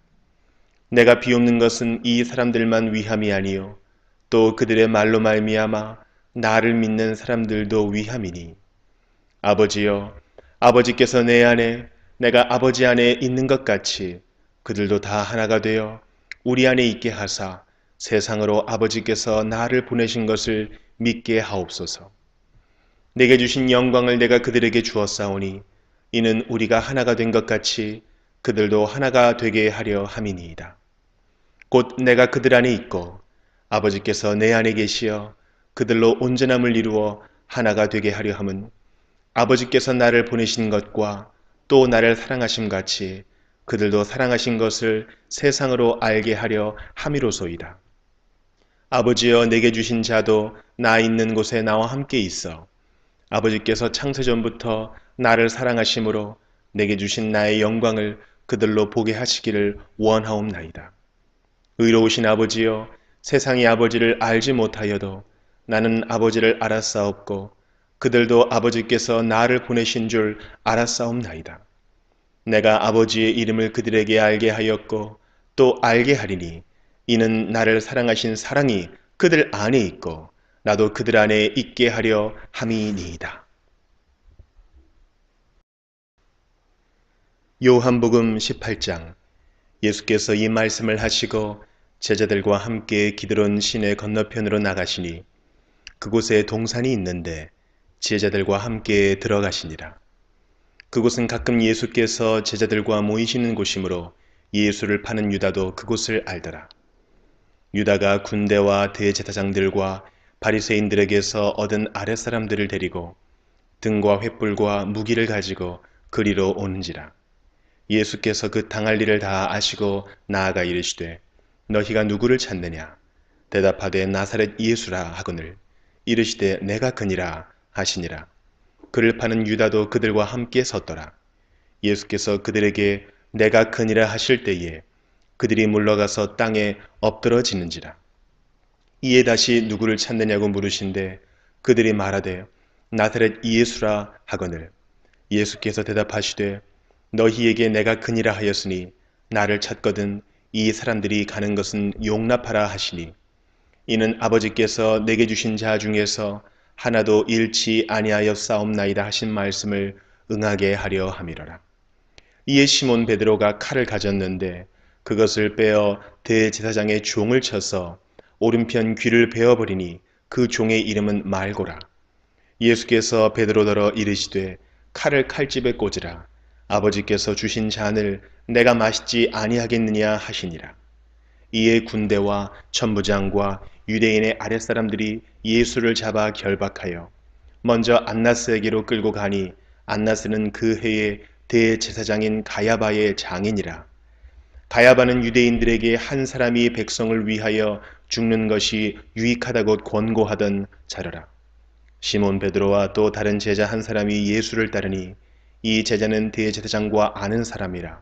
내가 비옵는 것은 이 사람들만 위함이 아니요 또 그들의 말로 말미암아 나를 믿는 사람들도 위함이니 아버지여 아버지께서 내 안에 내가 아버지 안에 있는 것 같이 그들도 다 하나가 되어 우리 안에 있게 하사 세상으로 아버지께서 나를 보내신 것을 믿게 하옵소서. 내게 주신 영광을 내가 그들에게 주었사오니 이는 우리가 하나가 된 것 같이 그들도 하나가 되게 하려 함이니이다. 곧 내가 그들 안에 있고 아버지께서 내 안에 계시어 그들로 온전함을 이루어 하나가 되게 하려 함은 아버지께서 나를 보내신 것과 또 나를 사랑하심 같이 그들도 사랑하신 것을 세상으로 알게 하려 함이로소이다. 아버지여 내게 주신 자도 나 있는 곳에 나와 함께 있어 아버지께서 창세전부터 나를 사랑하심으로 내게 주신 나의 영광을 그들로 보게 하시기를 원하옵나이다. 의로우신 아버지여 세상이 아버지를 알지 못하여도 나는 아버지를 알았사옵고 그들도 아버지께서 나를 보내신 줄 알았사옵나이다. 내가 아버지의 이름을 그들에게 알게 하였고 또 알게 하리니 이는 나를 사랑하신 사랑이 그들 안에 있고 나도 그들 안에 있게 하려 함이니이다. 요한복음 18장. 예수께서 이 말씀을 하시고 제자들과 함께 기드론 시내 건너편으로 나가시니 그곳에 동산이 있는데 제자들과 함께 들어가시니라. 그곳은 가끔 예수께서 제자들과 모이시는 곳이므로 예수를 파는 유다도 그곳을 알더라. 유다가 군대와 대제사장들과 바리새인들에게서 얻은 아랫사람들을 데리고 등과 횃불과 무기를 가지고 그리로 오는지라. 예수께서 그 당할 일을 다 아시고 나아가 이르시되 너희가 누구를 찾느냐? 대답하되 나사렛 예수라 하거늘 이르시되 내가 그니라 하시니라. 그를 파는 유다도 그들과 함께 섰더라. 예수께서 그들에게 내가 그니라 하실 때에 그들이 물러가서 땅에 엎드러지는지라. 이에 다시 누구를 찾느냐고 물으신데 그들이 말하되 나사렛 예수라 하거늘 예수께서 대답하시되 너희에게 내가 그니라 하였으니 나를 찾거든 이 사람들이 가는 것은 용납하라 하시니 이는 아버지께서 내게 주신 자 중에서 하나도 잃지 아니하였사옵나이다 하신 말씀을 응하게 하려 함이로라. 이에 시몬 베드로가 칼을 가졌는데 그것을 빼어 대제사장의 종을 쳐서 오른편 귀를 베어버리니 그 종의 이름은 말고라. 예수께서 베드로더러 이르시되 칼을 칼집에 꽂으라. 아버지께서 주신 잔을 내가 마시지 아니하겠느냐 하시니라. 이에 군대와 천부장과 유대인의 아랫사람들이 예수를 잡아 결박하여 먼저 안나스에게로 끌고 가니 안나스는 그 해에 대제사장인 가야바의 장인이라. 가야바는 유대인들에게 한 사람이 백성을 위하여 죽는 것이 유익하다고 권고하던 자료라. 시몬 베드로와 또 다른 제자 한 사람이 예수를 따르니 이 제자는 대제사장과 아는 사람이라.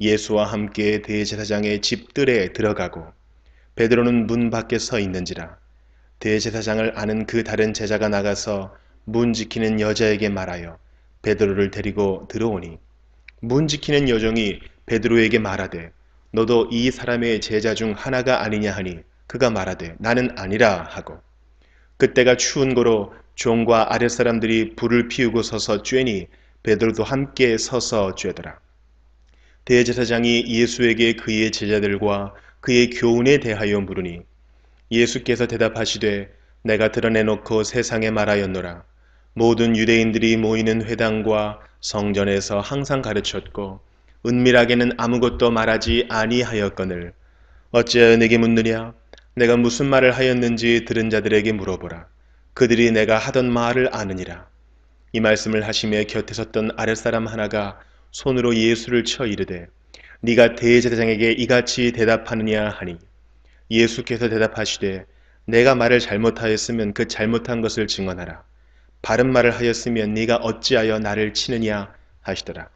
예수와 함께 대제사장의 집들에 들어가고 베드로는 문 밖에 서 있는지라. 대제사장을 아는 그 다른 제자가 나가서 문 지키는 여자에게 말하여 베드로를 데리고 들어오니 문 지키는 여종이 베드로에게 말하되 너도 이 사람의 제자 중 하나가 아니냐 하니 그가 말하되 나는 아니라 하고 그때가 추운 고로 종과 아랫사람들이 불을 피우고 서서 쬐니 베드로도 함께 서서 쬐더라. 대제사장이 예수에게 그의 제자들과 그의 교훈에 대하여 물으니 예수께서 대답하시되 내가 드러내놓고 세상에 말하였노라. 모든 유대인들이 모이는 회당과 성전에서 항상 가르쳤고 은밀하게는 아무것도 말하지 아니하였거늘 어찌하여 내게 묻느냐? 내가 무슨 말을 하였는지 들은 자들에게 물어보라. 그들이 내가 하던 말을 아느니라. 이 말씀을 하시며 곁에 섰던 아랫사람 하나가 손으로 예수를 쳐 이르되 네가 대제사장에게 이같이 대답하느냐 하니 예수께서 대답하시되 내가 말을 잘못하였으면 그 잘못한 것을 증언하라. 바른 말을 하였으면 네가 어찌하여 나를 치느냐 하시더라.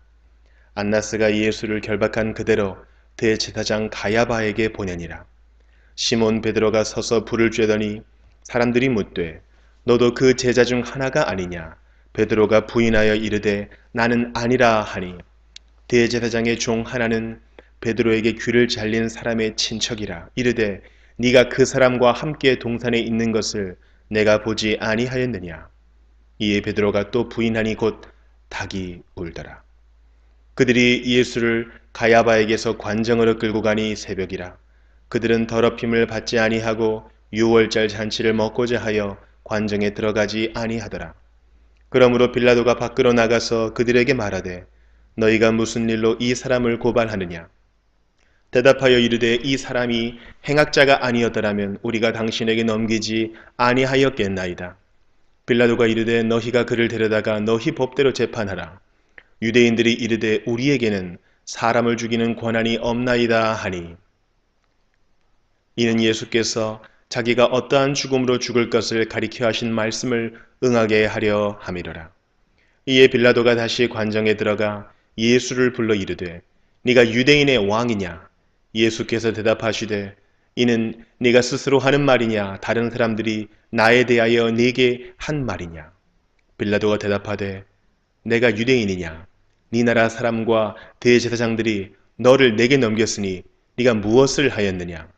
안나스가 예수를 결박한 그대로 대제사장 가야바에게 보내니라. 시몬 베드로가 서서 불을 쬐더니 사람들이 묻되 너도 그 제자 중 하나가 아니냐? 베드로가 부인하여 이르되 나는 아니라 하니 대제사장의 종 하나는 베드로에게 귀를 잘린 사람의 친척이라 이르되 네가 그 사람과 함께 동산에 있는 것을 내가 보지 아니하였느냐? 이에 베드로가 또 부인하니 곧 닭이 울더라. 그들이 예수를 가야바에게서 관정으로 끌고 가니 새벽이라. 그들은 더럽힘을 받지 아니하고 유월절 잔치를 먹고자 하여 관정에 들어가지 아니하더라. 그러므로 빌라도가 밖으로 나가서 그들에게 말하되 너희가 무슨 일로 이 사람을 고발하느냐? 대답하여 이르되 이 사람이 행악자가 아니었더라면 우리가 당신에게 넘기지 아니하였겠나이다. 빌라도가 이르되 너희가 그를 데려다가 너희 법대로 재판하라. 유대인들이 이르되 우리에게는 사람을 죽이는 권한이 없나이다 하니 이는 예수께서 자기가 어떠한 죽음으로 죽을 것을 가리켜 하신 말씀을 응하게 하려 함이로라. 이에 빌라도가 다시 관정에 들어가 예수를 불러 이르되 네가 유대인의 왕이냐? 예수께서 대답하시되 이는 네가 스스로 하는 말이냐? 다른 사람들이 나에 대하여 네게 한 말이냐? 빌라도가 대답하되 내가 유대인이냐? 네 나라 사람과 대제사장들이 너를 내게 넘겼으니 네가 무엇을 하였느냐?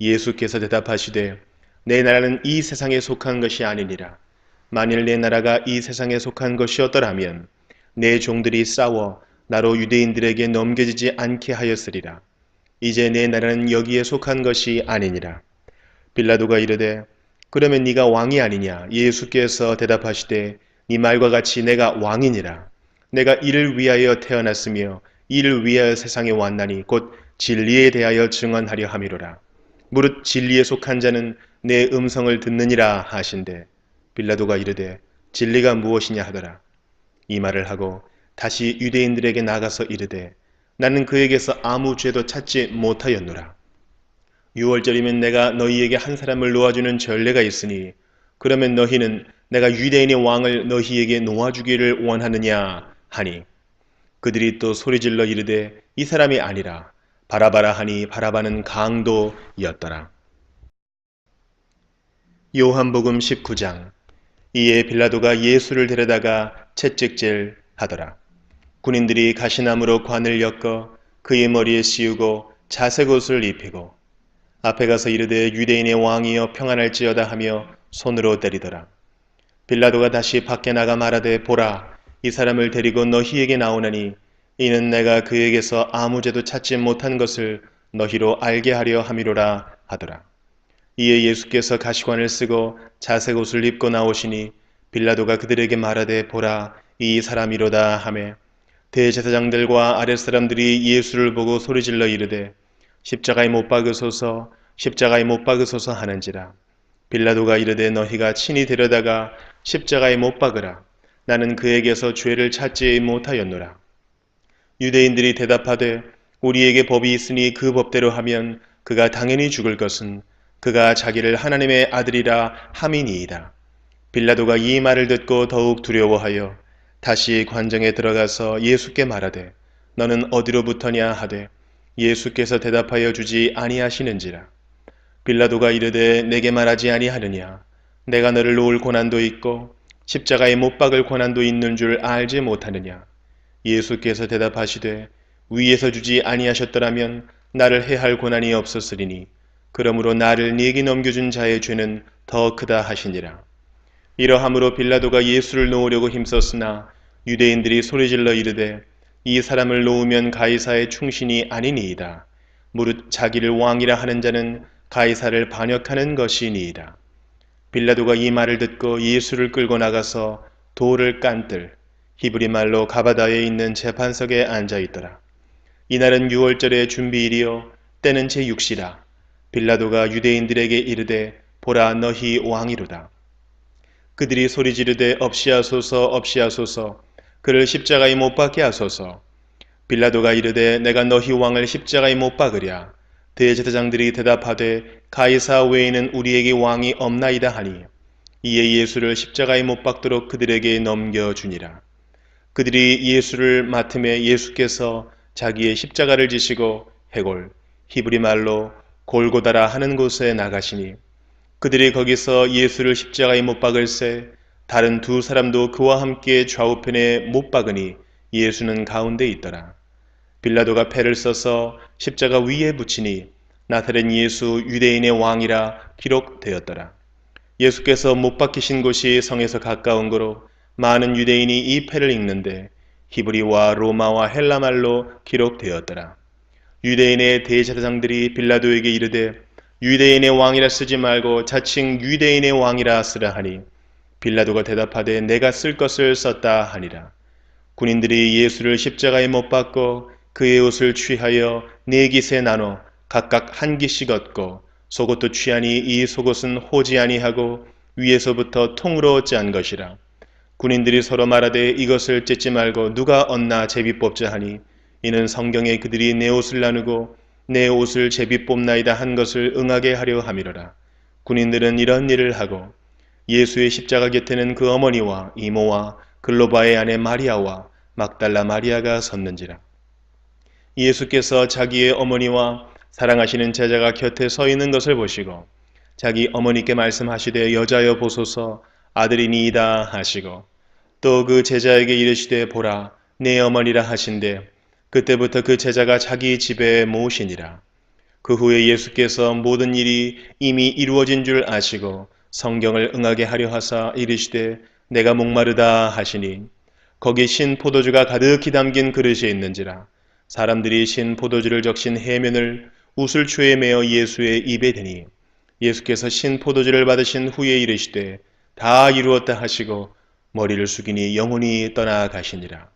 예수께서 대답하시되 내 나라는 이 세상에 속한 것이 아니니라. 만일 내 나라가 이 세상에 속한 것이었더라면 내 종들이 싸워 나로 유대인들에게 넘겨지지 않게 하였으리라. 이제 내 나라는 여기에 속한 것이 아니니라. 빌라도가 이르되 그러면 네가 왕이 아니냐? 예수께서 대답하시되 네 말과 같이 내가 왕이니라. 내가 이를 위하여 태어났으며 이를 위하여 세상에 왔나니 곧 진리에 대하여 증언하려 함이로라. 무릇 진리에 속한 자는 내 음성을 듣느니라 하신대 빌라도가 이르되 진리가 무엇이냐 하더라. 이 말을 하고 다시 유대인들에게 나가서 이르되 나는 그에게서 아무 죄도 찾지 못하였노라. 유월절이면 내가 너희에게 한 사람을 놓아주는 전례가 있으니 그러면 너희는 내가 유대인의 왕을 너희에게 놓아주기를 원하느냐 하니 그들이 또 소리질러 이르되 이 사람이 아니라 바라바라 하니 바라바는 강도였더라. 요한복음 19장. 이에 빌라도가 예수를 데려다가 채찍질 하더라. 군인들이 가시나무로 관을 엮어 그의 머리에 씌우고 자색 옷을 입히고 앞에 가서 이르되 유대인의 왕이여 평안할지어다 하며 손으로 때리더라. 빌라도가 다시 밖에 나가 말하되 보라 이 사람을 데리고 너희에게 나오나니 이는 내가 그에게서 아무 죄도 찾지 못한 것을 너희로 알게 하려 함이로라 하더라. 이에 예수께서 가시관을 쓰고 자색 옷을 입고 나오시니 빌라도가 그들에게 말하되 보라 이 사람이로다 하매 대제사장들과 아랫사람들이 예수를 보고 소리질러 이르되 십자가에 못 박으소서 십자가에 못 박으소서 하는지라. 빌라도가 이르되 너희가 친히 데려다가 십자가에 못 박으라. 나는 그에게서 죄를 찾지 못하였노라. 유대인들이 대답하되 우리에게 법이 있으니 그 법대로 하면 그가 당연히 죽을 것은 그가 자기를 하나님의 아들이라 함이니이다. 빌라도가 이 말을 듣고 더욱 두려워하여 다시 관정에 들어가서 예수께 말하되 너는 어디로부터냐 하되 예수께서 대답하여 주지 아니하시는지라. 빌라도가 이르되 내게 말하지 아니하느냐. 내가 너를 놓을 고난도 있고 십자가에 못 박을 고난도 있는 줄 알지 못하느냐. 예수께서 대답하시되 위에서 주지 아니하셨더라면 나를 해할 고난이 없었으리니 그러므로 나를 네게 넘겨준 자의 죄는 더 크다 하시니라. 이러함으로 빌라도가 예수를 놓으려고 힘썼으나 유대인들이 소리질러 이르되 이 사람을 놓으면 가이사의 충신이 아니니이다. 무릇 자기를 왕이라 하는 자는 가이사를 반역하는 것이니이다. 빌라도가 이 말을 듣고 예수를 끌고 나가서 돌을 깐들 히브리 말로 가바다에 있는 재판석에 앉아 있더라. 이날은 유월절의 준비일이요 때는 제6시라. 빌라도가 유대인들에게 이르되 보라 너희 왕이로다. 그들이 소리 지르되 없이하소서 없이하소서 그를 십자가에 못 박게 하소서. 빌라도가 이르되 내가 너희 왕을 십자가에 못 박으랴. 대제사장들이 대답하되 가이사 외에는 우리에게 왕이 없나이다 하니 이에 예수를 십자가에 못 박도록 그들에게 넘겨주니라. 그들이 예수를 맡음에 예수께서 자기의 십자가를 지시고 해골 히브리 말로 골고다라 하는 곳에 나가시니 그들이 거기서 예수를 십자가에 못 박을새 다른 두 사람도 그와 함께 좌우편에 못 박으니 예수는 가운데 있더라. 빌라도가 패를 써서 십자가 위에 붙이니 나사렛 예수 유대인의 왕이라 기록되었더라. 예수께서 못 박히신 곳이 성에서 가까운 거로 많은 유대인이 이 패를 읽는데 히브리와 로마와 헬라말로 기록되었더라. 유대인의 대제사장들이 빌라도에게 이르되 유대인의 왕이라 쓰지 말고 자칭 유대인의 왕이라 쓰라 하니 빌라도가 대답하되 내가 쓸 것을 썼다 하니라. 군인들이 예수를 십자가에 못 박고 그의 옷을 취하여 네 깃에 나눠 각각 한 깃씩 얻고 속옷도 취하니 이 속옷은 호지 아니하고 위에서부터 통으로 짠 것이라. 군인들이 서로 말하되 이것을 찢지 말고 누가 얻나 제비 뽑자 하니 이는 성경에 그들이 내 옷을 나누고 내 옷을 제비 뽑나이다 한 것을 응하게 하려 함이로라. 군인들은 이런 일을 하고 예수의 십자가 곁에는 그 어머니와 이모와 글로바의 아내 마리아와 막달라 마리아가 섰는지라. 예수께서 자기의 어머니와 사랑하시는 제자가 곁에 서 있는 것을 보시고 자기 어머니께 말씀하시되 여자여 보소서 아들이니이다 하시고 또 그 제자에게 이르시되 보라 내 어머니라 하신대 그때부터 그 제자가 자기 집에 모으시니라. 그 후에 예수께서 모든 일이 이미 이루어진 줄 아시고 성경을 응하게 하려 하사 이르시되 내가 목마르다 하시니 거기 신 포도주가 가득히 담긴 그릇이 있는지라. 사람들이 신 포도주를 적신 해면을 우슬초에 메어 예수의 입에 대니 예수께서 신 포도주를 받으신 후에 이르시되 다 이루었다 하시고 머리를 숙이니 영혼이 떠나가시니라.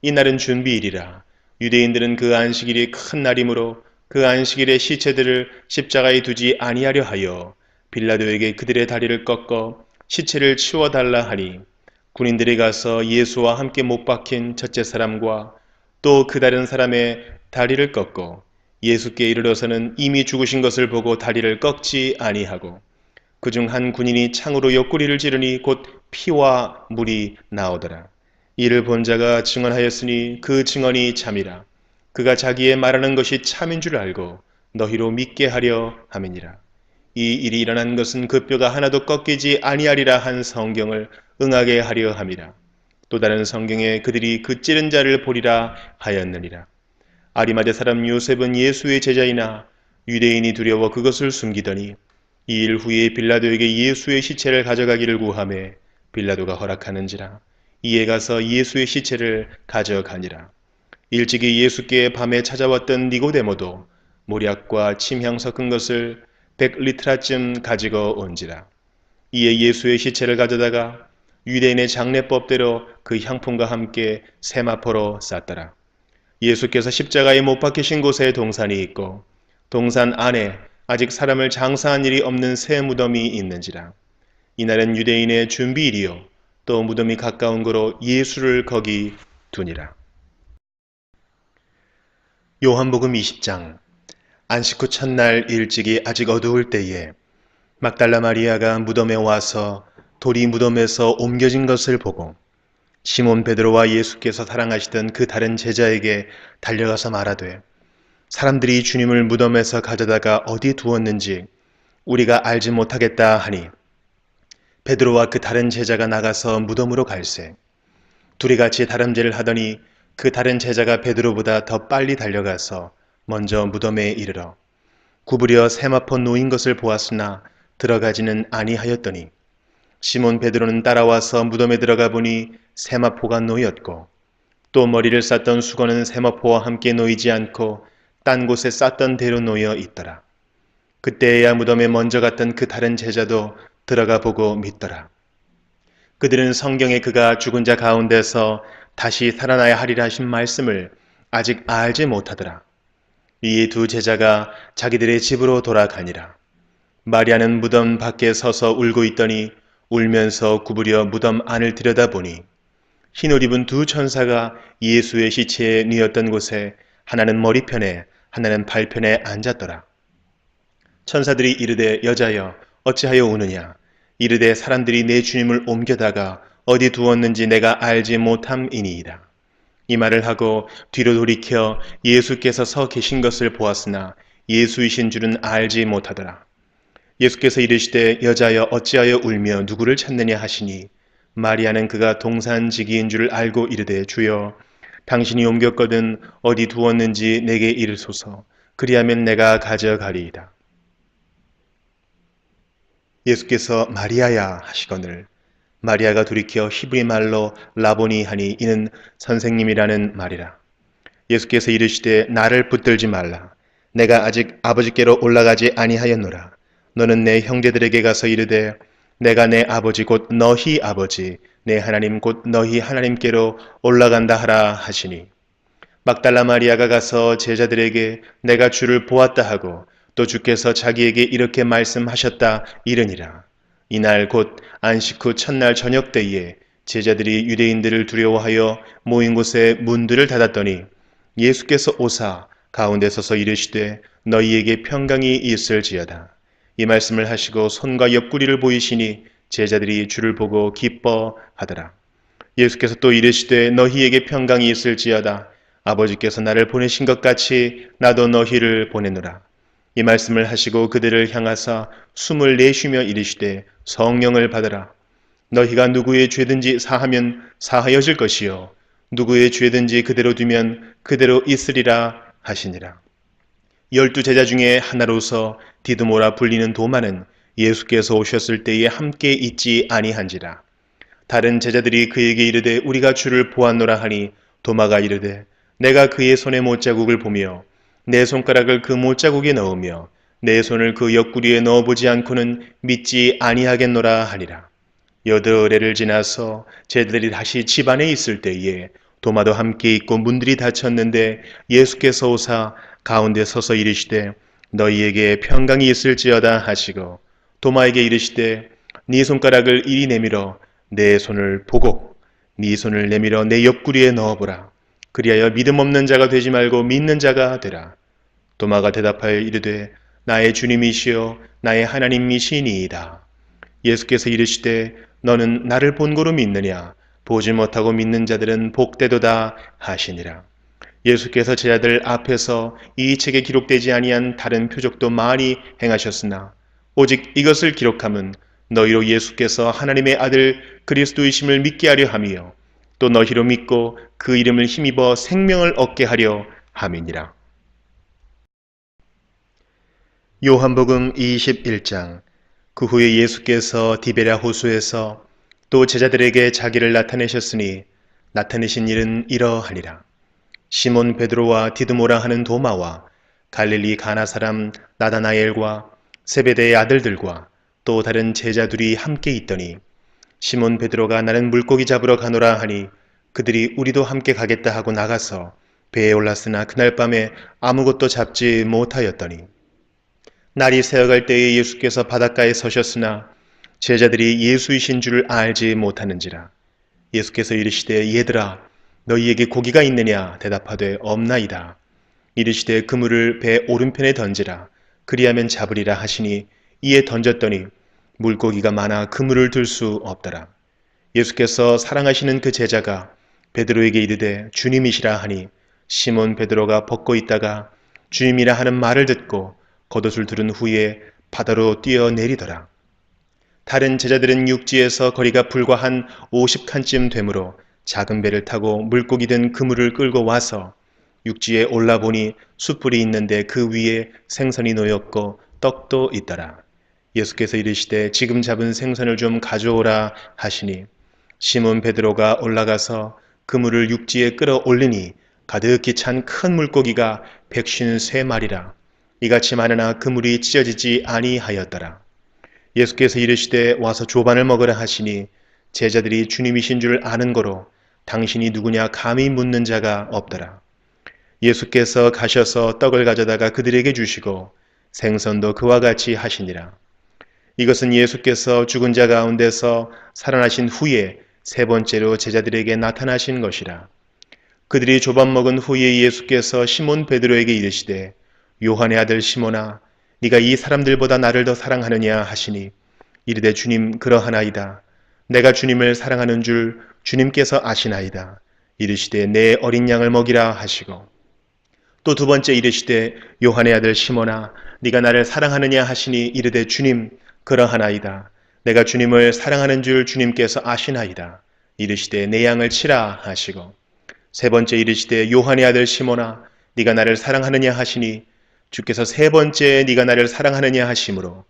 이날은 준비일이라. 유대인들은 그 안식일이 큰 날이므로 그 안식일의 시체들을 십자가에 두지 아니하려 하여 빌라도에게 그들의 다리를 꺾어 시체를 치워달라 하니 군인들이 가서 예수와 함께 못 박힌 첫째 사람과 또 그 다른 사람의 다리를 꺾고 예수께 이르러서는 이미 죽으신 것을 보고 다리를 꺾지 아니하고 그중 한 군인이 창으로 옆구리를 찌르니 곧 피와 물이 나오더라. 이를 본 자가 증언하였으니 그 증언이 참이라. 그가 자기의 말하는 것이 참인 줄 알고 너희로 믿게 하려 함이니라. 이 일이 일어난 것은 그 뼈가 하나도 꺾이지 아니하리라 한 성경을 응하게 하려 함이라. 또 다른 성경에 그들이 그 찌른 자를 보리라 하였느니라. 아리마대 사람 요셉은 예수의 제자이나 유대인이 두려워 그것을 숨기더니 이 일 후에 빌라도에게 예수의 시체를 가져가기를 구하매 빌라도가 허락하는지라. 이에 가서 예수의 시체를 가져가니라. 일찍이 예수께 밤에 찾아왔던 니고데모도 모략과 침향 섞은 것을 100리트라쯤 가지고 온지라. 이에 예수의 시체를 가져다가 유대인의 장례법대로 그 향품과 함께 세마포로 쌌더라. 예수께서 십자가에 못 박히신 곳에 동산이 있고 동산 안에 아직 사람을 장사한 일이 없는 새 무덤이 있는지라. 이날은 유대인의 준비일이요 또 무덤이 가까운 거로 예수를 거기 두니라. 요한복음 20장. 안식 후 첫날 일찍이 아직 어두울 때에 막달라 마리아가 무덤에 와서 돌이 무덤에서 옮겨진 것을 보고 시몬 베드로와 예수께서 사랑하시던 그 다른 제자에게 달려가서 말하되 사람들이 주님을 무덤에서 가져다가 어디 두었는지 우리가 알지 못하겠다 하니 베드로와 그 다른 제자가 나가서 무덤으로 갈새 둘이 같이 다름질을 하더니 그 다른 제자가 베드로보다 더 빨리 달려가서 먼저 무덤에 이르러 구부려 세마포 놓인 것을 보았으나 들어가지는 아니하였더니 시몬 베드로는 따라와서 무덤에 들어가 보니 세마포가 놓였고 또 머리를 쌌던 수건은 세마포와 함께 놓이지 않고 딴 곳에 쌌던 대로 놓여 있더라. 그때야 무덤에 먼저 갔던 그 다른 제자도 들어가 보고 믿더라. 그들은 성경에 그가 죽은 자 가운데서 다시 살아나야 하리라 하신 말씀을 아직 알지 못하더라. 이 두 제자가 자기들의 집으로 돌아가니라. 마리아는 무덤 밖에 서서 울고 있더니 울면서 구부려 무덤 안을 들여다보니 흰옷 입은 두 천사가 예수의 시체에 뉘었던 곳에 하나는 머리편에 하나는 발편에 앉았더라. 천사들이 이르되 여자여 어찌하여 우느냐 이르되 사람들이 내 주님을 옮겨다가 어디 두었는지 내가 알지 못함이니이다. 이 말을 하고 뒤로 돌이켜 예수께서 서 계신 것을 보았으나 예수이신 줄은 알지 못하더라. 예수께서 이르시되 여자여 어찌하여 울며 누구를 찾느냐 하시니 마리아는 그가 동산지기인 줄 알고 이르되 주여 당신이 옮겼거든 어디 두었는지 내게 이르소서 그리하면 내가 가져가리이다. 예수께서 마리아야 하시거늘 마리아가 돌이켜 히브리 말로 라보니 하니 이는 선생님이라는 말이라. 예수께서 이르시되 나를 붙들지 말라. 내가 아직 아버지께로 올라가지 아니하였노라. 너는 내 형제들에게 가서 이르되 내가 내 아버지 곧 너희 아버지 내 하나님 곧 너희 하나님께로 올라간다 하라 하시니 막달라 마리아가 가서 제자들에게 내가 주를 보았다 하고 또 주께서 자기에게 이렇게 말씀하셨다 이르니라. 이날 곧 안식 후 첫날 저녁 때에 제자들이 유대인들을 두려워하여 모인 곳에 문들을 닫았더니 예수께서 오사 가운데 서서 이르시되 너희에게 평강이 있을지어다. 이 말씀을 하시고 손과 옆구리를 보이시니 제자들이 주를 보고 기뻐하더라. 예수께서 또 이르시되 너희에게 평강이 있을지어다. 아버지께서 나를 보내신 것 같이 나도 너희를 보내노라. 이 말씀을 하시고 그들을 향하사 숨을 내쉬며 이르시되 성령을 받으라. 너희가 누구의 죄든지 사하면 사하여질 것이요 누구의 죄든지 그대로 두면 그대로 있으리라 하시니라. 12 제자 중에 하나로서 디드모라 불리는 도마는 예수께서 오셨을 때에 함께 있지 아니한지라. 다른 제자들이 그에게 이르되 우리가 주를 보았노라 하니 도마가 이르되 내가 그의 손에 못자국을 보며 내 손가락을 그 못자국에 넣으며 내 손을 그 옆구리에 넣어보지 않고는 믿지 아니하겠노라 하니라. 여드레를 지나서 제자들이 다시 집 안에 있을 때에 도마도 함께 있고 문들이 닫혔는데 예수께서 오사 가운데 서서 이르시되 너희에게 평강이 있을지어다 하시고 도마에게 이르시되 네 손가락을 이리 내밀어 내 손을 보고 네 손을 내밀어 내 옆구리에 넣어보라. 그리하여 믿음 없는 자가 되지 말고 믿는 자가 되라. 도마가 대답하여 이르되 나의 주님이시여 나의 하나님이시니이다. 예수께서 이르시되 너는 나를 본고로 믿느냐 보지 못하고 믿는 자들은 복되도다 하시니라. 예수께서 제자들 앞에서 이 책에 기록되지 아니한 다른 표적도 많이 행하셨으나 오직 이것을 기록함은 너희로 예수께서 하나님의 아들 그리스도이심을 믿게 하려 함이요 또 너희로 믿고 그 이름을 힘입어 생명을 얻게 하려 함이니라. 요한복음 21장. 그 후에 예수께서 디베랴 호수에서 또 제자들에게 자기를 나타내셨으니 나타내신 일은 이러하니라. 시몬 베드로와 디드모라 하는 도마와 갈릴리 가나 사람 나다나엘과 세베대의 아들들과 또 다른 제자들이 함께 있더니 시몬 베드로가 나는 물고기 잡으러 가노라 하니 그들이 우리도 함께 가겠다 하고 나가서 배에 올랐으나 그날 밤에 아무것도 잡지 못하였더니 날이 새어갈 때에 예수께서 바닷가에 서셨으나 제자들이 예수이신 줄을 알지 못하는지라. 예수께서 이르시되 얘들아 너희에게 고기가 있느냐 대답하되 없나이다. 이르시되 그물을 배 오른편에 던지라. 그리하면 잡으리라 하시니 이에 던졌더니 물고기가 많아 그물을 들 수 없더라. 예수께서 사랑하시는 그 제자가 베드로에게 이르되 주님이시라 하니 시몬 베드로가 벗고 있다가 주님이라 하는 말을 듣고 겉옷을 두른 후에 바다로 뛰어내리더라. 다른 제자들은 육지에서 거리가 불과 한 50칸쯤 되므로 작은 배를 타고 물고기 든 그물을 끌고 와서 육지에 올라보니 숯불이 있는데 그 위에 생선이 놓였고 떡도 있더라. 예수께서 이르시되 지금 잡은 생선을 좀 가져오라 하시니 시몬 베드로가 올라가서 그물을 육지에 끌어올리니 가득히 찬 큰 물고기가 153마리라. 이같이 많으나 그물이 찢어지지 아니하였더라. 예수께서 이르시되 와서 조반을 먹으라 하시니 제자들이 주님이신 줄 아는 거로 당신이 누구냐 감히 묻는 자가 없더라. 예수께서 가셔서 떡을 가져다가 그들에게 주시고 생선도 그와 같이 하시니라. 이것은 예수께서 죽은 자 가운데서 살아나신 후에 세 번째로 제자들에게 나타나신 것이라. 그들이 조반 먹은 후에 예수께서 시몬 베드로에게 이르시되 요한의 아들 시몬아 네가 이 사람들보다 나를 더 사랑하느냐 하시니 이르되 주님 그러하나이다. 내가 주님을 사랑하는 줄 주님께서 아시나이다. 이르시되 내 어린 양을 먹이라 하시고 또 두 번째 이르시되 요한의 아들 시몬아 네가 나를 사랑하느냐 하시니 이르되 주님 그러하나이다. 내가 주님을 사랑하는 줄 주님께서 아시나이다. 이르시되 내 양을 치라 하시고 세 번째 이르시되 요한의 아들 시몬아 네가 나를 사랑하느냐 하시니 주께서 세 번째 네가 나를 사랑하느냐 하심으로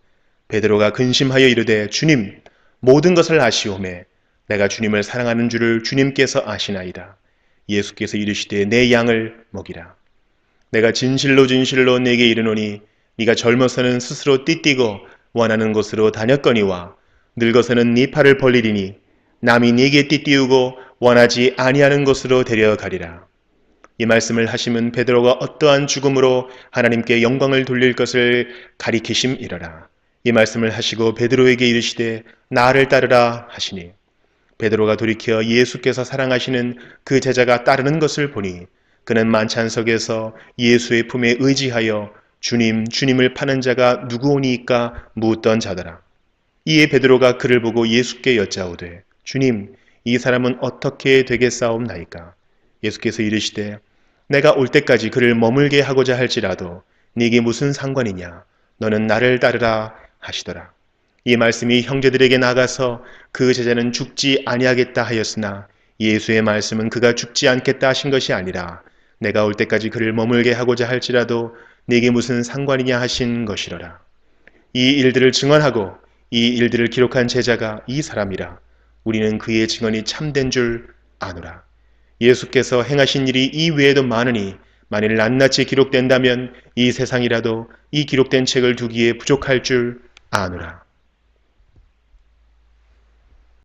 베드로가 근심하여 이르되 주님 모든 것을 아시오매 내가 주님을 사랑하는 줄을 주님께서 아시나이다. 예수께서 이르시되 내 양을 먹이라. 내가 진실로 진실로 네게 이르노니 네가 젊어서는 스스로 띠띠고 원하는 곳으로 다녔거니와 늙어서는 네 팔을 벌리리니 남이 네게 띠띠우고 원하지 아니하는 곳으로 데려가리라. 이 말씀을 하시면 베드로가 어떠한 죽음으로 하나님께 영광을 돌릴 것을 가리키심이러라. 이 말씀을 하시고 베드로에게 이르시되 나를 따르라 하시니 베드로가 돌이켜 예수께서 사랑하시는 그 제자가 따르는 것을 보니 그는 만찬석에서 예수의 품에 의지하여 주님, 주님을 파는 자가 누구오니까 묻던 자더라. 이에 베드로가 그를 보고 예수께 여짜오되 주님, 이 사람은 어떻게 되겠사옵나이까? 예수께서 이르시되 내가 올 때까지 그를 머물게 하고자 할지라도 네게 무슨 상관이냐? 너는 나를 따르라 하시더라. 이 말씀이 형제들에게 나가서 그 제자는 죽지 아니하겠다 하였으나 예수의 말씀은 그가 죽지 않겠다 하신 것이 아니라 내가 올 때까지 그를 머물게 하고자 할지라도 네게 무슨 상관이냐 하신 것이로라. 이 일들을 증언하고 이 일들을 기록한 제자가 이 사람이라. 우리는 그의 증언이 참된 줄 아노라. 예수께서 행하신 일이 이 외에도 많으니 만일 낱낱이 기록된다면 이 세상이라도 이 기록된 책을 두기에 부족할 줄 아노라.